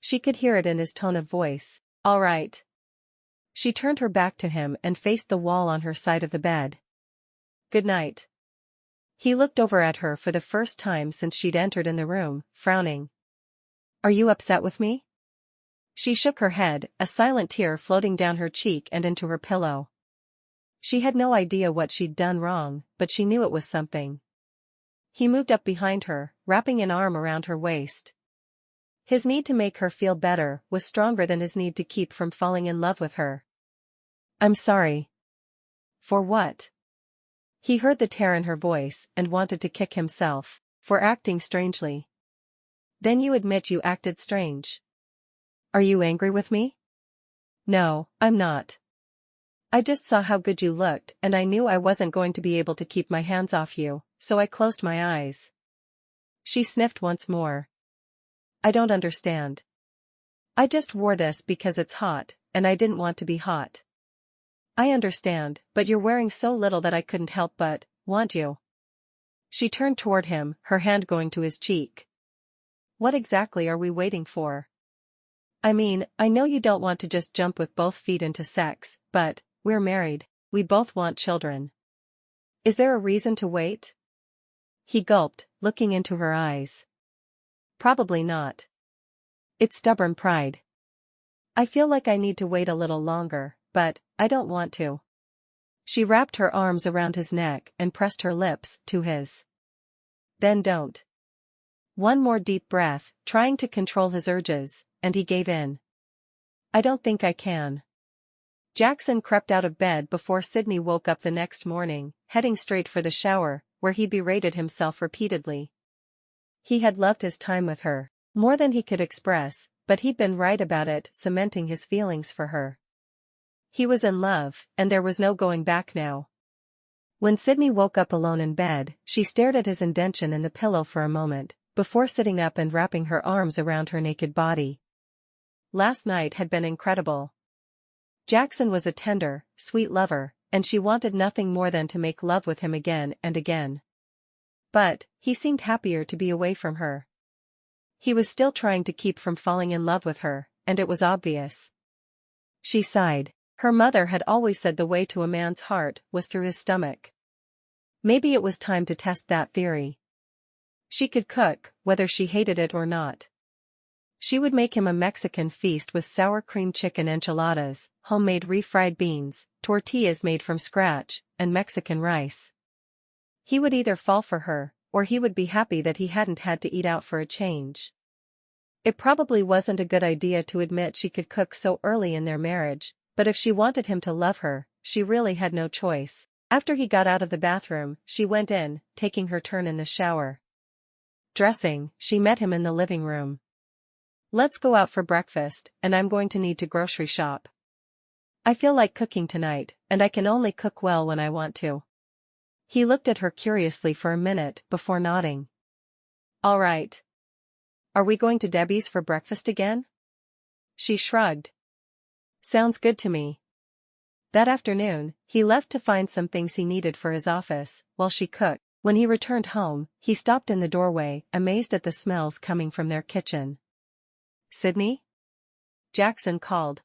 She could hear it in his tone of voice. All right. She turned her back to him and faced the wall on her side of the bed. Good night. He looked over at her for the first time since she'd entered in the room, frowning. Are you upset with me? She shook her head, a silent tear floating down her cheek and into her pillow. She had no idea what she'd done wrong, but she knew it was something. He moved up behind her, wrapping an arm around her waist. His need to make her feel better was stronger than his need to keep from falling in love with her. "I'm sorry." "For what?" He heard the tear in her voice and wanted to kick himself for acting strangely. "Then you admit you acted strange. Are you angry with me?" "No, I'm not. I just saw how good you looked and I knew I wasn't going to be able to keep my hands off you, so I closed my eyes." She sniffed once more. "I don't understand. I just wore this because it's hot, and I didn't want to be hot." "I understand, but you're wearing so little that I couldn't help but want you." She turned toward him, her hand going to his cheek. "What exactly are we waiting for? I mean, I know you don't want to just jump with both feet into sex, but we're married. We both want children. Is there a reason to wait?" He gulped, looking into her eyes. "Probably not. It's stubborn pride. I feel like I need to wait a little longer, but I don't want to." She wrapped her arms around his neck and pressed her lips to his. "Then don't." One more deep breath, trying to control his urges, and he gave in. "I don't think I can." Jackson crept out of bed before Sydney woke up the next morning, heading straight for the shower, where he berated himself repeatedly. He had loved his time with her, more than he could express, but he'd been right about it, cementing his feelings for her. He was in love, and there was no going back now. When Sydney woke up alone in bed, she stared at his indentation in the pillow for a moment, before sitting up and wrapping her arms around her naked body. Last night had been incredible. Jackson was a tender, sweet lover, and she wanted nothing more than to make love with him again and again. But he seemed happier to be away from her. He was still trying to keep from falling in love with her, and it was obvious. She sighed. Her mother had always said the way to a man's heart was through his stomach. Maybe it was time to test that theory. She could cook, whether she hated it or not. She would make him a Mexican feast with sour cream chicken enchiladas, homemade refried beans, tortillas made from scratch, and Mexican rice. He would either fall for her, or he would be happy that he hadn't had to eat out for a change. It probably wasn't a good idea to admit she could cook so early in their marriage, but if she wanted him to love her, she really had no choice. After he got out of the bathroom, she went in, taking her turn in the shower. Dressing, she met him in the living room. "Let's go out for breakfast, and I'm going to need to grocery shop. I feel like cooking tonight, and I can only cook well when I want to." He looked at her curiously for a minute before nodding. "All right. Are we going to Debbie's for breakfast again?" She shrugged. "Sounds good to me." That afternoon, he left to find some things he needed for his office, while she cooked. When he returned home, he stopped in the doorway, amazed at the smells coming from their kitchen. "Sydney?" Jackson called.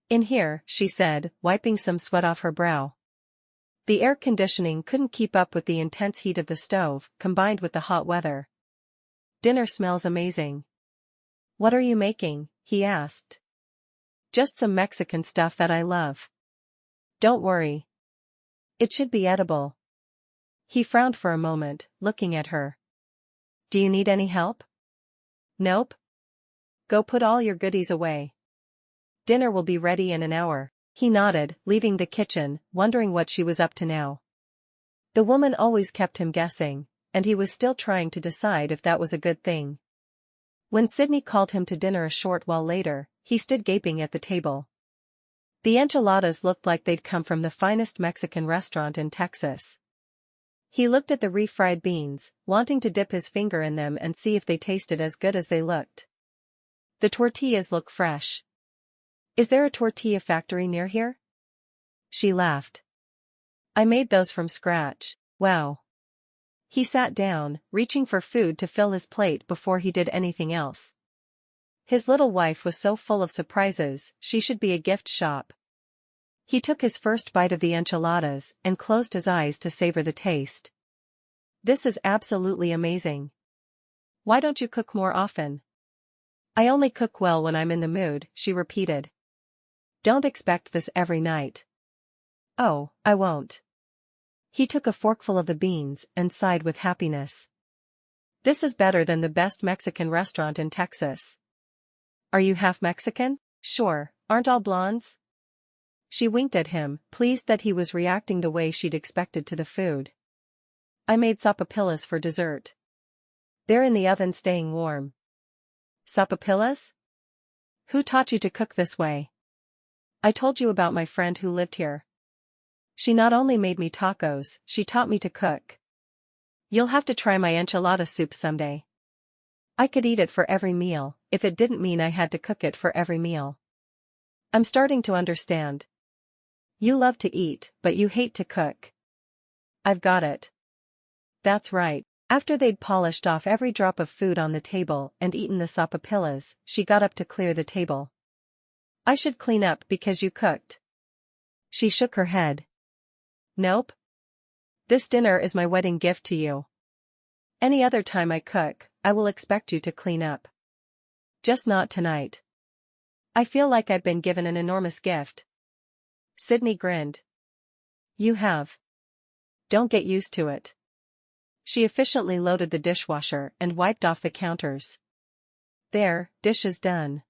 "In here," she said, wiping some sweat off her brow. The air conditioning couldn't keep up with the intense heat of the stove, combined with the hot weather. "Dinner smells amazing." "What are you making?" he asked. "Just some Mexican stuff that I love. Don't worry. It should be edible." He frowned for a moment, looking at her. "Do you need any help?" "Nope. Go put all your goodies away. Dinner will be ready in an hour." He nodded, leaving the kitchen, wondering what she was up to now. The woman always kept him guessing, and he was still trying to decide if that was a good thing. When Sydney called him to dinner a short while later, he stood gaping at the table. The enchiladas looked like they'd come from the finest Mexican restaurant in Texas. He looked at the refried beans, wanting to dip his finger in them and see if they tasted as good as they looked. The tortillas look fresh. "Is there a tortilla factory near here?" She laughed. "I made those from scratch." "Wow." He sat down, reaching for food to fill his plate before he did anything else. His little wife was so full of surprises, she should be a gift shop. He took his first bite of the enchiladas and closed his eyes to savor the taste. "This is absolutely amazing. Why don't you cook more often?" "I only cook well when I'm in the mood," she repeated. "Don't expect this every night." "Oh, I won't." He took a forkful of the beans and sighed with happiness. This is better than the best Mexican restaurant in Texas. Are you half Mexican? Sure, aren't all blondes? She winked at him, pleased that he was reacting the way she'd expected to the food. I made sopapillas for dessert. They're in the oven staying warm. Sopapillas? Who taught you to cook this way? I told you about my friend who lived here. She not only made me tacos, she taught me to cook. You'll have to try my enchilada soup someday. I could eat it for every meal, if it didn't mean I had to cook it for every meal. I'm starting to understand. You love to eat, but you hate to cook. I've got it. That's right. After they'd polished off every drop of food on the table and eaten the sopapillas, she got up to clear the table. I should clean up because you cooked. She shook her head. Nope. This dinner is my wedding gift to you. Any other time I cook, I will expect you to clean up. Just not tonight. I feel like I've been given an enormous gift. Sydney grinned. You have. Don't get used to it. She efficiently loaded the dishwasher and wiped off the counters. There, dishes done.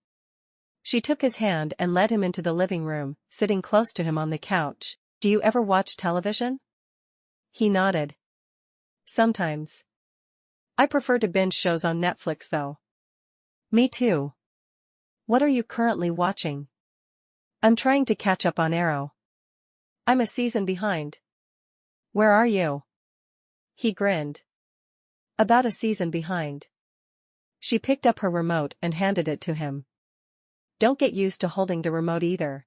She took his hand and led him into the living room, sitting close to him on the couch. Do you ever watch television? He nodded. Sometimes. I prefer to binge shows on Netflix though. Me too. What are you currently watching? I'm trying to catch up on Arrow. I'm a season behind. Where are you? He grinned. About a season behind. She picked up her remote and handed it to him. Don't get used to holding the remote either.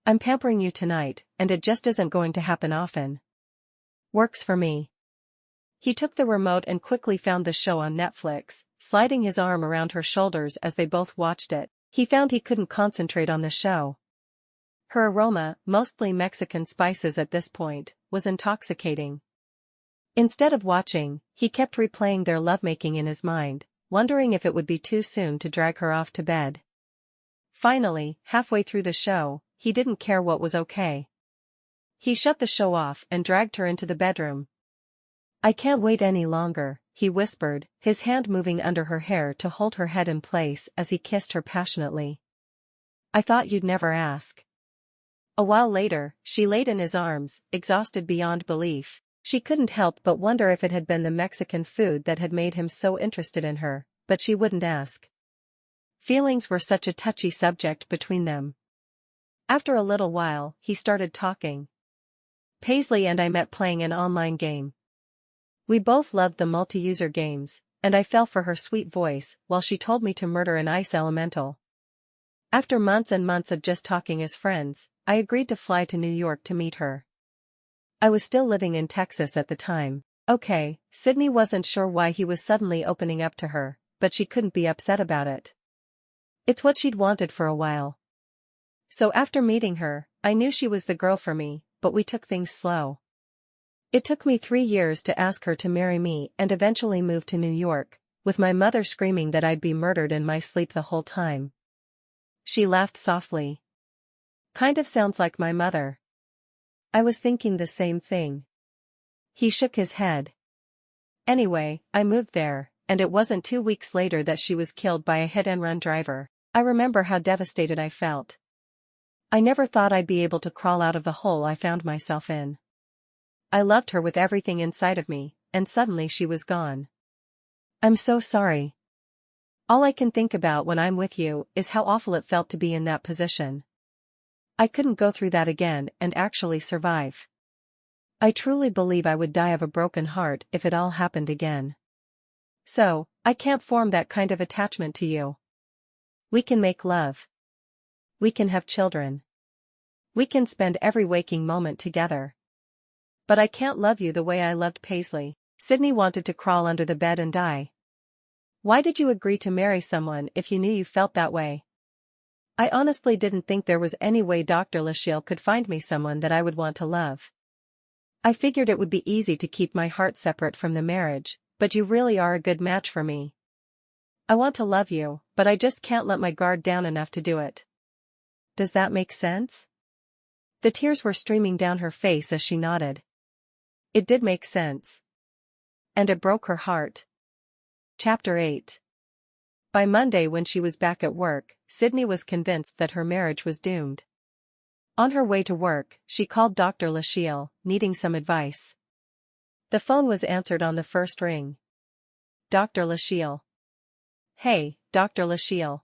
I'm pampering you tonight, and it just isn't going to happen often. Works for me. He took the remote and quickly found the show on Netflix, sliding his arm around her shoulders as they both watched it. He found he couldn't concentrate on the show. Her aroma, mostly Mexican spices at this point, was intoxicating. Instead of watching, he kept replaying their lovemaking in his mind, wondering if it would be too soon to drag her off to bed. Finally, halfway through the show, he didn't care what was okay. He shut the show off and dragged her into the bedroom. I can't wait any longer, he whispered, his hand moving under her hair to hold her head in place as he kissed her passionately. I thought you'd never ask. A while later, she laid in his arms, exhausted beyond belief. She couldn't help but wonder if it had been the Mexican food that had made him so interested in her, but she wouldn't ask. Feelings were such a touchy subject between them. After a little while, he started talking. Paisley and I met playing an online game. We both loved the multi-user games, and I fell for her sweet voice while she told me to murder an ice elemental. After months and months of just talking as friends, I agreed to fly to New York to meet her. I was still living in Texas at the time. Okay, Sydney wasn't sure why he was suddenly opening up to her, but she couldn't be upset about it. It's what she'd wanted for a while. So after meeting her, I knew she was the girl for me, but we took things slow. It took me 3 years to ask her to marry me and eventually move to New York, with my mother screaming that I'd be murdered in my sleep the whole time. She laughed softly. Kind of sounds like my mother. I was thinking the same thing. He shook his head. Anyway, I moved there, and it wasn't 2 weeks later that she was killed by a hit-and-run driver. I remember how devastated I felt. I never thought I'd be able to crawl out of the hole I found myself in. I loved her with everything inside of me, and suddenly she was gone. I'm so sorry. All I can think about when I'm with you is how awful it felt to be in that position. I couldn't go through that again and actually survive. I truly believe I would die of a broken heart if it all happened again. So, I can't form that kind of attachment to you. We can make love. We can have children. We can spend every waking moment together. But I can't love you the way I loved Paisley. Sydney wanted to crawl under the bed and die. Why did you agree to marry someone if you knew you felt that way? I honestly didn't think there was any way Dr. Lachelle could find me someone that I would want to love. I figured it would be easy to keep my heart separate from the marriage, but you really are a good match for me. I want to love you, but I just can't let my guard down enough to do it. Does that make sense? The tears were streaming down her face as she nodded. It did make sense. And it broke her heart. Chapter 8. By Monday, when she was back at work, Sydney was convinced that her marriage was doomed. On her way to work, she called Dr. Lachelle, needing some advice. The phone was answered on the first ring. Dr. Lachelle. Hey, Dr. Lachelle.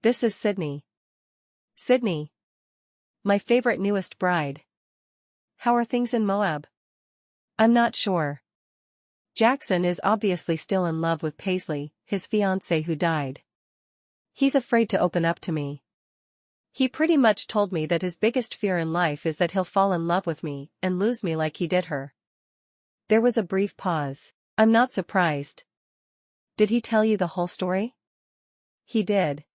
This is Sydney. Sydney. My favorite newest bride. How are things in Moab? I'm not sure. Jackson is obviously still in love with Paisley, his fiancée who died. He's afraid to open up to me. He pretty much told me that his biggest fear in life is that he'll fall in love with me and lose me like he did her. There was a brief pause. I'm not surprised. Did he tell you the whole story? He did.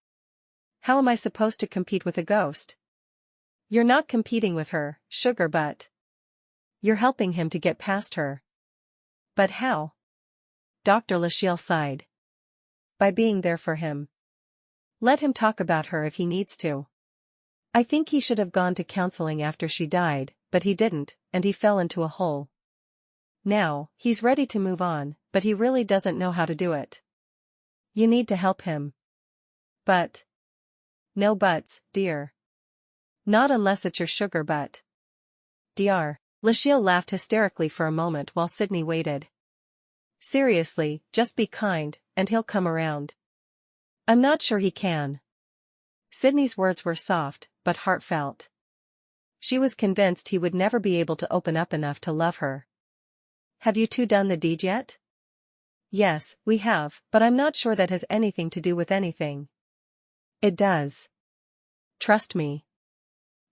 How am I supposed to compete with a ghost? You're not competing with her, sugar butt. You're helping him to get past her. But how? Dr. Lachelle sighed. By being there for him. Let him talk about her if he needs to. I think he should have gone to counseling after she died, but he didn't, and he fell into a hole. Now, he's ready to move on, but he really doesn't know how to do it. You need to help him. But. No buts, dear. Not unless it's your sugar butt. Dr. Lachelle laughed hysterically for a moment while Sydney waited. Seriously, just be kind, and he'll come around. I'm not sure he can. Sydney's words were soft, but heartfelt. She was convinced he would never be able to open up enough to love her. Have you two done the deed yet? Yes, we have, but I'm not sure that has anything to do with anything. It does. Trust me.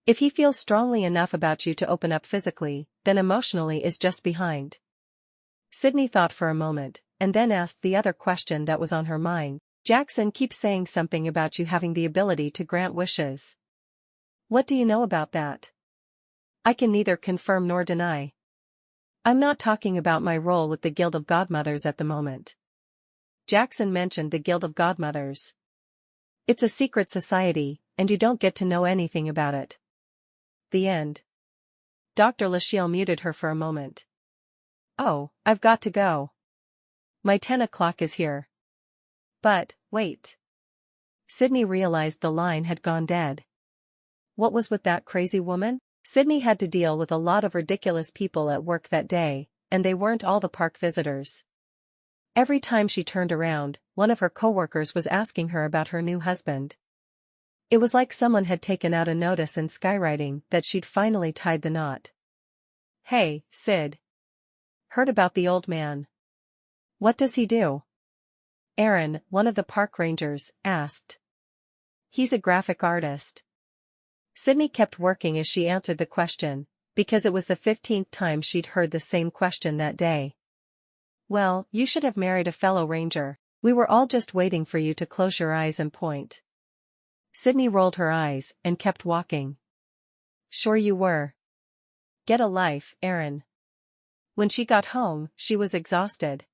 If he feels strongly enough about you to open up physically, then emotionally is just behind. Sydney thought for a moment, and then asked the other question that was on her mind. Jackson keeps saying something about you having the ability to grant wishes. What do you know about that? I can neither confirm nor deny. I'm not talking about my role with the Guild of Godmothers at the moment. Jackson mentioned the Guild of Godmothers. It's a secret society, and you don't get to know anything about it. The end. Dr. Lachelle muted her for a moment. Oh, I've got to go. My 10 o'clock is here. But, wait. Sydney realized the line had gone dead. What was with that crazy woman? Sydney had to deal with a lot of ridiculous people at work that day, and they weren't all the park visitors. Every time she turned around, one of her coworkers was asking her about her new husband. It was like someone had taken out a notice in skywriting that she'd finally tied the knot. Hey, Sid. Heard about the old man. What does he do? Aaron, one of the park rangers, asked. He's a graphic artist. Sydney kept working as she answered the question, because it was the 15th time she'd heard the same question that day. Well, you should have married a fellow ranger. We were all just waiting for you to close your eyes and point. Sydney rolled her eyes and kept walking. Sure you were. Get a life, Aaron. When she got home, she was exhausted.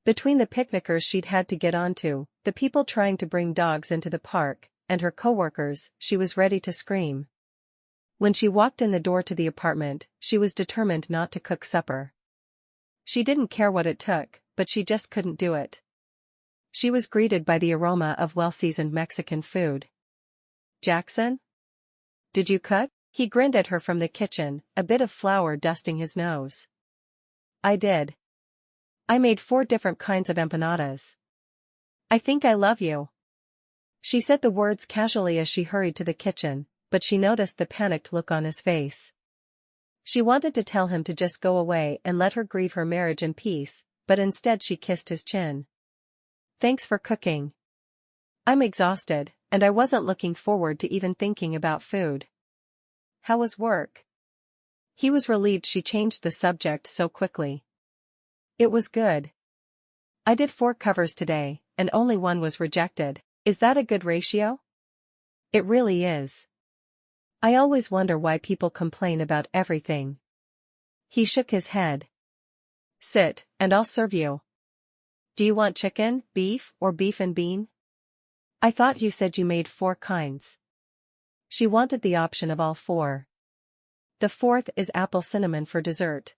Between the picnickers she'd had to get onto, the people trying to bring dogs into the park, and her coworkers, she was ready to scream. When she walked in the door to the apartment, she was determined not to cook supper. She didn't care what it took, but she just couldn't do it. She was greeted by the aroma of well-seasoned Mexican food. Jackson? Did you cook? He grinned at her from the kitchen, a bit of flour dusting his nose. I did. I made 4 different kinds of empanadas. I think I love you. She said the words casually as she hurried to the kitchen, but she noticed the panicked look on his face. She wanted to tell him to just go away and let her grieve her marriage in peace, but instead she kissed his chin. Thanks for cooking. I'm exhausted, and I wasn't looking forward to even thinking about food. How was work? He was relieved she changed the subject so quickly. It was good. I did 4 covers today, and only 1 was rejected. Is that a good ratio? It really is. I always wonder why people complain about everything. He shook his head. Sit, and I'll serve you. Do you want chicken, beef, or beef and bean? I thought you said you made 4 kinds. She wanted the option of all 4. The 4th is apple cinnamon for dessert.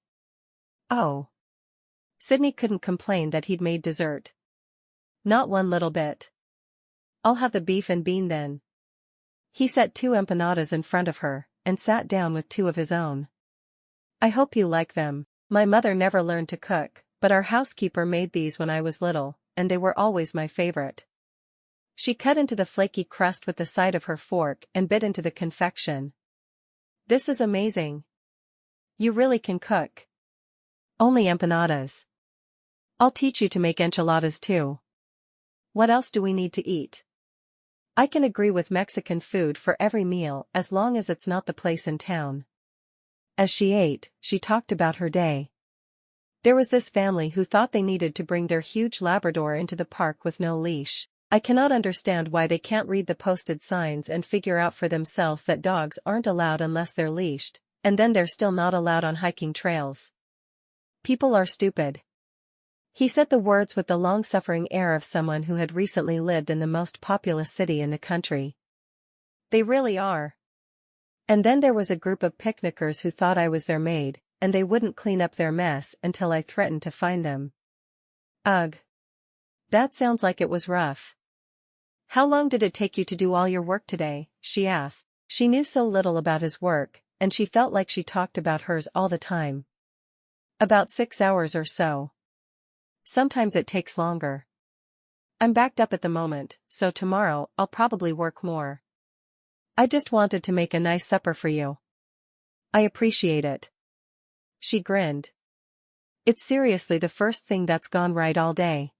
Oh. Sydney couldn't complain that he'd made dessert. Not one little bit. I'll have the beef and bean then. He set 2 empanadas in front of her, and sat down with 2 of his own. I hope you like them. My mother never learned to cook, but our housekeeper made these when I was little, and they were always my favorite. She cut into the flaky crust with the side of her fork and bit into the confection. This is amazing. You really can cook. Only empanadas. I'll teach you to make enchiladas too. What else do we need to eat? I can agree with Mexican food for every meal as long as it's not the place in town. As she ate, she talked about her day. There was this family who thought they needed to bring their huge Labrador into the park with no leash. I cannot understand why they can't read the posted signs and figure out for themselves that dogs aren't allowed unless they're leashed, and then they're still not allowed on hiking trails. People are stupid. He said the words with the long-suffering air of someone who had recently lived in the most populous city in the country. They really are. And then there was a group of picnickers who thought I was their maid, and they wouldn't clean up their mess until I threatened to fine them. Ugh. That sounds like it was rough. How long did it take you to do all your work today? She asked. She knew so little about his work, and she felt like she talked about hers all the time. About 6 hours or so. Sometimes it takes longer. I'm backed up at the moment, so tomorrow I'll probably work more. I just wanted to make a nice supper for you. I appreciate it. She grinned. It's seriously the first thing that's gone right all day.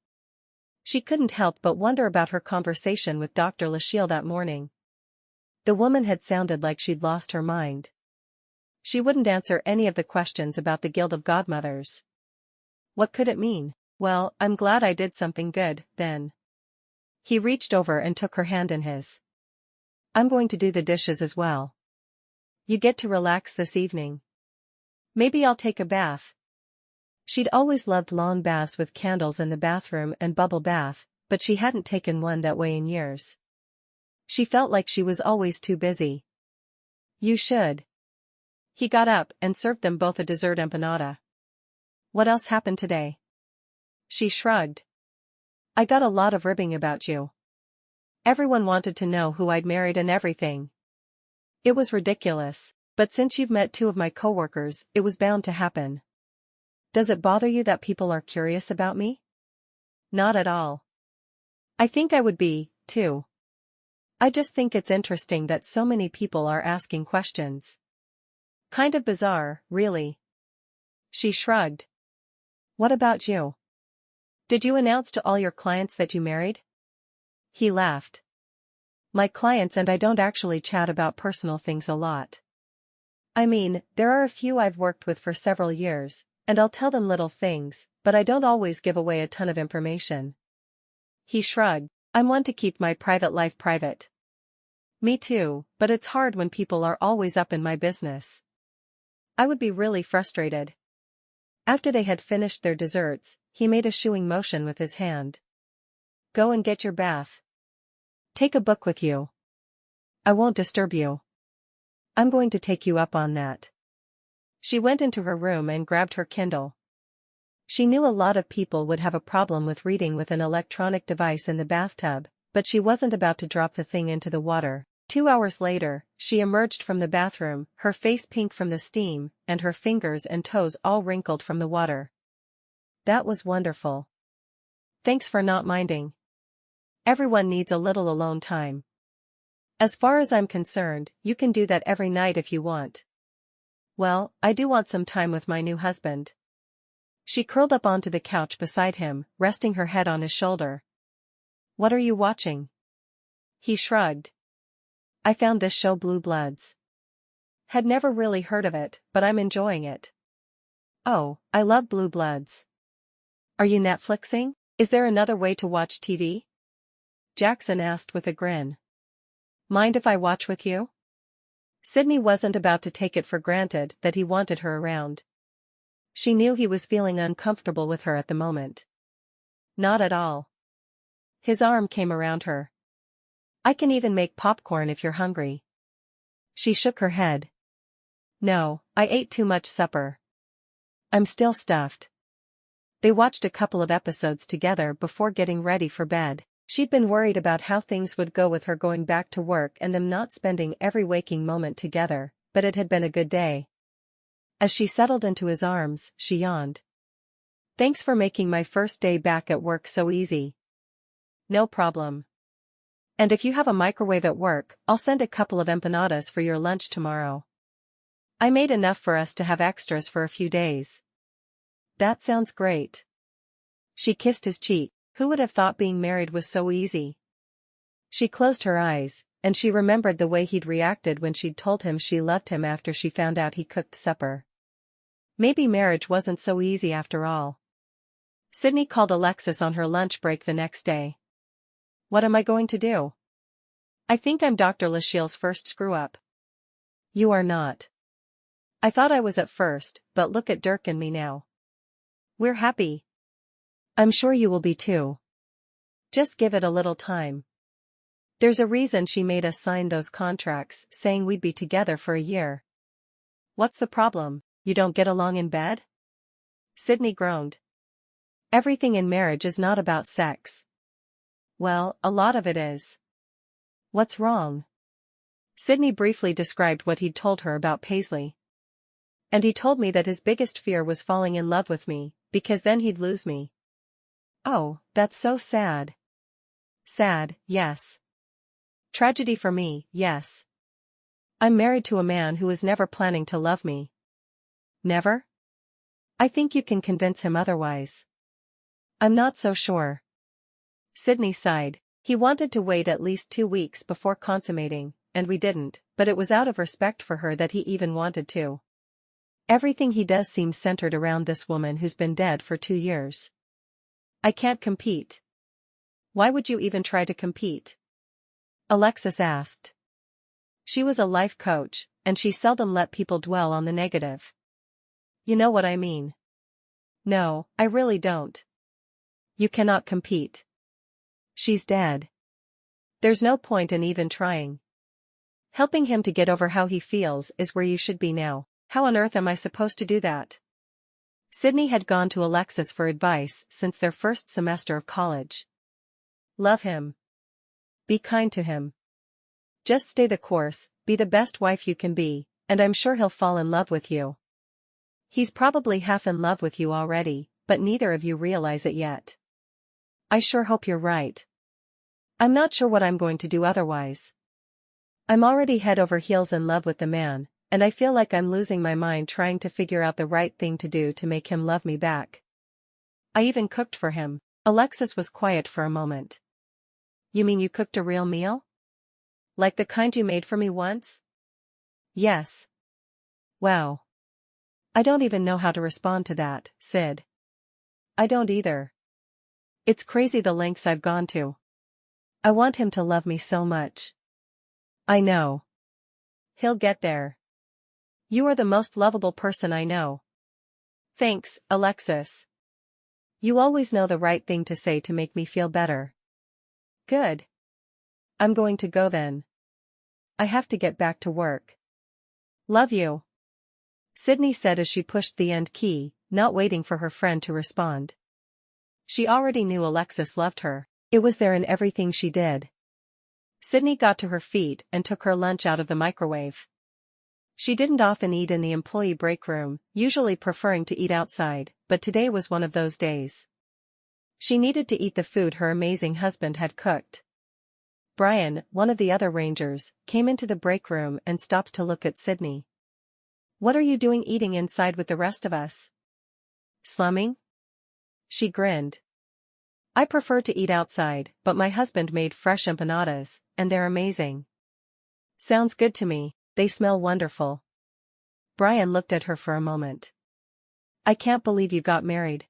She couldn't help but wonder about her conversation with Dr. Lachille that morning. The woman had sounded like she'd lost her mind. She wouldn't answer any of the questions about the Guild of Godmothers. What could it mean? Well, I'm glad I did something good, then. He reached over and took her hand in his. I'm going to do the dishes as well. You get to relax this evening. Maybe I'll take a bath. She'd always loved long baths with candles in the bathroom and bubble bath, but she hadn't taken one that way in years. She felt like she was always too busy. You should. He got up and served them both a dessert empanada. What else happened today? She shrugged. I got a lot of ribbing about you. Everyone wanted to know who I'd married and everything. It was ridiculous, but since you've met 2 of my coworkers, it was bound to happen. Does it bother you that people are curious about me? Not at all. I think I would be, too. I just think it's interesting that so many people are asking questions. Kind of bizarre, really. She shrugged. What about you? Did you announce to all your clients that you married? He laughed. My clients and I don't actually chat about personal things a lot. I mean, there are a few I've worked with for several years, and I'll tell them little things, but I don't always give away a ton of information. He shrugged. I'm one to keep my private life private. Me too, but it's hard when people are always up in my business. I would be really frustrated. After they had finished their desserts, he made a shooing motion with his hand. Go and get your bath. Take a book with you. I won't disturb you. I'm going to take you up on that. She went into her room and grabbed her Kindle. She knew a lot of people would have a problem with reading with an electronic device in the bathtub, but she wasn't about to drop the thing into the water. 2 hours later, she emerged from the bathroom, her face pink from the steam, and her fingers and toes all wrinkled from the water. That was wonderful. Thanks for not minding. Everyone needs a little alone time. As far as I'm concerned, you can do that every night if you want. Well, I do want some time with my new husband. She curled up onto the couch beside him, resting her head on his shoulder. What are you watching? He shrugged. I found this show Blue Bloods. Had never really heard of it, but I'm enjoying it. Oh, I love Blue Bloods. Are you Netflixing? Is there another way to watch TV? Jackson asked with a grin. Mind if I watch with you? Sydney wasn't about to take it for granted that he wanted her around. She knew he was feeling uncomfortable with her at the moment. Not at all. His arm came around her. I can even make popcorn if you're hungry. She shook her head. No, I ate too much supper. I'm still stuffed. They watched a couple of episodes together before getting ready for bed. She'd been worried about how things would go with her going back to work and them not spending every waking moment together, but it had been a good day. As she settled into his arms, she yawned. "Thanks for making my first day back at work so easy." "No problem. And if you have a microwave at work, I'll send a couple of empanadas for your lunch tomorrow. I made enough for us to have extras for a few days." "That sounds great." She kissed his cheek. Who would have thought being married was so easy? She closed her eyes, and she remembered the way he'd reacted when she'd told him she loved him after she found out he cooked supper. Maybe marriage wasn't so easy after all. Sydney called Alexis on her lunch break the next day. "What am I going to do?" "I think I'm Dr. Lachille's first screw-up." "You are not." "I thought I was at first, but look at Dirk and me now. We're happy." "I'm sure you will be too. Just give it a little time. There's a reason she made us sign those contracts saying we'd be together for a year." "What's the problem? You don't get along in bed?" Sydney groaned. "Everything in marriage is not about sex." "Well, a lot of it is." "What's wrong?" Sydney briefly described what he'd told her about Paisley. "And he told me that his biggest fear was falling in love with me, because then he'd lose me." "Oh, that's so sad." "Sad, yes. Tragedy for me, yes. I'm married to a man who is never planning to love me." "Never?" "I think you can convince him otherwise." "I'm not so sure." Sydney sighed. "He wanted to wait at least 2 weeks before consummating, and we didn't, but it was out of respect for her that he even wanted to. Everything he does seems centered around this woman who's been dead for 2 years. I can't compete." "Why would you even try to compete?" Alexis asked. She was a life coach, and she seldom let people dwell on the negative. "You know what I mean." "No, I really don't." "You cannot compete. She's dead. There's no point in even trying. Helping him to get over how he feels is where you should be now." "How on earth am I supposed to do that?" Sydney had gone to Alexis for advice since their first semester of college. "Love him. Be kind to him. Just stay the course, be the best wife you can be, and I'm sure he'll fall in love with you. He's probably half in love with you already, but neither of you realize it yet." "I sure hope you're right. I'm not sure what I'm going to do otherwise. I'm already head over heels in love with the man, and I feel like I'm losing my mind trying to figure out the right thing to do to make him love me back. I even cooked for him." Alexis was quiet for a moment. "You mean you cooked a real meal? Like the kind you made for me once?" "Yes." "Wow. I don't even know how to respond to that, Sid." "I don't either. It's crazy the lengths I've gone to. I want him to love me so much." "I know. He'll get there. You are the most lovable person I know." "Thanks, Alexis. You always know the right thing to say to make me feel better." "Good. I'm going to go then. I have to get back to work." "Love you," Sydney said as she pushed the end key, not waiting for her friend to respond. She already knew Alexis loved her. It was there in everything she did. Sydney got to her feet and took her lunch out of the microwave. She didn't often eat in the employee break room, usually preferring to eat outside, but today was one of those days. She needed to eat the food her amazing husband had cooked. Brian, one of the other rangers, came into the break room and stopped to look at Sydney. "What are you doing eating inside with the rest of us?" "Slumming?" She grinned. "I prefer to eat outside, but my husband made fresh empanadas, and they're amazing." "Sounds good to me, they smell wonderful." Brian looked at her for a moment. "I can't believe you got married.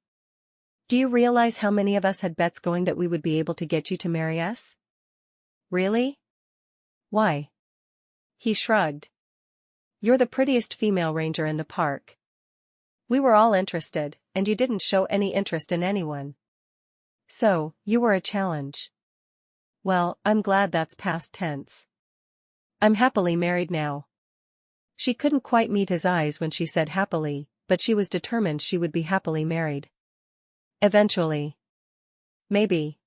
Do you realize how many of us had bets going that we would be able to get you to marry us?" "Really? Why?" He shrugged. "You're the prettiest female ranger in the park. We were all interested, and you didn't show any interest in anyone. So, you were a challenge." "Well, I'm glad that's past tense. I'm happily married now." She couldn't quite meet his eyes when she said happily, but she was determined she would be happily married. Eventually. Maybe.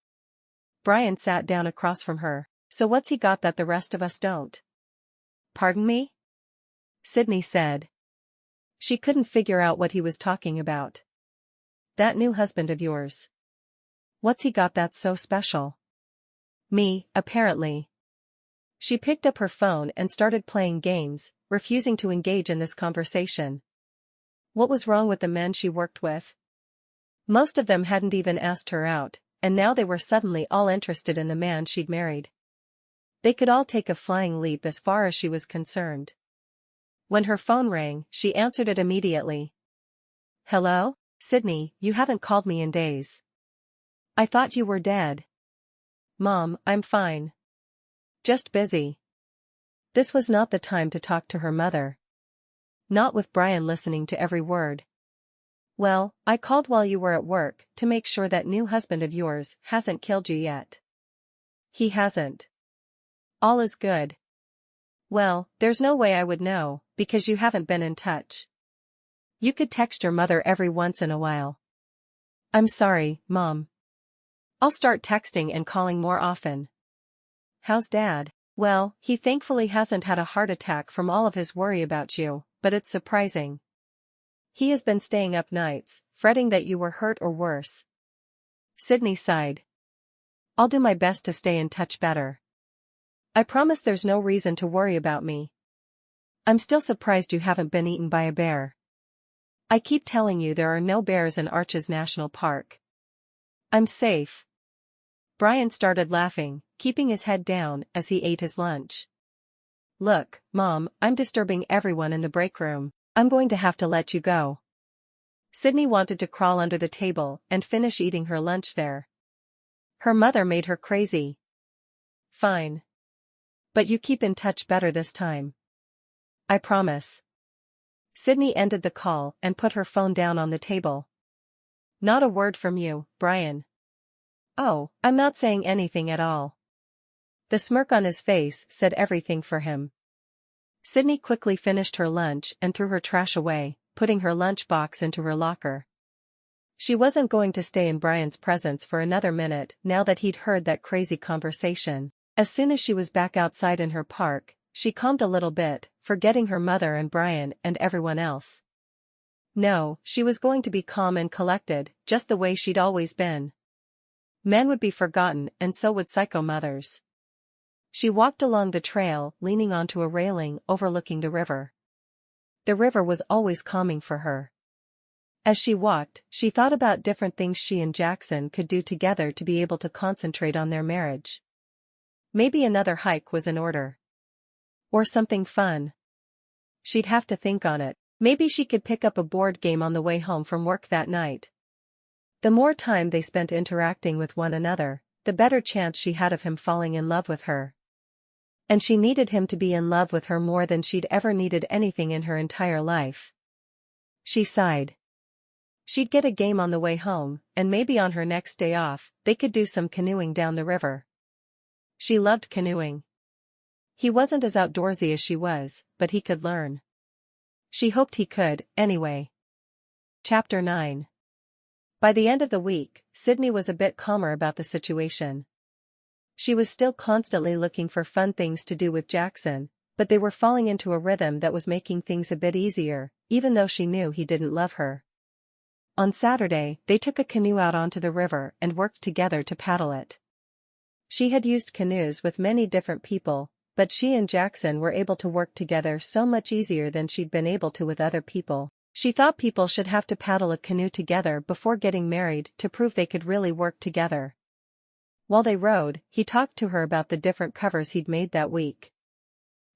Brian sat down across from her. So what's he got that the rest of us don't? Pardon me? Sydney said. She couldn't figure out what he was talking about. That new husband of yours. What's he got that's so special? Me, apparently. She picked up her phone and started playing games, refusing to engage in this conversation. What was wrong with the men she worked with? Most of them hadn't even asked her out, and now they were suddenly all interested in the man she'd married. They could all take a flying leap as far as she was concerned. When her phone rang, she answered it immediately. Hello, Sydney, you haven't called me in days. I thought you were dead. Mom, I'm fine. Just busy. This was not the time to talk to her mother. Not with Brian listening to every word. Well, I called while you were at work to make sure that new husband of yours hasn't killed you yet. He hasn't. All is good. Well, there's no way I would know, because you haven't been in touch. You could text your mother every once in a while. I'm sorry, Mom. I'll start texting and calling more often. How's Dad? Well, he thankfully hasn't had a heart attack from all of his worry about you, but it's surprising. He has been staying up nights, fretting that you were hurt or worse. Sydney sighed. I'll do my best to stay in touch better. I promise there's no reason to worry about me. I'm still surprised you haven't been eaten by a bear. I keep telling you there are no bears in Arches National Park. I'm safe. Brian started laughing, keeping his head down as he ate his lunch. Look, Mom, I'm disturbing everyone in the break room. I'm going to have to let you go. Sydney wanted to crawl under the table and finish eating her lunch there. Her mother made her crazy. Fine. But you keep in touch better this time. I promise. Sydney ended the call and put her phone down on the table. Not a word from you, Brian. Oh, I'm not saying anything at all. The smirk on his face said everything for him. Sydney quickly finished her lunch and threw her trash away, putting her lunch box into her locker. She wasn't going to stay in Brian's presence for another minute now that he'd heard that crazy conversation. As soon as she was back outside in her park, she calmed a little bit, forgetting her mother and Brian and everyone else. No, she was going to be calm and collected, just the way she'd always been. Men would be forgotten and so would psycho mothers. She walked along the trail, leaning onto a railing overlooking the river. The river was always calming for her. As she walked, she thought about different things she and Jackson could do together to be able to concentrate on their marriage. Maybe another hike was in order. Or something fun. She'd have to think on it. Maybe she could pick up a board game on the way home from work that night. The more time they spent interacting with one another, the better chance she had of him falling in love with her. And she needed him to be in love with her more than she'd ever needed anything in her entire life. She sighed. She'd get a game on the way home, and maybe on her next day off, they could do some canoeing down the river. She loved canoeing. He wasn't as outdoorsy as she was, but he could learn. She hoped he could, anyway. Chapter 9. By the end of the week, Sydney was a bit calmer about the situation. She was still constantly looking for fun things to do with Jackson, but they were falling into a rhythm that was making things a bit easier, even though she knew he didn't love her. On Saturday, they took a canoe out onto the river and worked together to paddle it. She had used canoes with many different people, but she and Jackson were able to work together so much easier than she'd been able to with other people. She thought people should have to paddle a canoe together before getting married to prove they could really work together. While they rowed, he talked to her about the different covers he'd made that week.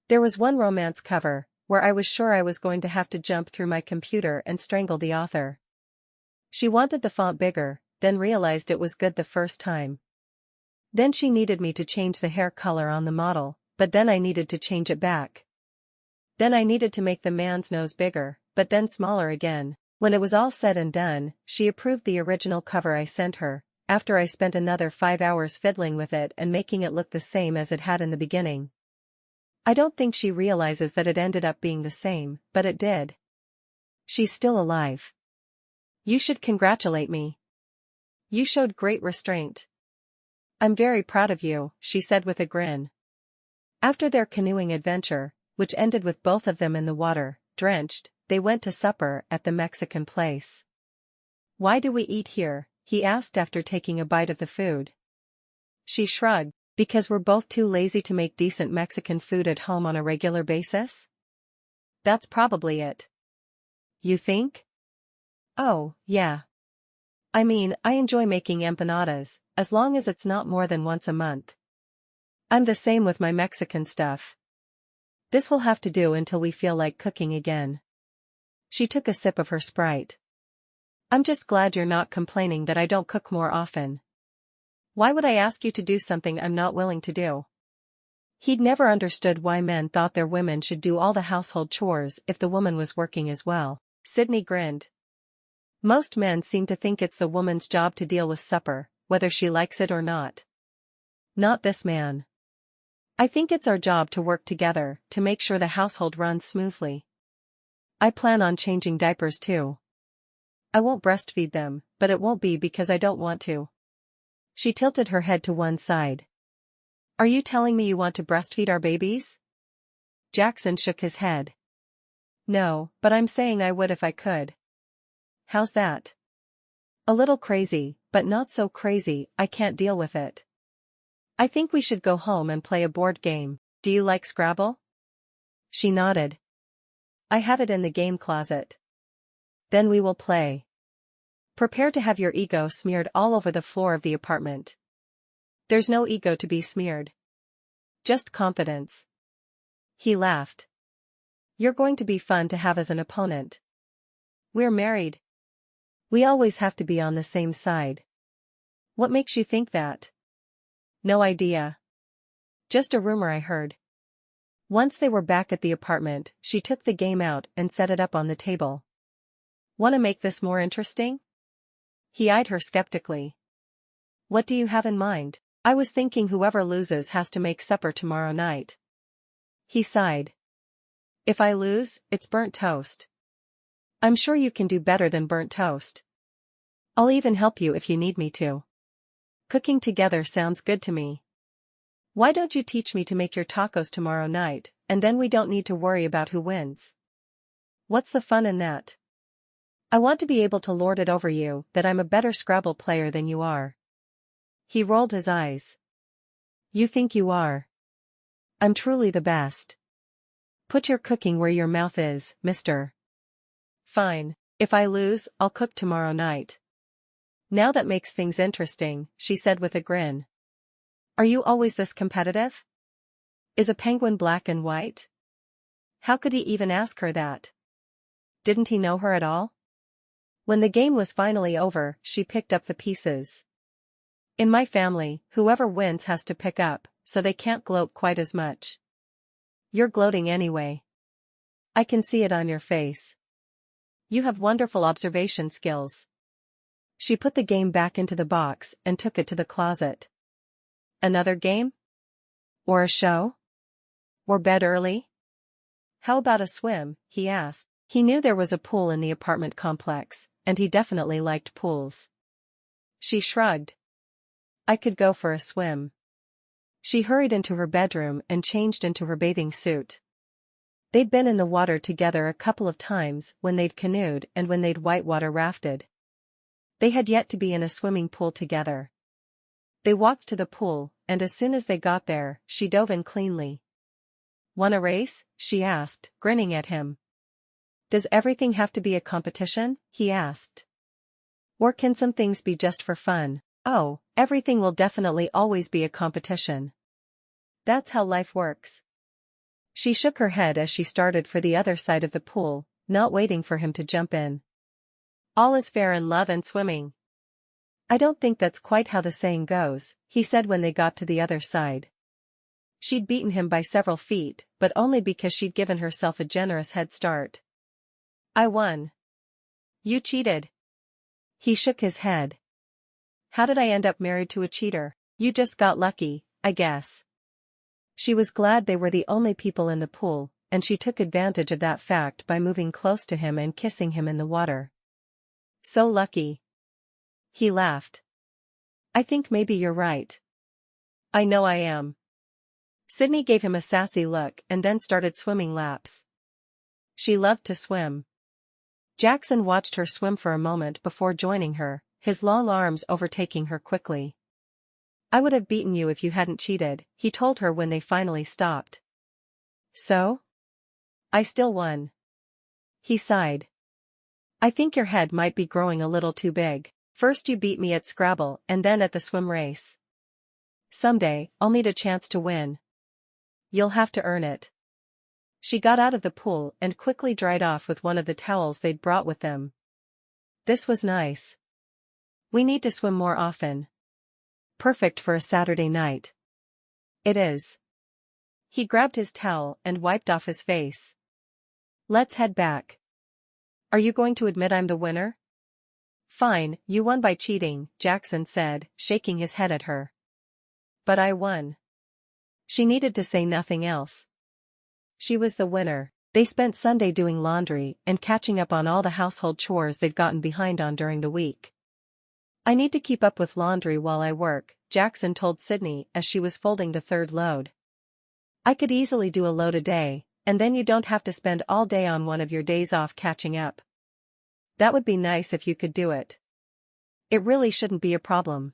There was one romance cover, where I was sure I was going to have to jump through my computer and strangle the author. She wanted the font bigger, then realized it was good the first time. Then she needed me to change the hair color on the model, but then I needed to change it back. Then I needed to make the man's nose bigger, but then smaller again. When it was all said and done, she approved the original cover I sent her, after I spent another 5 hours fiddling with it and making it look the same as it had in the beginning. I don't think she realizes that it ended up being the same, but it did. She's still alive. You should congratulate me. You showed great restraint. I'm very proud of you, she said with a grin. After their canoeing adventure, which ended with both of them in the water, drenched, they went to supper at the Mexican place. Why do we eat here? He asked after taking a bite of the food. She shrugged, because we're both too lazy to make decent Mexican food at home on a regular basis? That's probably it. You think? Oh, yeah. I mean, I enjoy making empanadas, as long as it's not more than once a month. I'm the same with my Mexican stuff. This will have to do until we feel like cooking again. She took a sip of her Sprite. I'm just glad you're not complaining that I don't cook more often. Why would I ask you to do something I'm not willing to do? He'd never understood why men thought their women should do all the household chores if the woman was working as well. Sydney grinned. Most men seem to think it's the woman's job to deal with supper, whether she likes it or not. Not this man. I think it's our job to work together to make sure the household runs smoothly. I plan on changing diapers too. I won't breastfeed them, but it won't be because I don't want to. She tilted her head to one side. Are you telling me you want to breastfeed our babies? Jackson shook his head. No, but I'm saying I would if I could. How's that? A little crazy, but not so crazy I can't deal with it. I think we should go home and play a board game. Do you like Scrabble? She nodded. I have it in the game closet. Then we will play. Prepare to have your ego smeared all over the floor of the apartment. There's no ego to be smeared. Just confidence. He laughed. You're going to be fun to have as an opponent. We're married. We always have to be on the same side. What makes you think that? No idea. Just a rumor I heard. Once they were back at the apartment, she took the game out and set it up on the table. Want to make this more interesting? He eyed her skeptically. What do you have in mind? I was thinking whoever loses has to make supper tomorrow night. He sighed. If I lose, it's burnt toast. I'm sure you can do better than burnt toast. I'll even help you if you need me to. Cooking together sounds good to me. Why don't you teach me to make your tacos tomorrow night, and then we don't need to worry about who wins? What's the fun in that? I want to be able to lord it over you that I'm a better Scrabble player than you are. He rolled his eyes. You think you are? I'm truly the best. Put your cooking where your mouth is, mister. Fine, if I lose, I'll cook tomorrow night. Now that makes things interesting, she said with a grin. Are you always this competitive? Is a penguin black and white? How could he even ask her that? Didn't he know her at all? When the game was finally over, she picked up the pieces. In my family, whoever wins has to pick up, so they can't gloat quite as much. You're gloating anyway. I can see it on your face. You have wonderful observation skills. She put the game back into the box and took it to the closet. Another game? Or a show? Or bed early? How about a swim? He asked. He knew there was a pool in the apartment complex, and he definitely liked pools. She shrugged. I could go for a swim. She hurried into her bedroom and changed into her bathing suit. They'd been in the water together a couple of times when they'd canoed and when they'd whitewater rafted. They had yet to be in a swimming pool together. They walked to the pool, and as soon as they got there, she dove in cleanly. Want a race? She asked, grinning at him. Does everything have to be a competition? He asked. Or can some things be just for fun? Oh, everything will definitely always be a competition. That's how life works. She shook her head as she started for the other side of the pool, not waiting for him to jump in. All is fair in love and swimming. I don't think that's quite how the saying goes, he said when they got to the other side. She'd beaten him by several feet, but only because she'd given herself a generous head start. I won. You cheated. He shook his head. How did I end up married to a cheater? You just got lucky, I guess. She was glad they were the only people in the pool, and she took advantage of that fact by moving close to him and kissing him in the water. So lucky. He laughed. I think maybe you're right. I know I am. Sydney gave him a sassy look and then started swimming laps. She loved to swim. Jackson watched her swim for a moment before joining her, his long arms overtaking her quickly. I would have beaten you if you hadn't cheated, he told her when they finally stopped. So? I still won. He sighed. I think your head might be growing a little too big. First you beat me at Scrabble and then at the swim race. Someday, I'll need a chance to win. You'll have to earn it. She got out of the pool and quickly dried off with one of the towels they'd brought with them. This was nice. We need to swim more often. Perfect for a Saturday night. It is. He grabbed his towel and wiped off his face. Let's head back. Are you going to admit I'm the winner? Fine, you won by cheating, Jackson said, shaking his head at her. But I won. She needed to say nothing else. She was the winner. They spent Sunday doing laundry and catching up on all the household chores they'd gotten behind on during the week. I need to keep up with laundry while I work, Jackson told Sydney as she was folding the third load. I could easily do a load a day, and then you don't have to spend all day on one of your days off catching up. That would be nice if you could do it. It really shouldn't be a problem.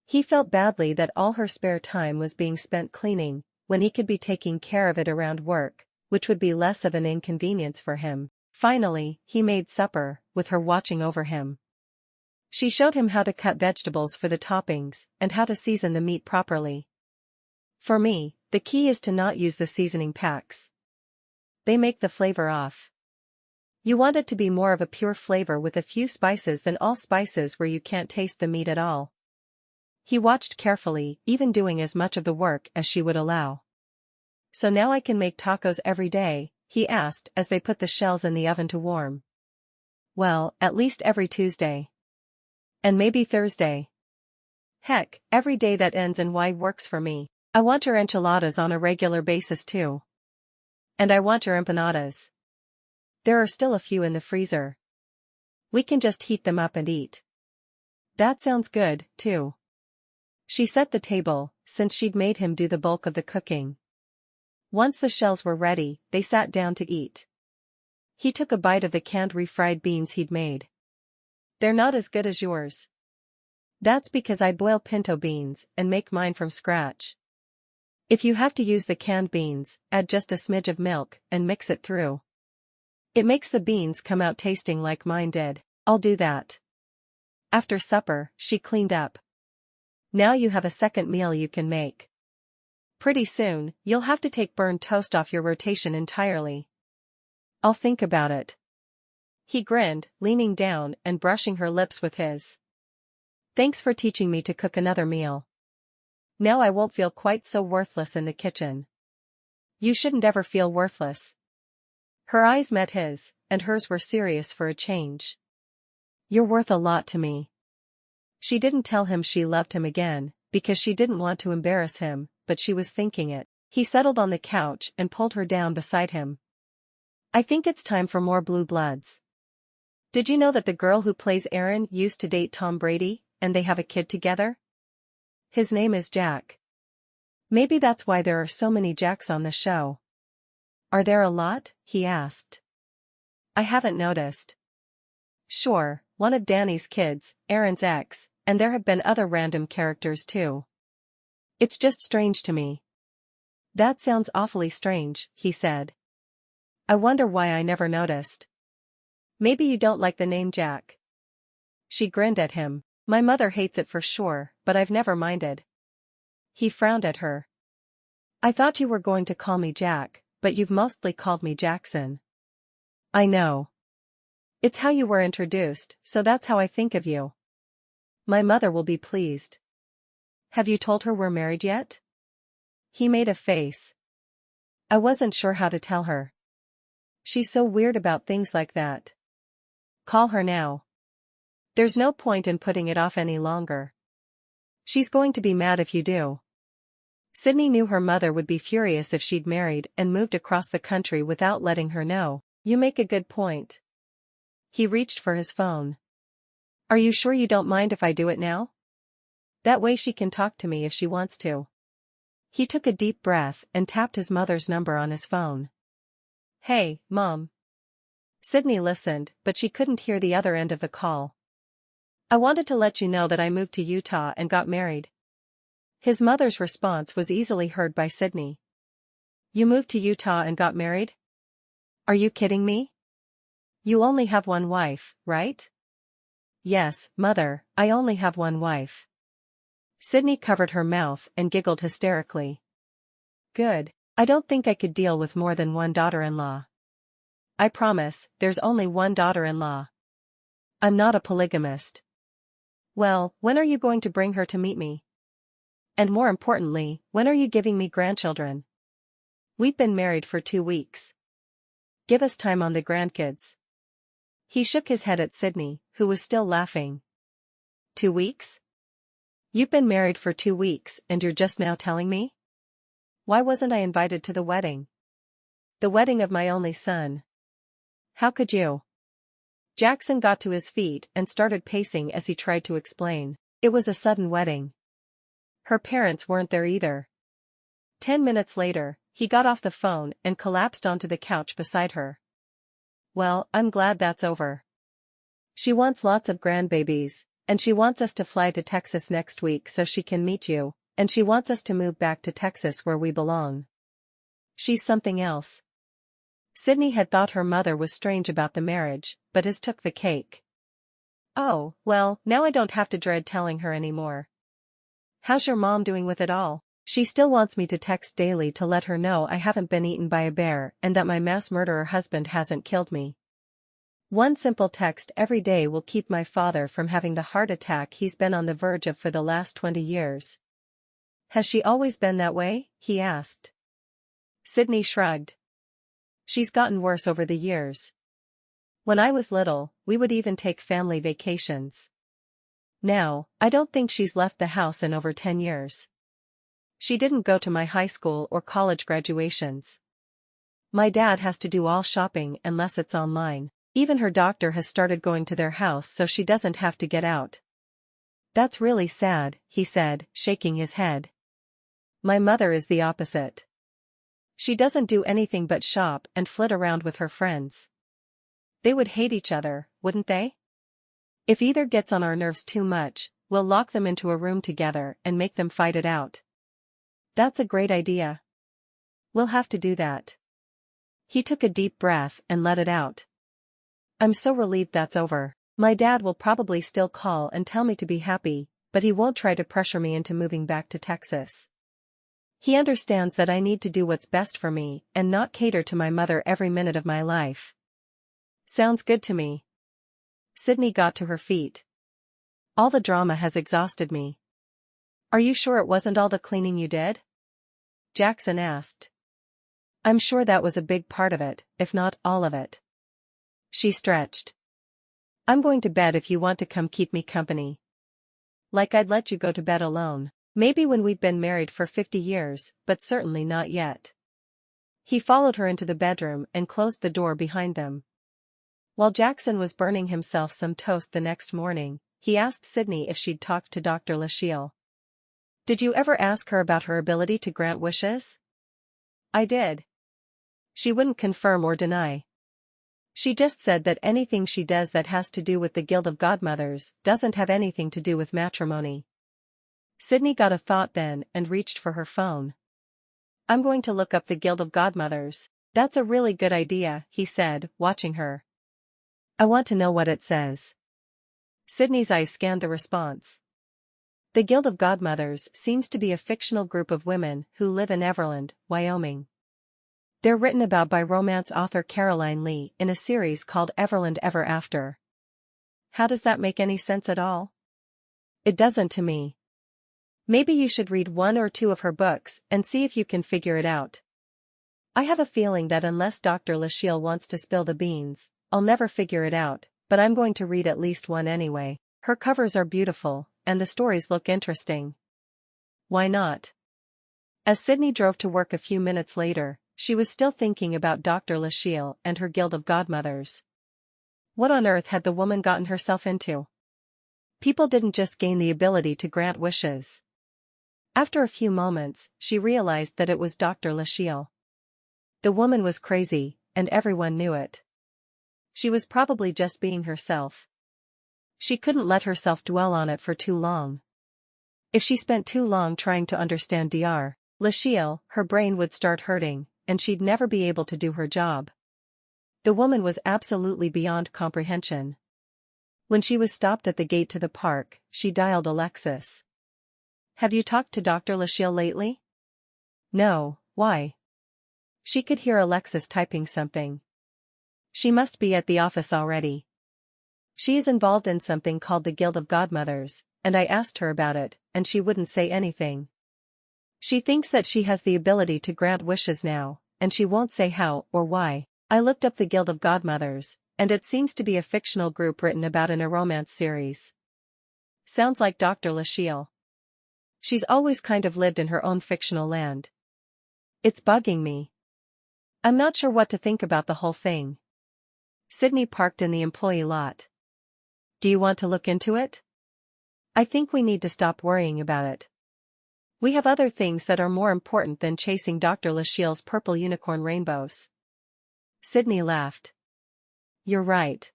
He felt badly that all her spare time was being spent cleaning, when he could be taking care of it around work, which would be less of an inconvenience for him. Finally, he made supper, with her watching over him. She showed him how to cut vegetables for the toppings, and how to season the meat properly. For me, the key is to not use the seasoning packs. They make the flavor off. You want it to be more of a pure flavor with a few spices than all spices where you can't taste the meat at all. He watched carefully, even doing as much of the work as she would allow. So now I can make tacos every day, he asked as they put the shells in the oven to warm. Well, at least every Tuesday. And maybe Thursday. Heck, every day that ends in Y works for me. I want your enchiladas on a regular basis too. And I want your empanadas. There are still a few in the freezer. We can just heat them up and eat. That sounds good, too. She set the table, since she'd made him do the bulk of the cooking. Once the shells were ready, they sat down to eat. He took a bite of the canned refried beans he'd made. They're not as good as yours. That's because I boil pinto beans and make mine from scratch. If you have to use the canned beans, add just a smidge of milk and mix it through. It makes the beans come out tasting like mine did. I'll do that. After supper, she cleaned up. Now you have a second meal you can make. Pretty soon, you'll have to take burned toast off your rotation entirely. I'll think about it. He grinned, leaning down and brushing her lips with his. Thanks for teaching me to cook another meal. Now I won't feel quite so worthless in the kitchen. You shouldn't ever feel worthless. Her eyes met his, and hers were serious for a change. You're worth a lot to me. She didn't tell him she loved him again, because she didn't want to embarrass him, but she was thinking it. He settled on the couch and pulled her down beside him. I think it's time for more Blue Bloods. Did you know that the girl who plays Erin used to date Tom Brady, and they have a kid together? His name is Jack. Maybe that's why there are so many Jacks on the show. Are there a lot? He asked. I haven't noticed. Sure, one of Danny's kids, Erin's ex, and there have been other random characters too. It's just strange to me. That sounds awfully strange, he said. I wonder why I never noticed. Maybe you don't like the name Jack. She grinned at him. My mother hates it for sure, but I've never minded. He frowned at her. I thought you were going to call me Jack, but you've mostly called me Jackson. I know. It's how you were introduced, so that's how I think of you. My mother will be pleased. Have you told her we're married yet? He made a face. I wasn't sure how to tell her. She's so weird about things like that. Call her now. There's no point in putting it off any longer. She's going to be mad if you do. Sydney knew her mother would be furious if she'd married and moved across the country without letting her know. You make a good point. He reached for his phone. Are you sure you don't mind if I do it now? That way she can talk to me if she wants to. He took a deep breath and tapped his mother's number on his phone. Hey, Mom. Sydney listened, but she couldn't hear the other end of the call. I wanted to let you know that I moved to Utah and got married. His mother's response was easily heard by Sydney. You moved to Utah and got married? Are you kidding me? You only have one wife, right? Yes, Mother, I only have one wife. Sydney covered her mouth and giggled hysterically. Good. I don't think I could deal with more than one daughter-in-law. I promise, there's only one daughter-in-law. I'm not a polygamist. Well, when are you going to bring her to meet me? And more importantly, when are you giving me grandchildren? We've been married for 2 weeks. Give us time on the grandkids. He shook his head at Sydney, who was still laughing. 2 weeks? You've been married for 2 weeks and you're just now telling me? Why wasn't I invited to the wedding? The wedding of my only son. How could you? Jackson got to his feet and started pacing as he tried to explain. It was a sudden wedding. Her parents weren't there either. 10 minutes later, he got off the phone and collapsed onto the couch beside her. Well, I'm glad that's over. She wants lots of grandbabies, and she wants us to fly to Texas next week so she can meet you, and she wants us to move back to Texas where we belong. She's something else. Sydney had thought her mother was strange about the marriage, but his took the cake. Oh, well, now I don't have to dread telling her anymore. How's your mom doing with it all? She still wants me to text daily to let her know I haven't been eaten by a bear and that my mass murderer husband hasn't killed me. One simple text every day will keep my father from having the heart attack he's been on the verge of for the last 20 years. Has she always been that way? He asked. Sydney shrugged. She's gotten worse over the years. When I was little, we would even take family vacations. Now, I don't think she's left the house in over 10 years. She didn't go to my high school or college graduations. My dad has to do all shopping unless it's online. Even her doctor has started going to their house so she doesn't have to get out. That's really sad, he said, shaking his head. My mother is the opposite. She doesn't do anything but shop and flit around with her friends. They would hate each other, wouldn't they? If either gets on our nerves too much, we'll lock them into a room together and make them fight it out. That's a great idea. We'll have to do that. He took a deep breath and let it out. I'm so relieved that's over. My dad will probably still call and tell me to be happy, but he won't try to pressure me into moving back to Texas. He understands that I need to do what's best for me and not cater to my mother every minute of my life. Sounds good to me. Sydney got to her feet. All the drama has exhausted me. Are you sure it wasn't all the cleaning you did? Jackson asked. I'm sure that was a big part of it, if not all of it. She stretched. I'm going to bed if you want to come keep me company. Like I'd let you go to bed alone. Maybe when we've been married for 50 years, but certainly not yet. He followed her into the bedroom and closed the door behind them. While Jackson was burning himself some toast the next morning, he asked Sydney if she'd talked to Dr. Lachille. Did you ever ask her about her ability to grant wishes? I did. She wouldn't confirm or deny. She just said that anything she does that has to do with the Guild of Godmothers doesn't have anything to do with matrimony. Sydney got a thought then and reached for her phone. I'm going to look up the Guild of Godmothers. That's a really good idea, he said, watching her. I want to know what it says. Sydney's eyes scanned the response. The Guild of Godmothers seems to be a fictional group of women who live in Everland, Wyoming. They're written about by romance author Caroline Lee in a series called Everland Ever After. How does that make any sense at all? It doesn't to me. Maybe you should read 1 or 2 of her books and see if you can figure it out. I have a feeling that unless Dr. Lachille wants to spill the beans, I'll never figure it out, but I'm going to read at least one anyway. Her covers are beautiful, and the stories look interesting. Why not? As Sydney drove to work a few minutes later, she was still thinking about Dr. Lachille and her Guild of Godmothers. What on earth had the woman gotten herself into? People didn't just gain the ability to grant wishes. After a few moments, she realized that it was Dr. Lachelle. The woman was crazy, and everyone knew it. She was probably just being herself. She couldn't let herself dwell on it for too long. If she spent too long trying to understand Dr. Lachelle, her brain would start hurting, and she'd never be able to do her job. The woman was absolutely beyond comprehension. When she was stopped at the gate to the park, she dialed Alexis. "Have you talked to Dr. Lachelle lately?" "No, why?" She could hear Alexis typing something. "She must be at the office already. She is involved in something called the Guild of Godmothers, and I asked her about it, and she wouldn't say anything. She thinks that she has the ability to grant wishes now, and she won't say how or why." I looked up the Guild of Godmothers, and it seems to be a fictional group written about in a romance series. Sounds like Dr. Lachelle. She's always kind of lived in her own fictional land. It's bugging me. I'm not sure what to think about the whole thing. Sydney parked in the employee lot. "Do you want to look into it?" "I think we need to stop worrying about it. We have other things that are more important than chasing Dr. Lachelle's purple unicorn rainbows." Sydney laughed. "You're right.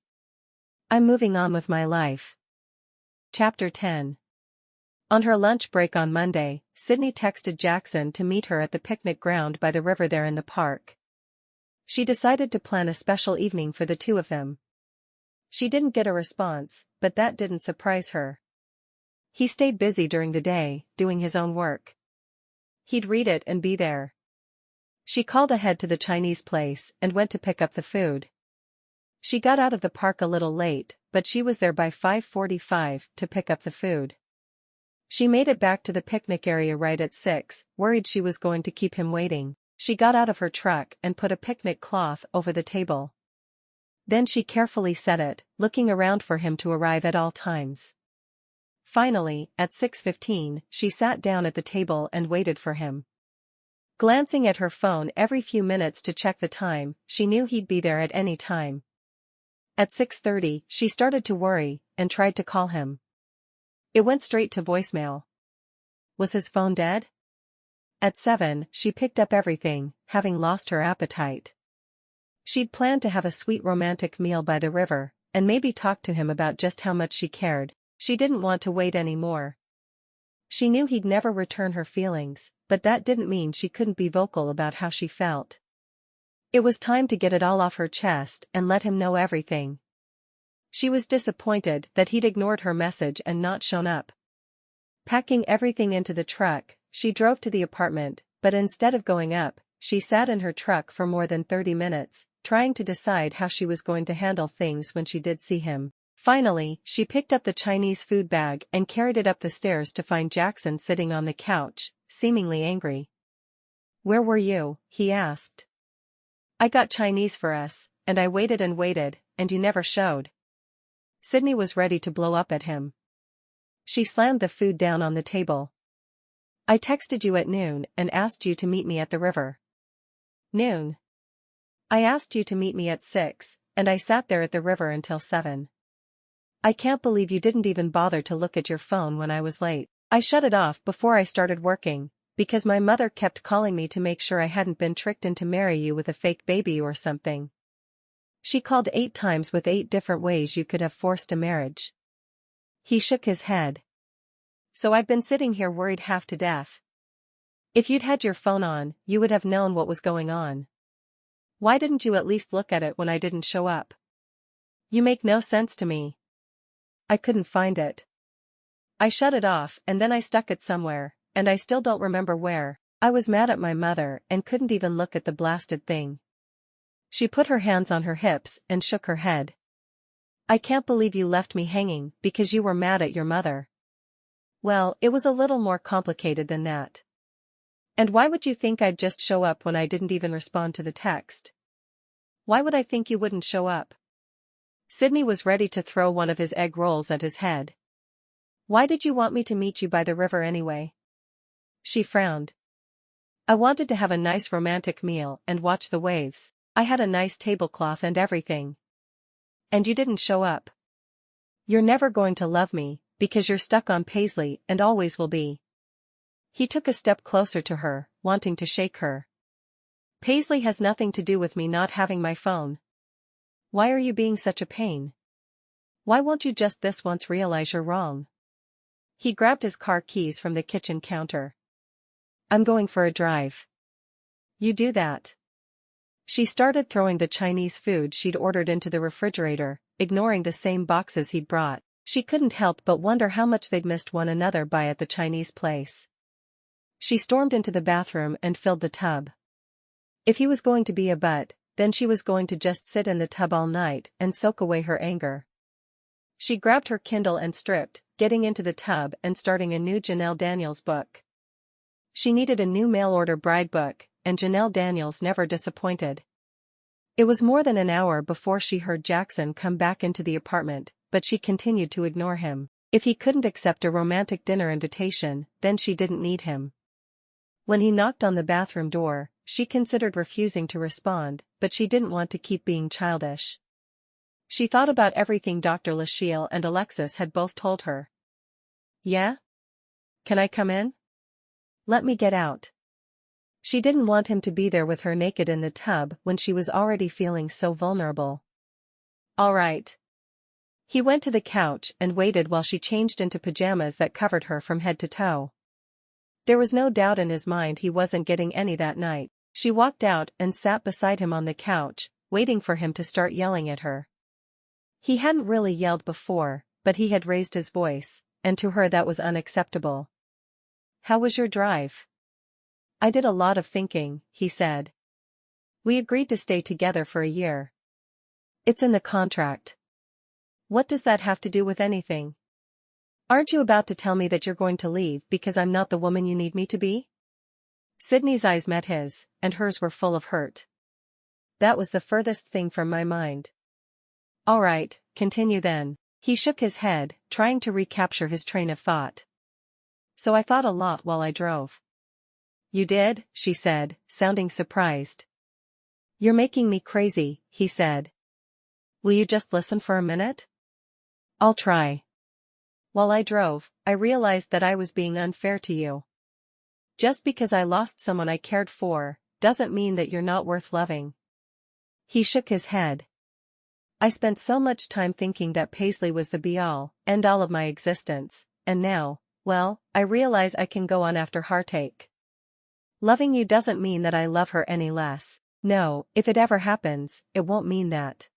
I'm moving on with my life." Chapter 10. On her lunch break on Monday, Sydney texted Jackson to meet her at the picnic ground by the river there in the park. She decided to plan a special evening for the two of them. She didn't get a response, but that didn't surprise her. He stayed busy during the day, doing his own work. He'd read it and be there. She called ahead to the Chinese place and went to pick up the food. She got out of the park a little late, but she was there by 5:45 to pick up the food. She made it back to the picnic area right at 6, worried she was going to keep him waiting. She got out of her truck and put a picnic cloth over the table. Then she carefully set it, looking around for him to arrive at all times. Finally, at 6:15, she sat down at the table and waited for him. Glancing at her phone every few minutes to check the time, she knew he'd be there at any time. At 6:30, she started to worry, and tried to call him. It went straight to voicemail. Was his phone dead? At 7, she picked up everything, having lost her appetite. She'd planned to have a sweet romantic meal by the river, and maybe talk to him about just how much she cared. She didn't want to wait anymore. She knew he'd never return her feelings, but that didn't mean she couldn't be vocal about how she felt. It was time to get it all off her chest and let him know everything. She was disappointed that he'd ignored her message and not shown up. Packing everything into the truck, she drove to the apartment, but instead of going up, she sat in her truck for more than 30 minutes, trying to decide how she was going to handle things when she did see him. Finally, she picked up the Chinese food bag and carried it up the stairs to find Jackson sitting on the couch, seemingly angry. "Where were you?" he asked. "I got Chinese for us, and I waited, and you never showed." Sydney was ready to blow up at him. She slammed the food down on the table. "I texted you at noon and asked you to meet me at the river." "Noon? I asked you to meet me at 6, and I sat there at the river until 7. I can't believe you didn't even bother to look at your phone when I was late. I shut it off before I started working, because my mother kept calling me to make sure I hadn't been tricked into marrying you with a fake baby or something. She called 8 times with 8 different ways you could have forced a marriage." He shook his head. "So I've been sitting here worried half to death. If you'd had your phone on, you would have known what was going on. Why didn't you at least look at it when I didn't show up? You make no sense to me." "I couldn't find it. I shut it off and then I stuck it somewhere, and I still don't remember where. I was mad at my mother and couldn't even look at the blasted thing." She put her hands on her hips and shook her head. "I can't believe you left me hanging because you were mad at your mother." "Well, it was a little more complicated than that. And why would you think I'd just show up when I didn't even respond to the text? Why would I think you wouldn't show up?" Sydney was ready to throw one of his egg rolls at his head. "Why did you want me to meet you by the river anyway?" She frowned. "I wanted to have a nice romantic meal and watch the waves. I had a nice tablecloth and everything. And you didn't show up. You're never going to love me, Because you're stuck on Paisley and always will be. He took a step closer to her, wanting to shake her. Paisley has nothing to do with me not having my phone. Why are you being such a pain? Why won't you just this once realize you're wrong? He grabbed his car keys from the kitchen counter. I'm going for a drive. You do that. She started throwing the Chinese food she'd ordered into the refrigerator, ignoring the same boxes he'd brought. She couldn't help but wonder how much they'd missed one another by at the Chinese place. She stormed into the bathroom and filled the tub. If he was going to be a butt, then she was going to just sit in the tub all night and soak away her anger. She grabbed her Kindle and stripped, getting into the tub and starting a new Janelle Daniels book. She needed a new mail-order bride book, and Janelle Daniels never disappointed. It was more than an hour before she heard Jackson come back into the apartment, but she continued to ignore him. If he couldn't accept a romantic dinner invitation, then she didn't need him. When he knocked on the bathroom door, she considered refusing to respond, but she didn't want to keep being childish. She thought about everything Dr. Lashiel and Alexis had both told her. Yeah? Can I come in? Let me get out. She didn't want him to be there with her naked in the tub when she was already feeling so vulnerable. All right. He went to the couch and waited while she changed into pajamas that covered her from head to toe. There was no doubt in his mind he wasn't getting any that night. She walked out and sat beside him on the couch, waiting for him to start yelling at her. He hadn't really yelled before, but he had raised his voice, and to her that was unacceptable. How was your drive? I did a lot of thinking, he said. We agreed to stay together for a year. It's in the contract. What does that have to do with anything? Aren't you about to tell me that you're going to leave because I'm not the woman you need me to be? Sydney's eyes met his, and hers were full of hurt. That was the furthest thing from my mind. All right, continue then. He shook his head, trying to recapture his train of thought. So I thought a lot while I drove. You did, she said, sounding surprised. You're making me crazy, he said. Will you just listen for a minute? I'll try. While I drove, I realized that I was being unfair to you. Just because I lost someone I cared for, doesn't mean that you're not worth loving. He shook his head. I spent so much time thinking that Paisley was the be-all, end-all of my existence, and now, well, I realize I can go on after heartache. Loving you doesn't mean that I love her any less. No, if it ever happens, it won't mean that.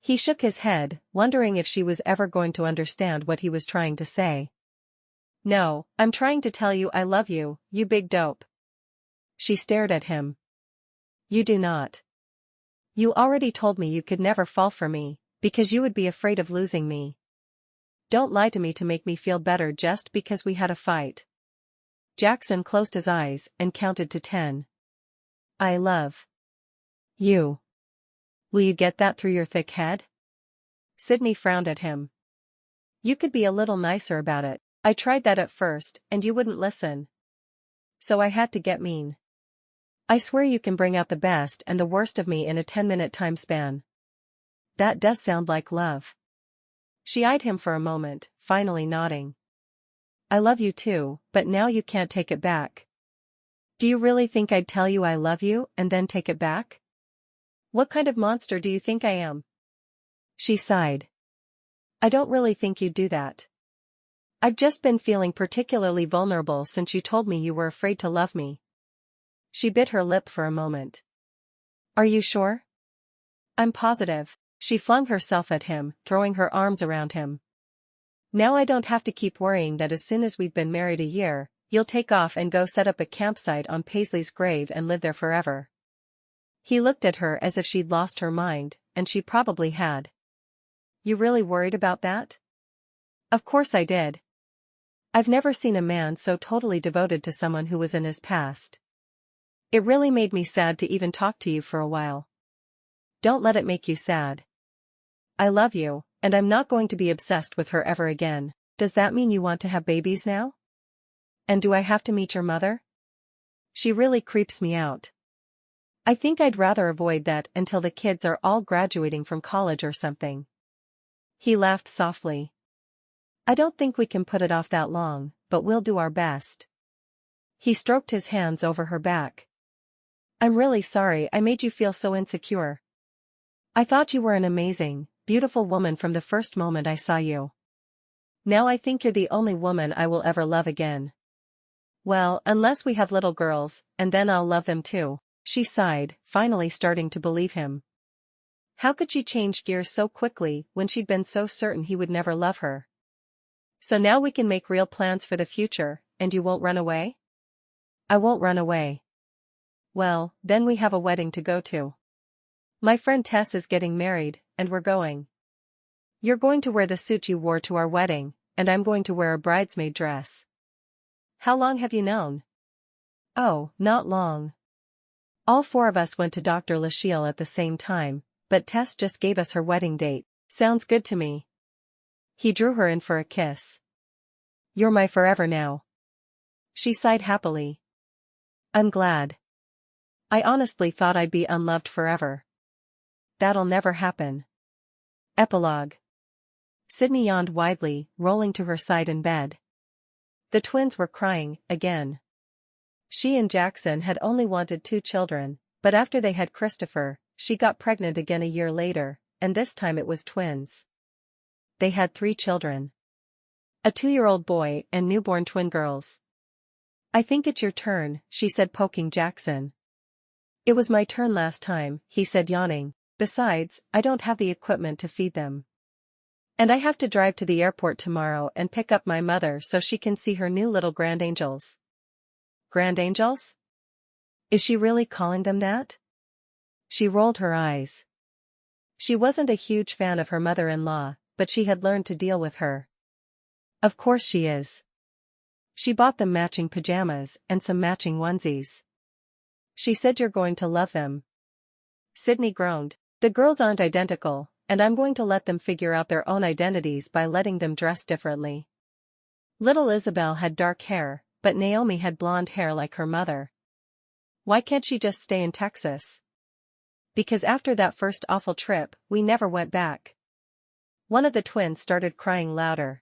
He shook his head, wondering if she was ever going to understand what he was trying to say. No, I'm trying to tell you I love you, you big dope. She stared at him. You do not. You already told me you could never fall for me, because you would be afraid of losing me. Don't lie to me to make me feel better just because we had a fight. Jackson closed his eyes and counted to 10. I love you. Will you get that through your thick head? Sydney frowned at him. You could be a little nicer about it. I tried that at first, and you wouldn't listen. So I had to get mean. I swear you can bring out the best and the worst of me in a 10-minute time span. That does sound like love. She eyed him for a moment, finally nodding. I love you too, but now you can't take it back. Do you really think I'd tell you I love you and then take it back? What kind of monster do you think I am? She sighed. I don't really think you'd do that. I've just been feeling particularly vulnerable since you told me you were afraid to love me. She bit her lip for a moment. Are you sure? I'm positive. She flung herself at him, throwing her arms around him. Now I don't have to keep worrying that as soon as we've been married a year, you'll take off and go set up a campsite on Paisley's grave and live there forever. He looked at her as if she'd lost her mind, and she probably had. You really worried about that? Of course I did. I've never seen a man so totally devoted to someone who was in his past. It really made me sad to even talk to you for a while. Don't let it make you sad. I love you, and I'm not going to be obsessed with her ever again. Does that mean you want to have babies now? And do I have to meet your mother? She really creeps me out. I think I'd rather avoid that until the kids are all graduating from college or something. He laughed softly. I don't think we can put it off that long, but we'll do our best. He stroked his hands over her back. I'm really sorry I made you feel so insecure. I thought you were an amazing, beautiful woman from the first moment I saw you. Now I think you're the only woman I will ever love again. Well, unless we have little girls, and then I'll love them too, she sighed, finally starting to believe him. How could she change gears so quickly when she'd been so certain he would never love her? So now we can make real plans for the future, and you won't run away? I won't run away. Well, then we have a wedding to go to. My friend Tess is getting married, and we're going. You're going to wear the suit you wore to our wedding, and I'm going to wear a bridesmaid dress. How long have you known? Oh, not long. All four of us went to Dr. Lachelle at the same time, but Tess just gave us her wedding date. Sounds good to me. He drew her in for a kiss. You're my forever now. She sighed happily. I'm glad. I honestly thought I'd be unloved forever. That'll never happen. Epilogue. Sydney yawned widely, rolling to her side in bed. The twins were crying, again. She and Jackson had only wanted 2 children, but after they had Christopher, she got pregnant again a year later, and this time it was twins. They had 3 children. A 2-year-old boy and newborn twin girls. I think it's your turn, she said, poking Jackson. It was my turn last time, he said, yawning. Besides, I don't have the equipment to feed them. And I have to drive to the airport tomorrow and pick up my mother so she can see her new little grand angels. Grand angels? Is she really calling them that? She rolled her eyes. She wasn't a huge fan of her mother-in-law, but she had learned to deal with her. Of course she is. She bought them matching pajamas and some matching onesies. She said you're going to love them. Sydney groaned. The girls aren't identical, and I'm going to let them figure out their own identities by letting them dress differently. Little Isabel had dark hair, but Naomi had blonde hair like her mother. Why can't she just stay in Texas? Because after that first awful trip, we never went back. One of the twins started crying louder.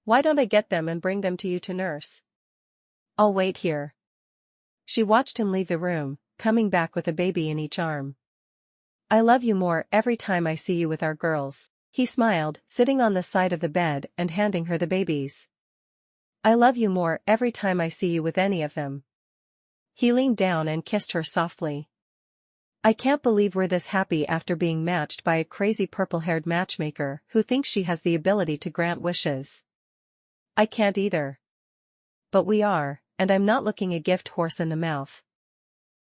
Why don't I get them and bring them to you to nurse? I'll wait here. She watched him leave the room, coming back with a baby in each arm. I love you more every time I see you with our girls, he smiled, sitting on the side of the bed and handing her the babies. I love you more every time I see you with any of them. He leaned down and kissed her softly. I can't believe we're this happy after being matched by a crazy purple-haired matchmaker who thinks she has the ability to grant wishes. I can't either. But we are, and I'm not looking a gift horse in the mouth.